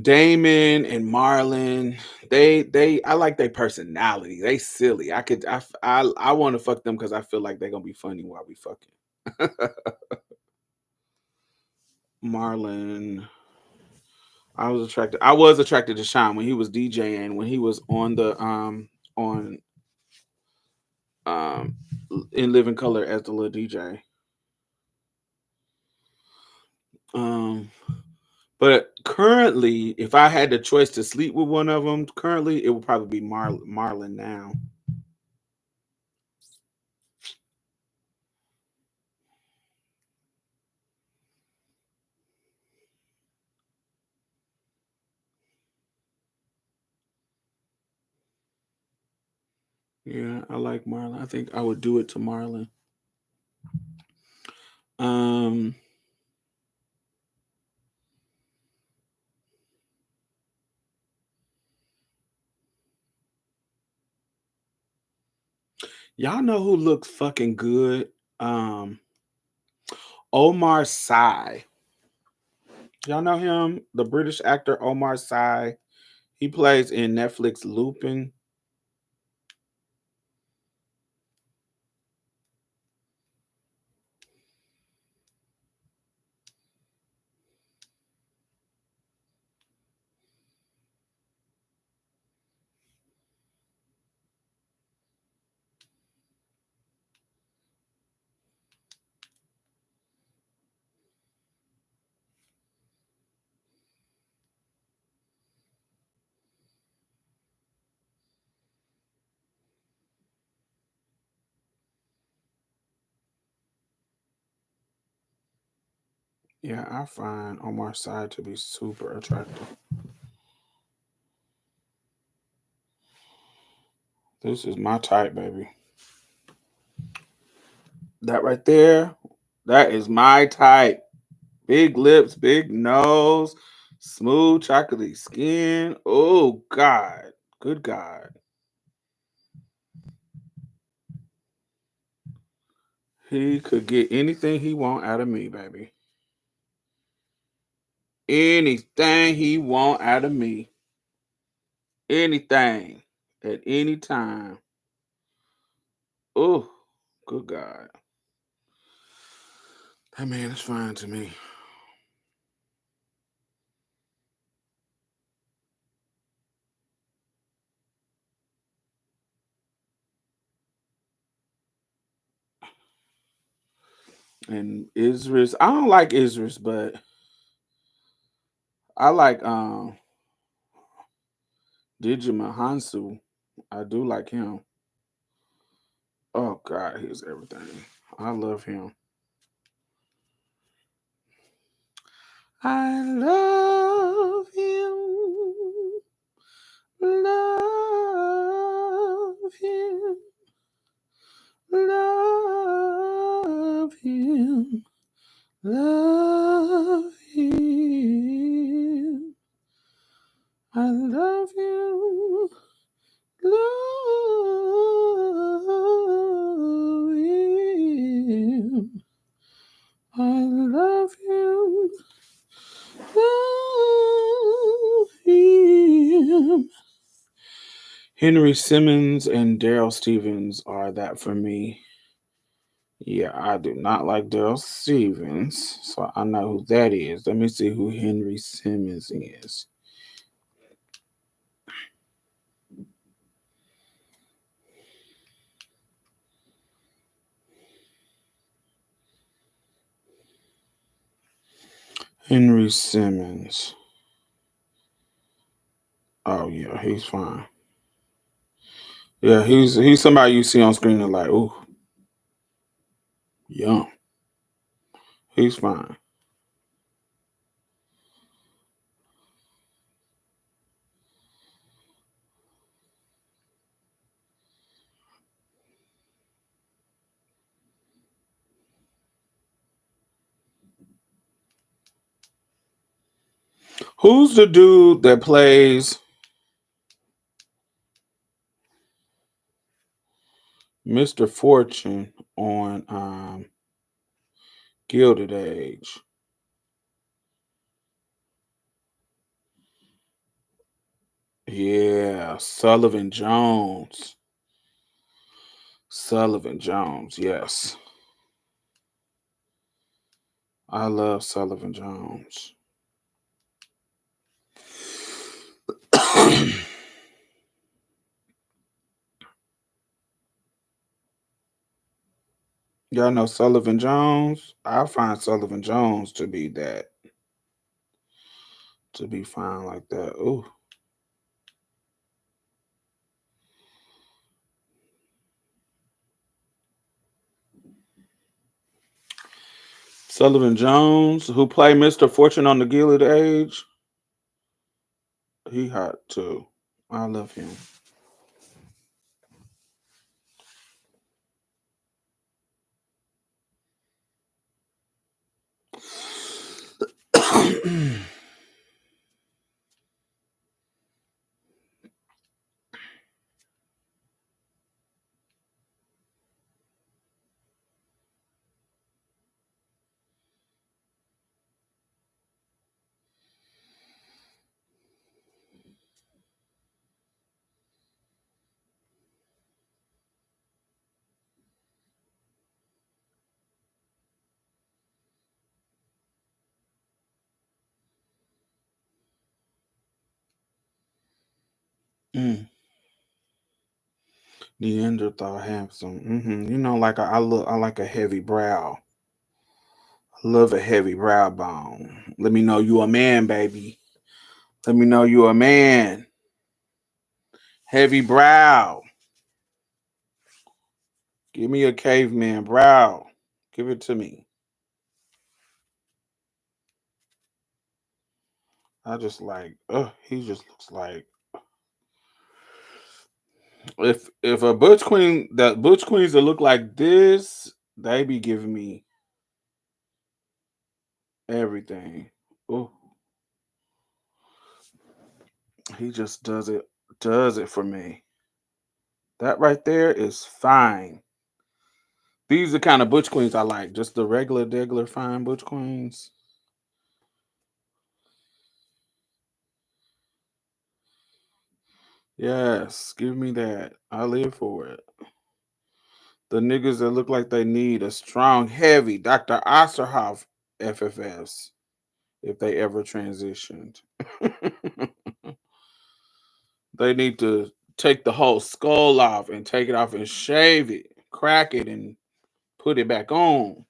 Damon and Marlon, I like their personality. They silly. I want to fuck them because I feel like they're gonna be funny while we fucking. Marlon, I was attracted to Sean when he was DJing, when he was on the on um in Living Color as the little DJ. Um but currently, if I had the choice to sleep with one of them, currently it would probably be Marlon now. Yeah, I like Marlon. I think I would do it to Marlon. Um, y'all know who looks fucking good? Omar Sy. Y'all know him? The British actor Omar Sy. He plays in Netflix Lupin. Yeah, I find Omar Sy to be super attractive. This is my type, baby. That right there, that is my type. Big lips, big nose, smooth chocolatey skin. Oh God. Good God. He could get anything he want out of me, baby. Anything he want out of me. Anything. At any time. Oh, good God. That man is fine to me. And Idris, I don't like Idris, but I like Digimon Hansu. I do like him. Oh God, he's everything. I love him. I love him. Love him. Love him. Love him. I love you. Love him. I love him. Love him. Henry Simmons and Daryl Stevens are that for me. Yeah, I do not like Daryl Stevens, so I know who that is. Let me see who Henry Simmons is. Henry Simmons. Oh yeah, he's fine. Yeah, he's somebody you see on screen and like, ooh, yum. He's fine. Who's the dude that plays Mr. Fortune on Gilded Age? Yeah, Sullivan Jones. Sullivan Jones, yes. I love Sullivan Jones. Y'all know Sullivan Jones? I find Sullivan Jones to be that. To be fine like that. Ooh. Sullivan Jones, who played Mr. Fortune on the Gilded Age. He hot too. I love him. Mm. Neanderthal handsome. You know, like I like a heavy brow. I love a heavy brow bone. Let me know you a man, baby. Let me know you a man. Heavy brow. Give me a caveman brow. Give it to me. I just like, he just looks like if a butch queen that butch queens that look like this, they be giving me everything. Oh, he just does it for me. That right there is fine. These are the kind of butch queens I like. Just the regular fine butch queens. Yes, give me that. I live for it. The niggas that look like they need a strong, heavy Dr. Osterhoff FFS if they ever transitioned. They need to take the whole skull off and take it off and shave it, crack it, and put it back on.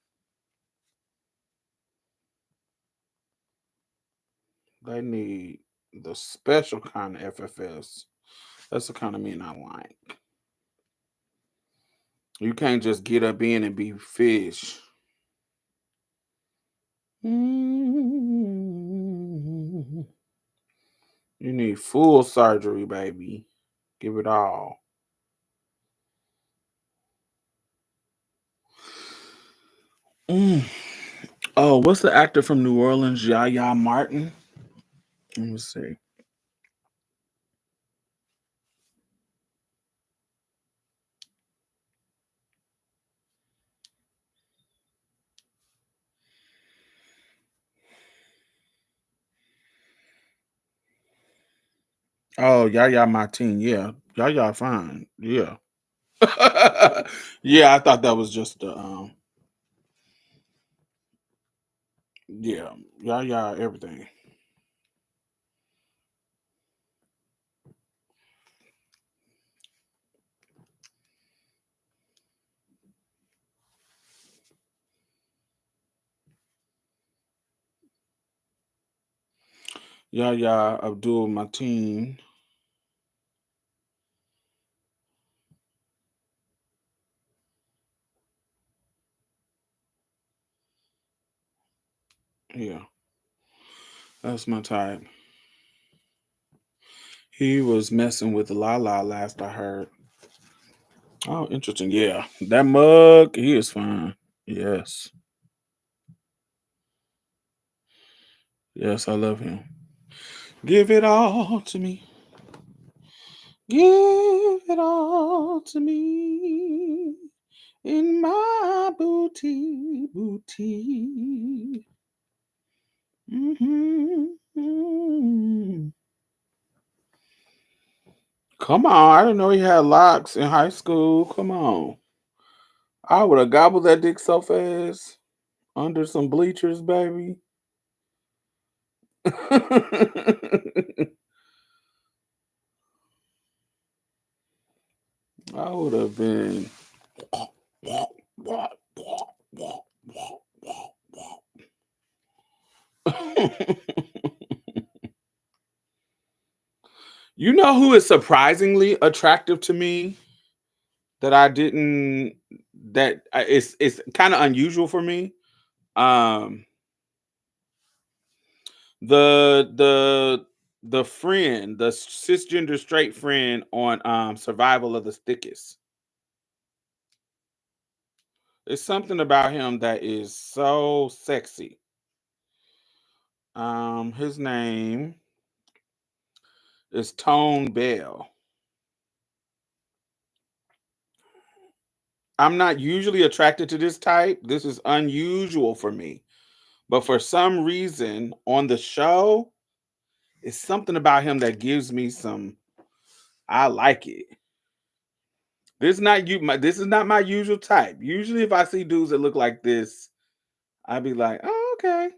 They need the special kind of FFS. That's the kind of men I like. You can't just get up in and be fish. You need full surgery, baby. Give it all. Mm. Oh, what's the actor from New Orleans? Yaya Martin. Let me see. Oh, Yaya Martin. Yeah, Yaya fine. Yeah. Yeah, I thought that was just the yeah, Yaya everything. Yaya Abdul Mateen. Yeah, that's my type. He was messing with Lala last I heard. Oh, interesting. Yeah, that mug, he is fine. Yes. Yes, I love him. Give it all to me. Give it all to me in my booty. Mhm. Come on, I didn't know he had locks in high school. Come on. I would have gobbled that dick so fast under some bleachers, baby. I would have been. You know who is surprisingly attractive to me that I didn't that it's kind of unusual for me. Um the friend, the cisgender straight friend on Survival of the Thickest. It's something about him that is so sexy. His name is Tone Bell. I'm not usually attracted to this type. This is unusual for me. But for some reason on the show, it's something about him that gives me some I like it. This is not my usual type. Usually if I see dudes that look like this, I'd be like, "Oh, okay."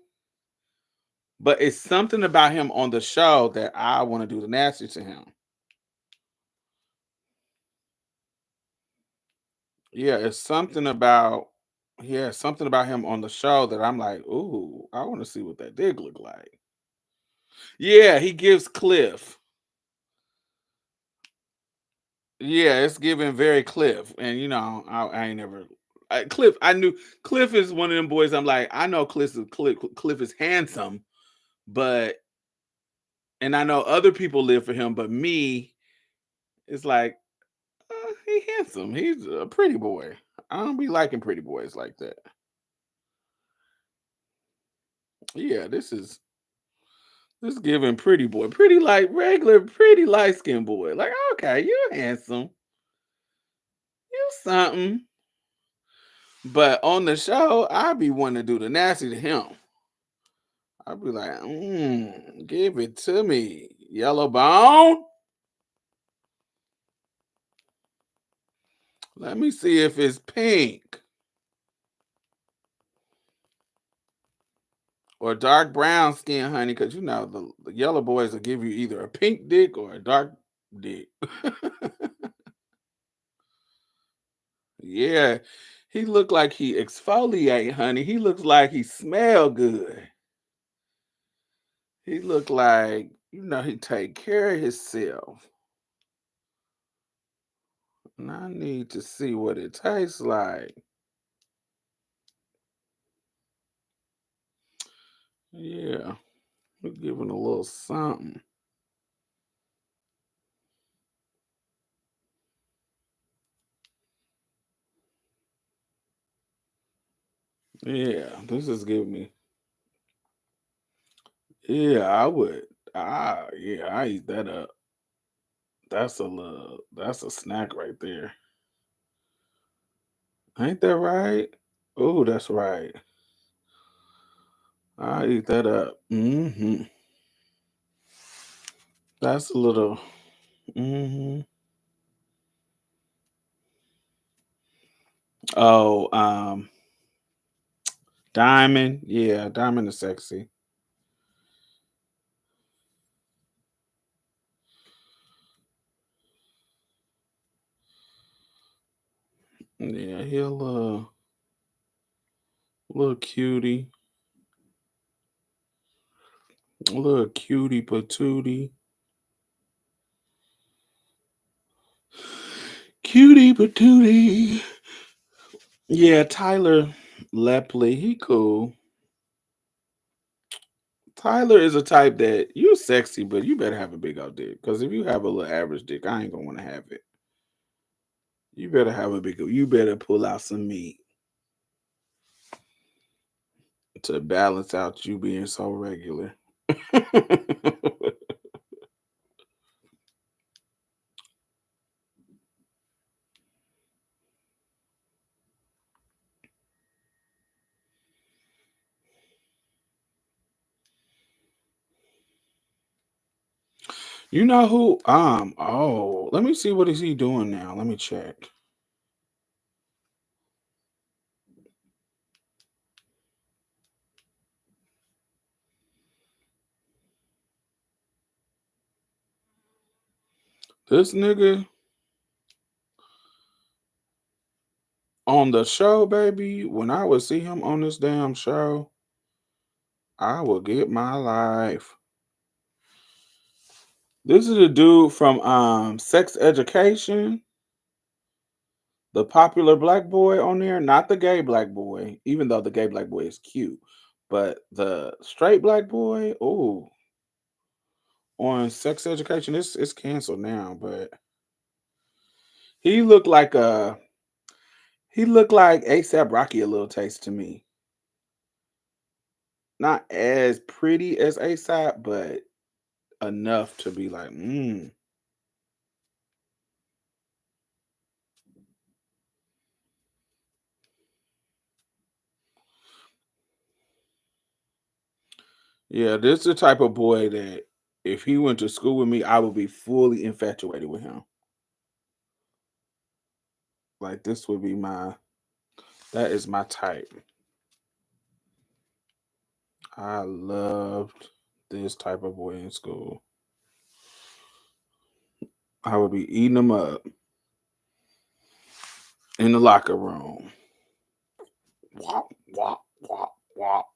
But it's something about him on the show that I want to do the nasty to him. Yeah, it's something about something about him on the show that I'm like, "Ooh, I want to see what that dick look like." Yeah, he gives Cliff. Yeah, it's giving very Cliff, and I ain't never. Cliff, I knew Cliff is one of them boys. I'm like, I know Cliff is handsome, but and I know other people live for him, but me, it's like he handsome. He's a pretty boy. I don't be liking pretty boys like that. Yeah, this giving pretty boy, pretty like regular, pretty light skinned boy. Like, okay, you handsome, you something. But on the show, I be wanting to do the nasty to him. I'd be like, give it to me, yellow bone. Let me see if it's pink or dark brown skin, honey, because the yellow boys will give you either a pink dick or a dark dick. Yeah, he looked like he exfoliate, honey. He looks like he smell good. He looked like he take care of himself. And I need to see what it tastes like. Yeah, we're giving a little something. Yeah, this is giving me. Yeah, I would. Yeah, I eat that up. That's a snack right there. Ain't that right? Oh, that's right. I eat that up. That's a little. hmm Oh, Diamond. Yeah, Diamond is sexy. Yeah, he a little cutie. A little cutie patootie. Cutie patootie. Yeah, Tyler Lepley. He cool. Tyler is a type that you sexy, but you better have a big old dick. Because if you have a little average dick, I ain't gonna want to have it. You better have a big. You better pull out some meat to balance out you being so regular. You know who? Oh, let me see what is he doing now. Let me check. This nigga on the show, baby. When I would see him on this damn show, I will get my life. This is a dude from Sex Education, the popular black boy on there, not the gay black boy, even though the gay black boy is cute. But the straight black boy, oh, on Sex Education, it's canceled now, but he looked like ASAP Rocky a little taste to me. Not as pretty as ASAP, but enough to be like, yeah, this is the type of boy that if he went to school with me, I would be fully infatuated with him. Like this would be that is my type. I loved this type of boy in school. I would be eating them up in the locker room. Wop, wop, wop, wop.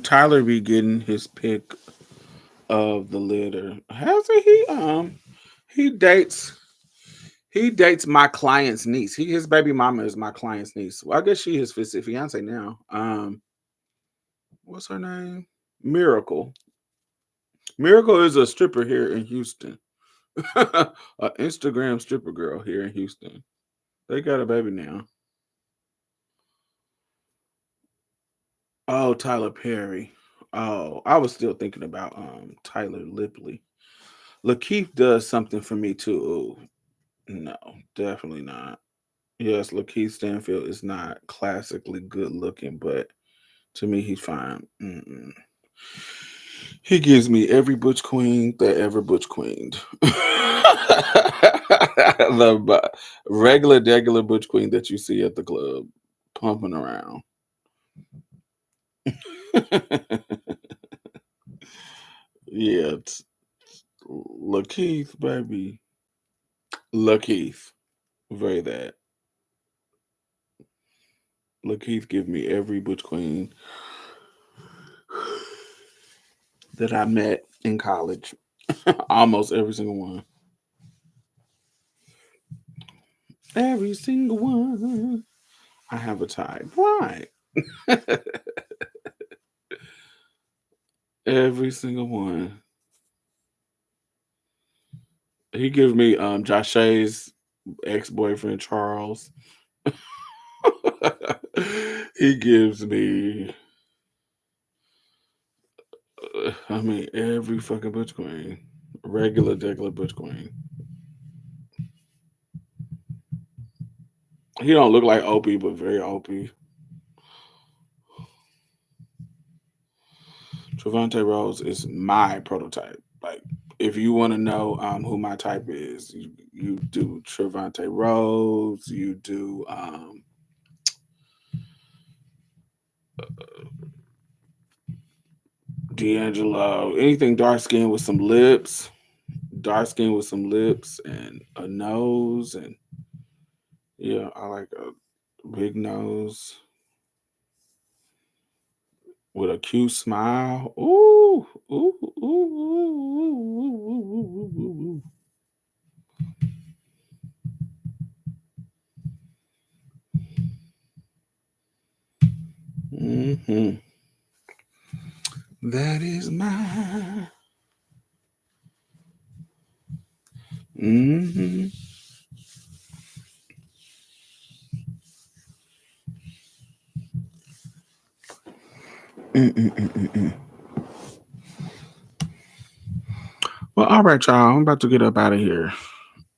Tyler be getting his pick of the litter. Hasn't he? He dates he dates my client's niece. His baby mama is my client's niece. Well, I guess she his fiance now. What's her name? Miracle. Miracle is a stripper here in Houston. A Instagram stripper girl here in Houston. They got a baby now. Oh, Tyler Perry. Oh, I was still thinking about Tyler Lipley. Lakeith does something for me too. Ooh, no, definitely not. Yes, Lakeith Stanfield is not classically good looking, but to me, he's fine. Mm-mm. He gives me every butch queen that ever butch queened. Regular butch queen that you see at the club pumping around. Yeah, Lakeith, baby. Lakeith. Very that. Lakeith give me every butch queen that I met in college. Almost every single one. Every single one. I have a type. Right. Every single one. He gives me Joshé's ex-boyfriend Charles. He gives me I mean every fucking butch queen. Regular butch queen. He don't look like Opie, but very Opie. Trevante Rhodes is my prototype. Like, if you want to know who my type is, you do Trevante Rhodes. You do D'Angelo. Anything dark skin with some lips. Dark skin with some lips and a nose, and yeah, I like a big nose with a cute smile. Ooh, ooh, ooh, ooh, ooh, ooh, ooh. Mm-hmm. That is my. Mm-hmm. Mm-mm-mm-mm-mm. Well, all right, y'all. I'm about to get up out of here.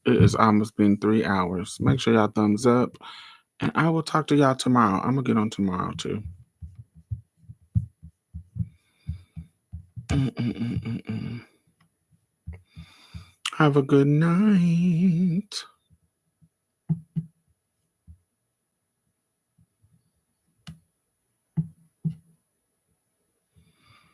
It has almost been 3 hours. Make sure y'all thumbs up, and I will talk to y'all tomorrow. I'm gonna get on tomorrow too. Mm-mm-mm-mm-mm. Have a good night.